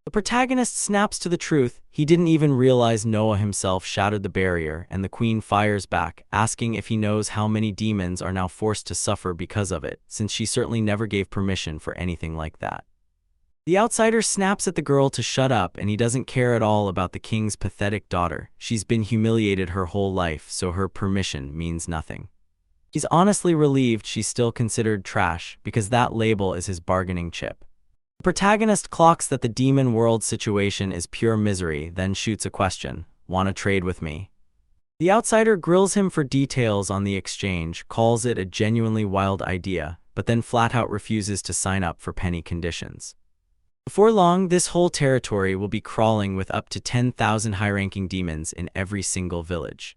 The protagonist snaps to the truth. He didn't even realize Noah himself shattered the barrier, and the queen fires back, asking if he knows how many demons are now forced to suffer because of it, since she certainly never gave permission for anything like that. The outsider snaps at the girl to shut up, and he doesn't care at all about the king's pathetic daughter. She's been humiliated her whole life, so her permission means nothing. He's honestly relieved she's still considered trash, because that label is his bargaining chip. The protagonist clocks that the demon world situation is pure misery, then shoots a question, "Wanna trade with me?" The outsider grills him for details on the exchange, calls it a genuinely wild idea, but then flat out refuses to sign up for penny conditions. Before long, this whole territory will be crawling with up to 10,000 high-ranking demons in every single village.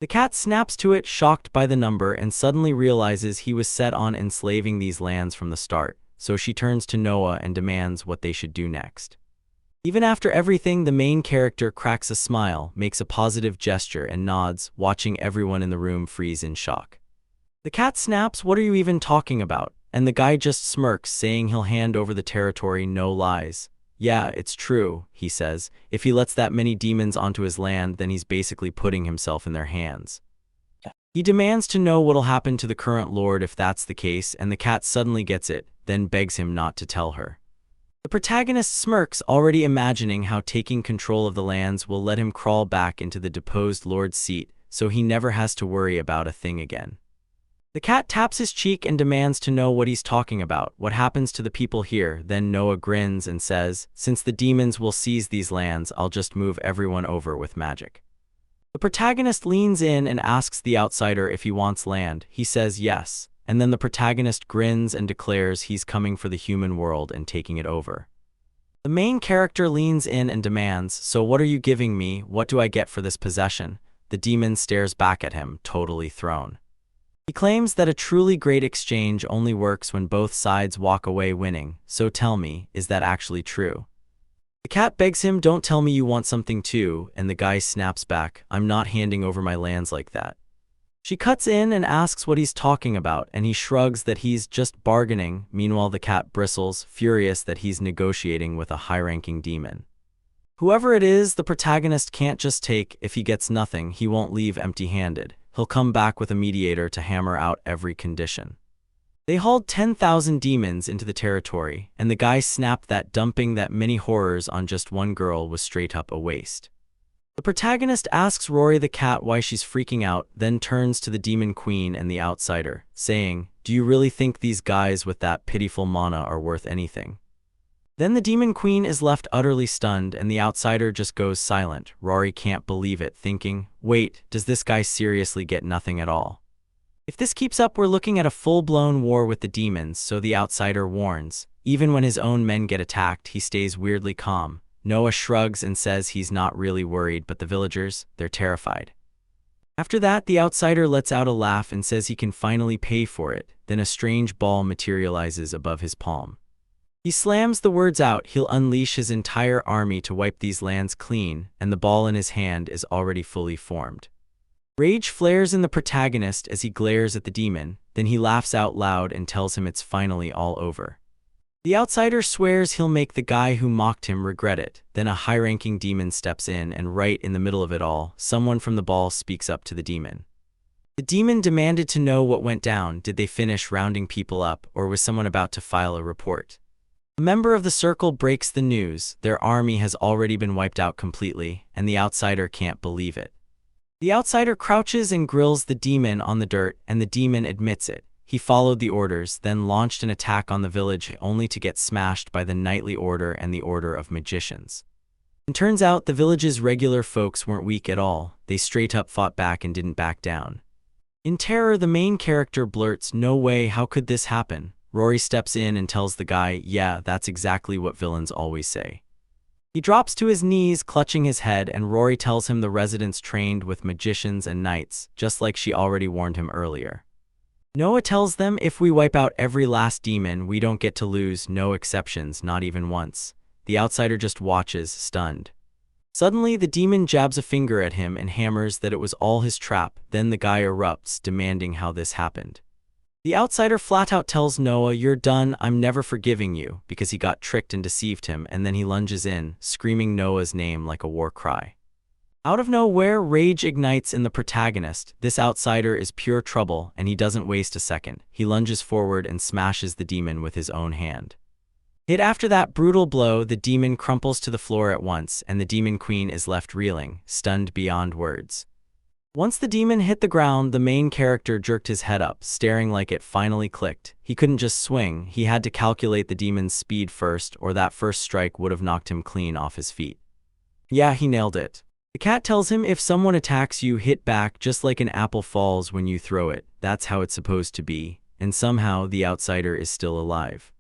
The cat snaps to it, shocked by the number, and suddenly realizes he was set on enslaving these lands from the start, so she turns to Noah and demands what they should do next. Even after everything, the main character cracks a smile, makes a positive gesture, and nods, watching everyone in the room freeze in shock. The cat snaps, "What are you even talking about?" And the guy just smirks, saying he'll hand over the territory, no lies. "Yeah, it's true," he says. "If he lets that many demons onto his land, then he's basically putting himself in their hands." He demands to know what'll happen to the current lord if that's the case, and the cat suddenly gets it, then begs him not to tell her. The protagonist smirks, already imagining how taking control of the lands will let him crawl back into the deposed lord's seat, so he never has to worry about a thing again. The cat taps his cheek and demands to know what he's talking about, what happens to the people here. Then Noah grins and says, "Since the demons will seize these lands, I'll just move everyone over with magic." The protagonist leans in and asks the outsider if he wants land. He says yes, and then the protagonist grins and declares he's coming for the human world and taking it over. The main character leans in and demands, "So what are you giving me? What do I get for this possession?" The demon stares back at him, totally thrown. He claims that a truly great exchange only works when both sides walk away winning. "So tell me, is that actually true?" The cat begs him, "Don't tell me you want something too," and the guy snaps back, "I'm not handing over my lands like that." She cuts in and asks what he's talking about, and he shrugs that he's just bargaining. Meanwhile, the cat bristles, furious that he's negotiating with a high-ranking demon. Whoever it is, the protagonist can't just take. If he gets nothing, he won't leave empty-handed. He'll come back with a mediator to hammer out every condition. They hauled 10,000 demons into the territory, and the guy snapped that dumping that many horrors on just one girl was straight up a waste. The protagonist asks Rory the cat why she's freaking out, then turns to the demon queen and the outsider, saying, "Do you really think these guys with that pitiful mana are worth anything?" Then the demon queen is left utterly stunned, and the outsider just goes silent. Rory can't believe it, thinking, "Wait, does this guy seriously get nothing at all?" If this keeps up, we're looking at a full-blown war with the demons, so the outsider warns. Even when his own men get attacked, he stays weirdly calm. Noah shrugs and says he's not really worried, but the villagers, they're terrified. After that, the outsider lets out a laugh and says he can finally pay for it. Then a strange ball materializes above his palm. He slams the words out, he'll unleash his entire army to wipe these lands clean, and the ball in his hand is already fully formed. Rage flares in the protagonist as he glares at the demon, then he laughs out loud and tells him it's finally all over. The outsider swears he'll make the guy who mocked him regret it. Then a high-ranking demon steps in, and right in the middle of it all, someone from the ball speaks up to the demon. The demon demanded to know what went down. Did they finish rounding people up, or was someone about to file a report? A member of the circle breaks the news. Their army has already been wiped out completely, and the outsider can't believe it. The outsider crouches and grills the demon on the dirt, and the demon admits it. He followed the orders, then launched an attack on the village, only to get smashed by the Knightly Order and the Order of Magicians. It turns out the village's regular folks weren't weak at all. They straight up fought back and didn't back down. In terror, the main character blurts, "No way, how could this happen?" Rory steps in and tells the guy, "Yeah, that's exactly what villains always say." He drops to his knees, clutching his head, and Rory tells him the residents trained with magicians and knights, just like she already warned him earlier. Noah tells them, "If we wipe out every last demon, we don't get to lose, no exceptions, not even once." The outsider just watches, stunned. Suddenly, the demon jabs a finger at him and hammers that it was all his trap. Then the guy erupts, demanding how this happened. The outsider flat out tells Noah, "You're done, I'm never forgiving you," because he got tricked and deceived him, and then he lunges in, screaming Noah's name like a war cry. Out of nowhere, rage ignites in the protagonist. This outsider is pure trouble, and he doesn't waste a second. He lunges forward and smashes the demon with his own hand. Hit after that brutal blow, the demon crumples to the floor at once, and the demon queen is left reeling, stunned beyond words. Once the demon hit the ground, the main character jerked his head up, staring like it finally clicked. He couldn't just swing, he had to calculate the demon's speed first, or that first strike would have knocked him clean off his feet. Yeah, he nailed it. The cat tells him, "If someone attacks you, hit back just like an apple falls when you throw it. That's how it's supposed to be." And somehow, the outsider is still alive.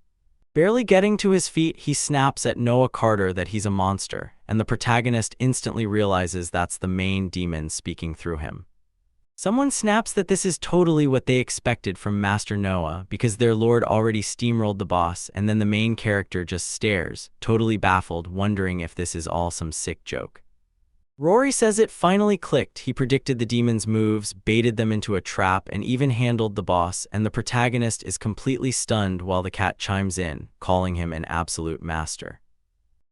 Barely getting to his feet, he snaps at Noah Carter that he's a monster, and the protagonist instantly realizes that's the main demon speaking through him. Someone snaps that this is totally what they expected from Master Noah because their lord already steamrolled the boss, and then the main character just stares, totally baffled, wondering if this is all some sick joke. Rory says it finally clicked. He predicted the demon's moves, baited them into a trap, and even handled the boss, and the protagonist is completely stunned while the cat chimes in, calling him an absolute master.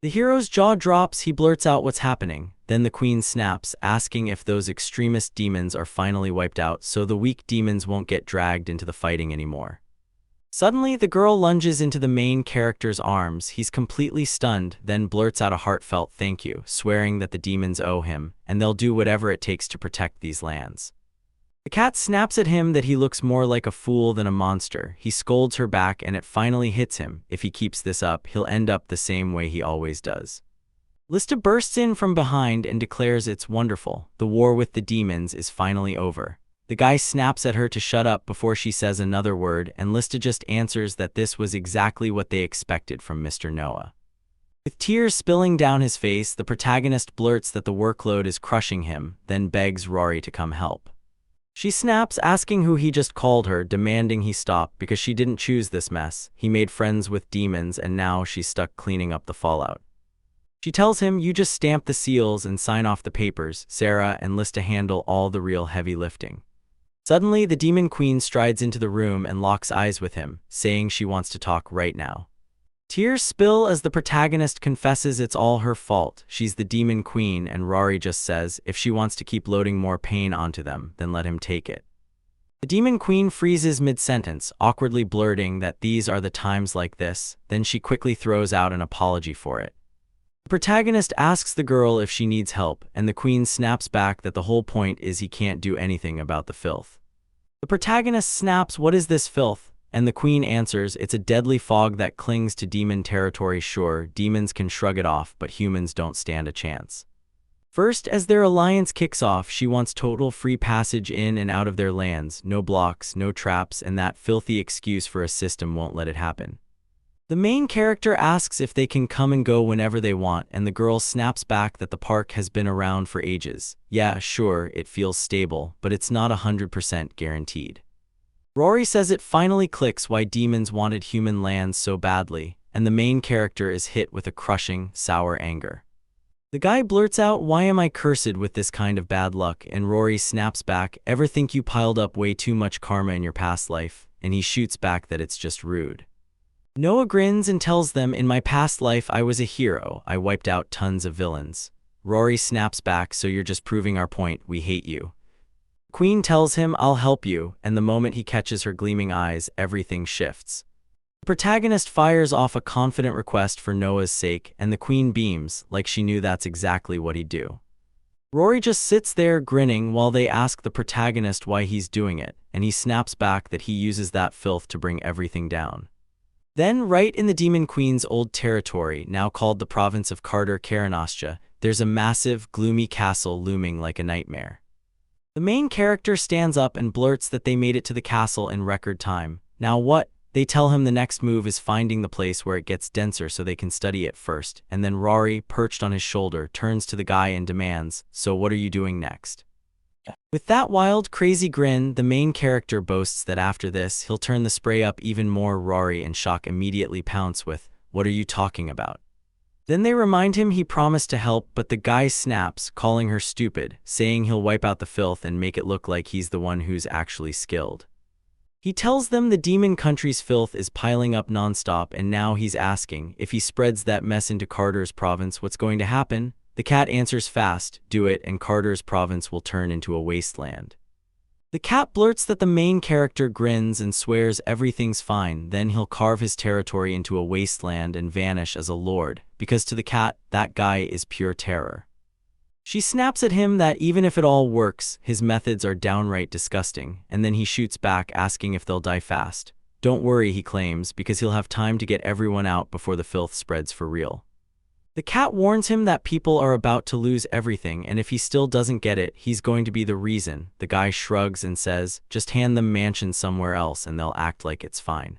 The hero's jaw drops, he blurts out what's happening. Then the queen snaps, asking if those extremist demons are finally wiped out so the weak demons won't get dragged into the fighting anymore. Suddenly, the girl lunges into the main character's arms. He's completely stunned, then blurts out a heartfelt thank you, swearing that the demons owe him, and they'll do whatever it takes to protect these lands. The cat snaps at him that he looks more like a fool than a monster. He scolds her back, and it finally hits him. If he keeps this up, he'll end up the same way he always does. Lista bursts in from behind and declares it's wonderful. The war with the demons is finally over. The guy snaps at her to shut up before she says another word, and Lista just answers that this was exactly what they expected from Mr. Noah. With tears spilling down his face, the protagonist blurts that the workload is crushing him, then begs Rory to come help. She snaps, asking who he just called her, demanding he stop because she didn't choose this mess. He made friends with demons, and now she's stuck cleaning up the fallout. She tells him, you just stamp the seals and sign off the papers. Sarah and Lista handle all the real heavy lifting. Suddenly, the demon queen strides into the room and locks eyes with him, saying she wants to talk right now. Tears spill as the protagonist confesses it's all her fault. She's the demon queen, and Rory just says if she wants to keep loading more pain onto them, then let him take it. The demon queen freezes mid-sentence, awkwardly blurting that these are the times like this, then she quickly throws out an apology for it. The protagonist asks the girl if she needs help, and the queen snaps back that the whole point is he can't do anything about the filth. The protagonist snaps, what is this filth? And the queen answers, it's a deadly fog that clings to demon territory. Sure, demons can shrug it off, but humans don't stand a chance. First, as their alliance kicks off, she wants total free passage in and out of their lands, no blocks, no traps, and that filthy excuse for a system won't let it happen. The main character asks if they can come and go whenever they want, and the girl snaps back that the park has been around for ages. Yeah, sure, it feels stable, but it's not 100% guaranteed. Rory says it finally clicks why demons wanted human lands so badly, and the main character is hit with a crushing, sour anger. The guy blurts out, why am I cursed with this kind of bad luck? And Rory snaps back, ever think you piled up way too much karma in your past life? And he shoots back that it's just rude. Noah grins and tells them, in my past life I was a hero, I wiped out tons of villains. Rory snaps back, so you're just proving our point, we hate you. Queen tells him, I'll help you, and the moment he catches her gleaming eyes, everything shifts. The protagonist fires off a confident request for Noah's sake, and the queen beams, like she knew that's exactly what he'd do. Rory just sits there grinning while they ask the protagonist why he's doing it, and he snaps back that he uses that filth to bring everything down. Then, right in the Demon Queen's old territory, now called the province of Carter Karanastia, there's a massive, gloomy castle looming like a nightmare. The main character stands up and blurts that they made it to the castle in record time. Now what? They tell him the next move is finding the place where it gets denser so they can study it first, and then Rory, perched on his shoulder, turns to the guy and demands, so what are you doing next? With that wild, crazy grin, the main character boasts that after this, he'll turn the spray up even more. Rory, in shock, immediately pounce with, what are you talking about? Then they remind him he promised to help, but the guy snaps, calling her stupid, saying he'll wipe out the filth and make it look like he's the one who's actually skilled. He tells them the demon country's filth is piling up nonstop, and now he's asking, if he spreads that mess into Carter's province, what's going to happen? The cat answers fast, do it, and Carter's province will turn into a wasteland. The cat blurts that the main character grins and swears everything's fine, then he'll carve his territory into a wasteland and vanish as a lord, because to the cat, that guy is pure terror. She snaps at him that even if it all works, his methods are downright disgusting, and then he shoots back asking if they'll die fast. Don't worry, he claims, because he'll have time to get everyone out before the filth spreads for real. The cat warns him that people are about to lose everything, and if he still doesn't get it, he's going to be the reason. The guy shrugs and says, just hand them mansions somewhere else and they'll act like it's fine.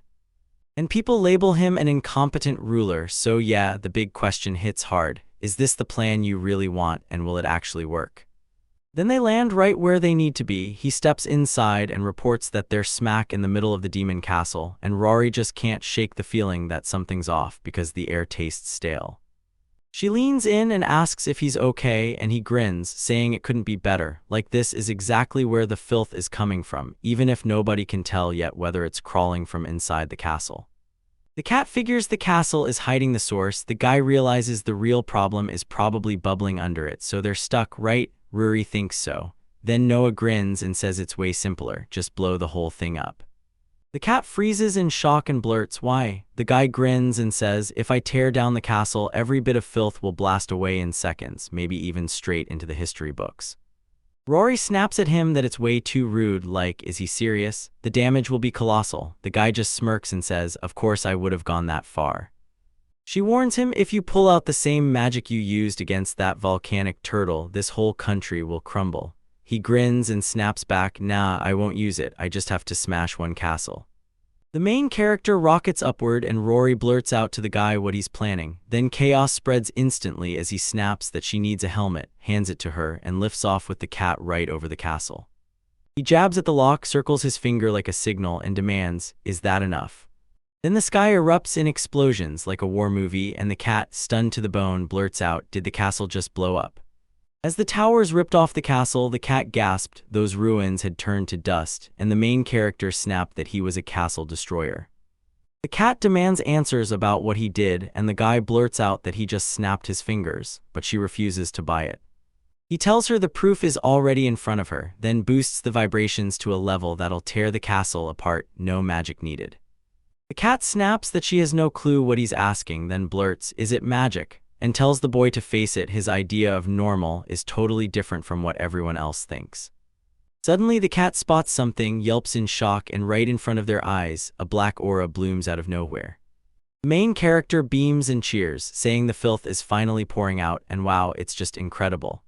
And people label him an incompetent ruler, so yeah, the big question hits hard. Is this the plan you really want, and will it actually work? Then they land right where they need to be. He steps inside and reports that they're smack in the middle of the demon castle, and Rory just can't shake the feeling that something's off because the air tastes stale. She leans in and asks if he's okay, and he grins, saying it couldn't be better, like this is exactly where the filth is coming from, even if nobody can tell yet whether it's crawling from inside the castle. The cat figures the castle is hiding the source. The guy realizes the real problem is probably bubbling under it, so they're stuck, right? Rory thinks so. Then Noah grins and says it's way simpler, just blow the whole thing up. The cat freezes in shock and blurts, "Why?" The guy grins and says, "If I tear down the castle, every bit of filth will blast away in seconds, maybe even straight into the history books." Rory snaps at him that it's way too rude, like, is he serious? The damage will be colossal. The guy just smirks and says, "Of course I would have gone that far." She warns him, "If you pull out the same magic you used against that volcanic turtle, this whole country will crumble." He grins and snaps back, "Nah, I won't use it. I just have to smash one castle." The main character rockets upward and Rory blurts out to the guy what he's planning. Then chaos spreads instantly as he snaps that she needs a helmet, hands it to her, and lifts off with the cat right over the castle. He jabs at the lock, circles his finger like a signal, and demands, "Is that enough?" Then the sky erupts in explosions like a war movie, and the cat, stunned to the bone, blurts out, "Did the castle just blow up?" As the towers ripped off the castle, the cat gasped. Those ruins had turned to dust, and the main character snapped that he was a castle destroyer. The cat demands answers about what he did, and the guy blurts out that he just snapped his fingers, but she refuses to buy it. He tells her the proof is already in front of her, then boosts the vibrations to a level that'll tear the castle apart, no magic needed. The cat snaps that she has no clue what he's asking, then blurts, "Is it magic?" and tells the boy to face it, his idea of normal is totally different from what everyone else thinks. Suddenly the cat spots something, yelps in shock, and right in front of their eyes, a black aura blooms out of nowhere. The main character beams and cheers, saying the filth is finally pouring out, and wow, it's just incredible.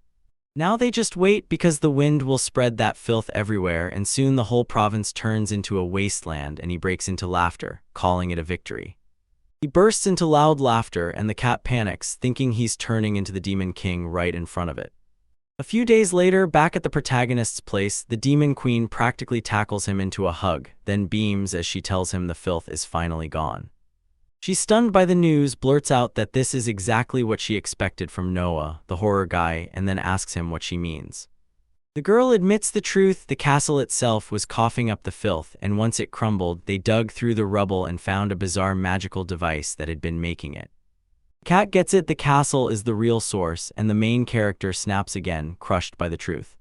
Now they just wait, because the wind will spread that filth everywhere, and soon the whole province turns into a wasteland, and he breaks into laughter, calling it a victory. He bursts into loud laughter, and the cat panics, thinking he's turning into the Demon King right in front of it. A few days later, back at the protagonist's place, the Demon Queen practically tackles him into a hug, then beams as she tells him the filth is finally gone. She's stunned by the news, blurts out that this is exactly what she expected from Noah, the horror guy, and then asks him what she means. The girl admits the truth. The castle itself was coughing up the filth, and once it crumbled, they dug through the rubble and found a bizarre magical device that had been making it. Cat gets it, the castle is the real source, and the main character snaps again, crushed by the truth.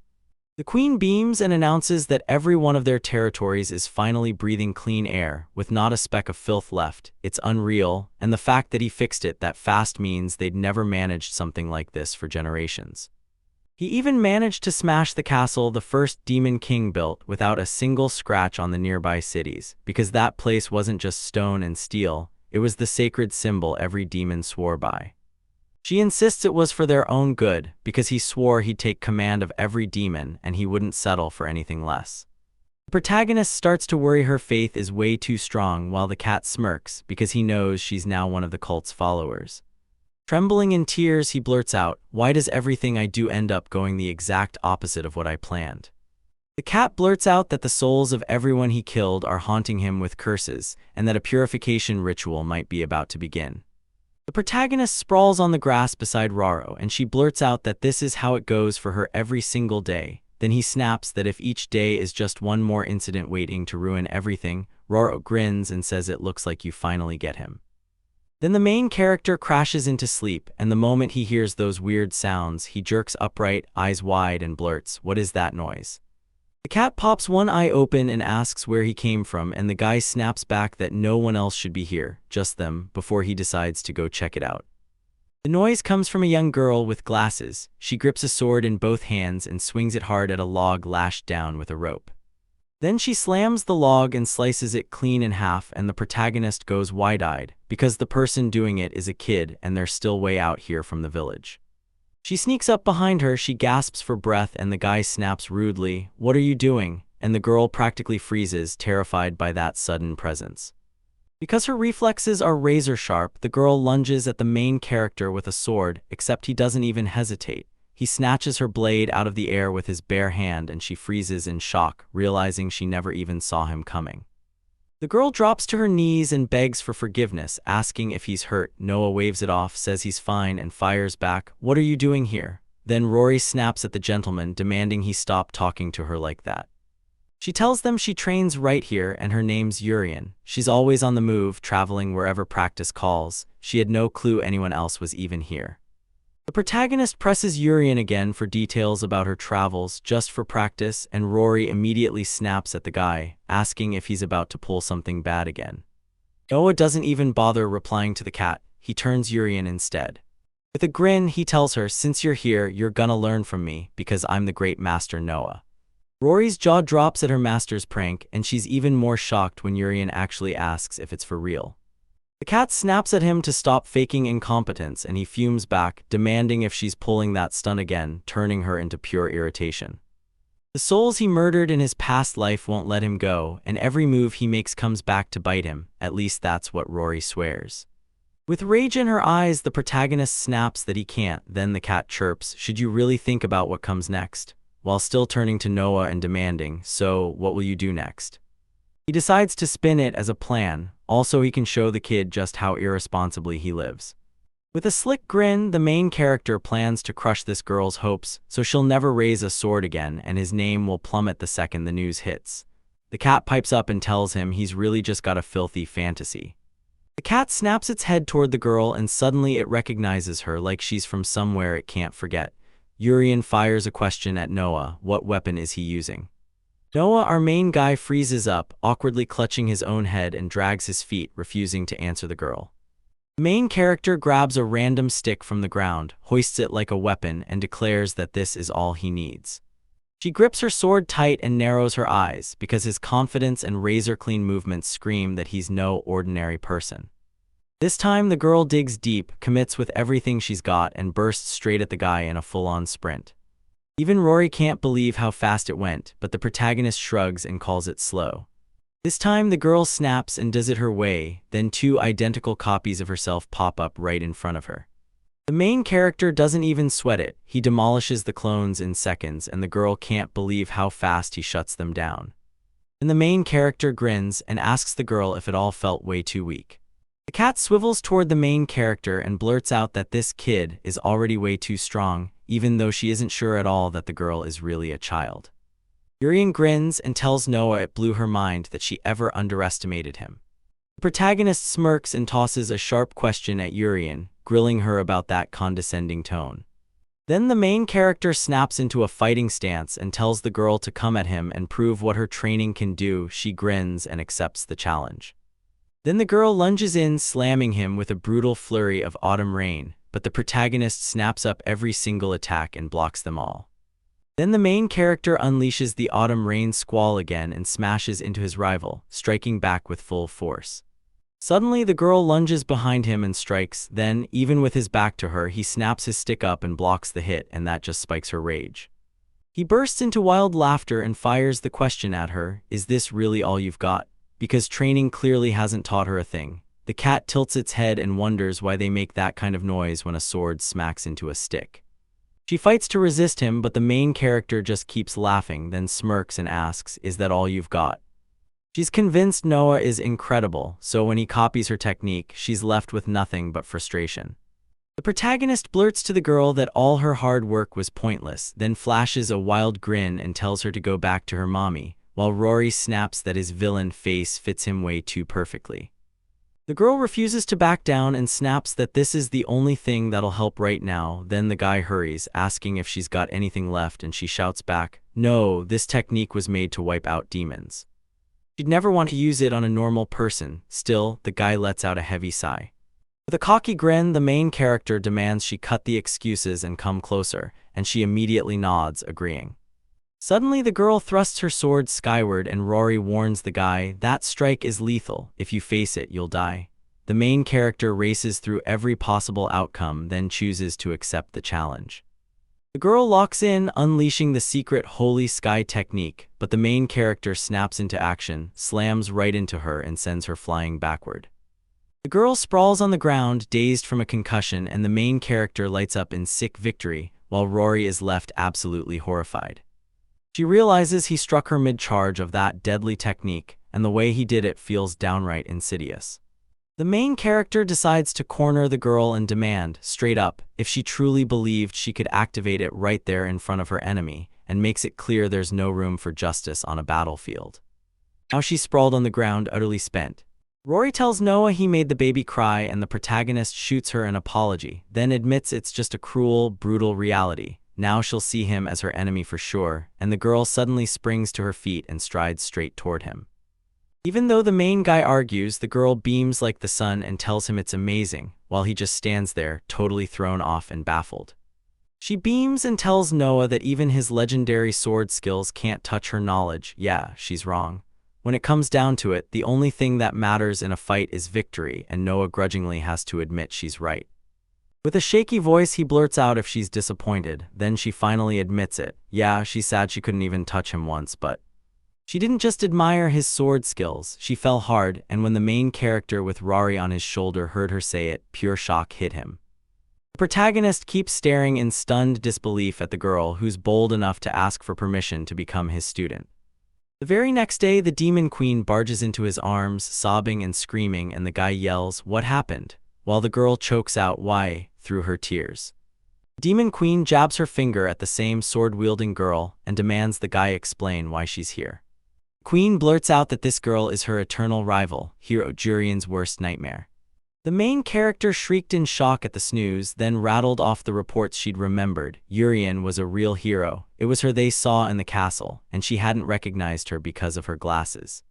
The queen beams and announces that every one of their territories is finally breathing clean air, with not a speck of filth left. It's unreal, and the fact that he fixed it that fast means they'd never managed something like this for generations. He even managed to smash the castle the first Demon King built without a single scratch on the nearby cities, because that place wasn't just stone and steel, it was the sacred symbol every demon swore by. She insists it was for their own good, because he swore he'd take command of every demon and he wouldn't settle for anything less. The protagonist starts to worry her faith is way too strong, while the cat smirks because he knows she's now one of the cult's followers. Trembling in tears, he blurts out, "Why does everything I do end up going the exact opposite of what I planned?" The cat blurts out that the souls of everyone he killed are haunting him with curses, and that a purification ritual might be about to begin. The protagonist sprawls on the grass beside Raro, and she blurts out that this is how it goes for her every single day. Then he snaps that if each day is just one more incident waiting to ruin everything, Raro grins and says it looks like you finally get him. Then the main character crashes into sleep, and the moment he hears those weird sounds, he jerks upright, eyes wide, and blurts, "What is that noise?" The cat pops one eye open and asks where he came from, and the guy snaps back that no one else should be here, just them, before he decides to go check it out. The noise comes from a young girl with glasses. She grips a sword in both hands and swings it hard at a log lashed down with a rope. Then she slams the log and slices it clean in half, and the protagonist goes wide-eyed, because the person doing it is a kid and they're still way out here from the village. She sneaks up behind her, she gasps for breath, and the guy snaps rudely, "What are you doing?" And the girl practically freezes, terrified by that sudden presence. Because her reflexes are razor sharp, the girl lunges at the main character with a sword, except he doesn't even hesitate. He snatches her blade out of the air with his bare hand and she freezes in shock, realizing she never even saw him coming. The girl drops to her knees and begs for forgiveness, asking if he's hurt. Noah waves it off, says he's fine, and fires back, "What are you doing here?" Then Rory snaps at the gentleman, demanding he stop talking to her like that. She tells them she trains right here and her name's Urian. She's always on the move, traveling wherever practice calls. She had no clue anyone else was even here. The protagonist presses Urian again for details about her travels just for practice, and Rory immediately snaps at the guy, asking if he's about to pull something bad again. Noah doesn't even bother replying to the cat. He turns Urian instead. With a grin, he tells her, "Since you're here, you're gonna learn from me, because I'm the great master Noah." Rory's jaw drops at her master's prank, and she's even more shocked when Urian actually asks if it's for real. The cat snaps at him to stop faking incompetence, and he fumes back, demanding if she's pulling that stunt again, turning her into pure irritation. The souls he murdered in his past life won't let him go, and every move he makes comes back to bite him. At least that's what Rory swears. With rage in her eyes, the protagonist snaps that he can't. Then the cat chirps, "Should you really think about what comes next?" while still turning to Noah and demanding, "So, what will you do next?" He decides to spin it as a plan. Also, he can show the kid just how irresponsibly he lives. With a slick grin, the main character plans to crush this girl's hopes, so she'll never raise a sword again, and his name will plummet the second the news hits. The cat pipes up and tells him he's really just got a filthy fantasy. The cat snaps its head toward the girl, and suddenly it recognizes her like she's from somewhere it can't forget. Urian fires a question at Noah. What weapon is he using? Noah, our main guy, freezes up, awkwardly clutching his own head, and drags his feet, refusing to answer the girl. The main character grabs a random stick from the ground, hoists it like a weapon, and declares that this is all he needs. She grips her sword tight and narrows her eyes, because his confidence and razor-clean movements scream that he's no ordinary person. This time the girl digs deep, commits with everything she's got, and bursts straight at the guy in a full-on sprint. Even Rory can't believe how fast it went, but the protagonist shrugs and calls it slow. This time the girl snaps and does it her way, then two identical copies of herself pop up right in front of her. The main character doesn't even sweat it. He demolishes the clones in seconds, and the girl can't believe how fast he shuts them down. Then the main character grins and asks the girl if it all felt way too weak. The cat swivels toward the main character and blurts out that this kid is already way too strong, even though she isn't sure at all that the girl is really a child. Urian grins and tells Noah it blew her mind that she ever underestimated him. The protagonist smirks and tosses a sharp question at Urian, grilling her about that condescending tone. Then the main character snaps into a fighting stance and tells the girl to come at him and prove what her training can do. She grins and accepts the challenge. Then the girl lunges in, slamming him with a brutal flurry of autumn rain, but the protagonist snaps up every single attack and blocks them all. Then the main character unleashes the autumn rain squall again and smashes into his rival, striking back with full force. Suddenly the girl lunges behind him and strikes. Then, even with his back to her, he snaps his stick up and blocks the hit, and that just spikes her rage. He bursts into wild laughter and fires the question at her, "Is this really all you've got?" Because training clearly hasn't taught her a thing. The cat tilts its head and wonders why they make that kind of noise when a sword smacks into a stick. She fights to resist him, but the main character just keeps laughing, then smirks and asks, "Is that all you've got?" She's convinced Noah is incredible, so when he copies her technique, she's left with nothing but frustration. The protagonist blurts to the girl that all her hard work was pointless, then flashes a wild grin and tells her to go back to her mommy, while Rory snaps that his villain face fits him way too perfectly. The girl refuses to back down and snaps that this is the only thing that'll help right now. Then the guy hurries, asking if she's got anything left, and she shouts back, "No, this technique was made to wipe out demons." She'd never want to use it on a normal person. Still, the guy lets out a heavy sigh. With a cocky grin, the main character demands she cut the excuses and come closer, and she immediately nods, agreeing. Suddenly the girl thrusts her sword skyward, and Rory warns the guy, "That strike is lethal. If you face it, you'll die." The main character races through every possible outcome, then chooses to accept the challenge. The girl locks in, unleashing the secret Holy Sky technique, but the main character snaps into action, slams right into her, and sends her flying backward. The girl sprawls on the ground, dazed from a concussion, and the main character lights up in sick victory, while Rory is left absolutely horrified. She realizes he struck her mid-charge of that deadly technique, and the way he did it feels downright insidious. The main character decides to corner the girl and demand, straight up, if she truly believed she could activate it right there in front of her enemy, and makes it clear there's no room for justice on a battlefield. Now she's sprawled on the ground, utterly spent. Rory tells Noah he made the baby cry, and the protagonist shoots her an apology, then admits it's just a cruel, brutal reality. Now she'll see him as her enemy for sure, and the girl suddenly springs to her feet and strides straight toward him. Even though the main guy argues, the girl beams like the sun and tells him it's amazing, while he just stands there, totally thrown off and baffled. She beams and tells Noah that even his legendary sword skills can't touch her knowledge. Yeah, she's wrong. When it comes down to it, the only thing that matters in a fight is victory, and Noah grudgingly has to admit she's right. With a shaky voice, he blurts out if she's disappointed, then she finally admits it. Yeah, she's sad she couldn't even touch him once, but she didn't just admire his sword skills, she fell hard, and when the main character with Rory on his shoulder heard her say it, pure shock hit him. The protagonist keeps staring in stunned disbelief at the girl who's bold enough to ask for permission to become his student. The very next day, the Demon Queen barges into his arms, sobbing and screaming, and the guy yells, "What happened?" while the girl chokes out, "Why?" through her tears. Demon Queen jabs her finger at the same sword-wielding girl and demands the guy explain why she's here. Queen blurts out that this girl is her eternal rival, hero Jurian's worst nightmare. The main character shrieked in shock at the snooze, then rattled off the reports she'd remembered. Urian was a real hero. It was her they saw in the castle, and she hadn't recognized her because of her glasses.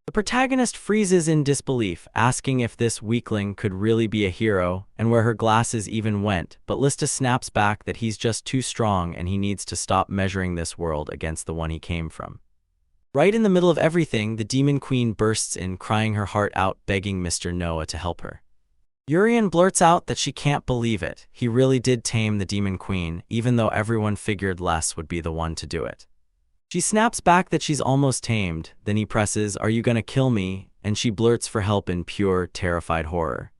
The protagonist freezes in disbelief, asking if this weakling could really be a hero, and where her glasses even went, but Lista snaps back that he's just too strong and he needs to stop measuring this world against the one he came from. Right in the middle of everything, the Demon Queen bursts in, crying her heart out, begging Mr. Noah to help her. Urian blurts out that she can't believe it. He really did tame the Demon Queen, even though everyone figured Les would be the one to do it. She snaps back that she's almost tamed, then he presses, "Are you gonna kill me?" and she blurts for help in pure, terrified horror.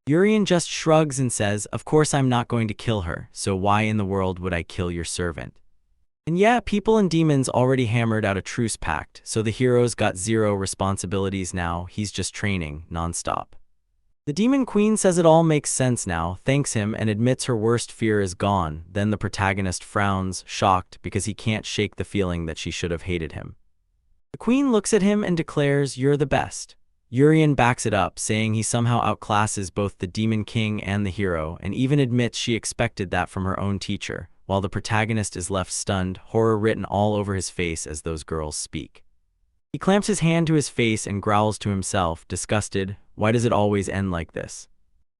Urian just shrugs and says, "Of course I'm not going to kill her, so why in the world would I kill your servant?" And yeah, people and demons already hammered out a truce pact, so the hero's got zero responsibilities now, he's just training, non-stop. The Demon Queen says it all makes sense now, thanks him, and admits her worst fear is gone. Then the protagonist frowns, shocked, because he can't shake the feeling that she should have hated him. The Queen looks at him and declares, "You're the best." Urian backs it up, saying he somehow outclasses both the Demon King and the hero, and even admits she expected that from her own teacher, while the protagonist is left stunned, horror written all over his face as those girls speak. He clamps his hand to his face and growls to himself, disgusted. Why does it always end like this?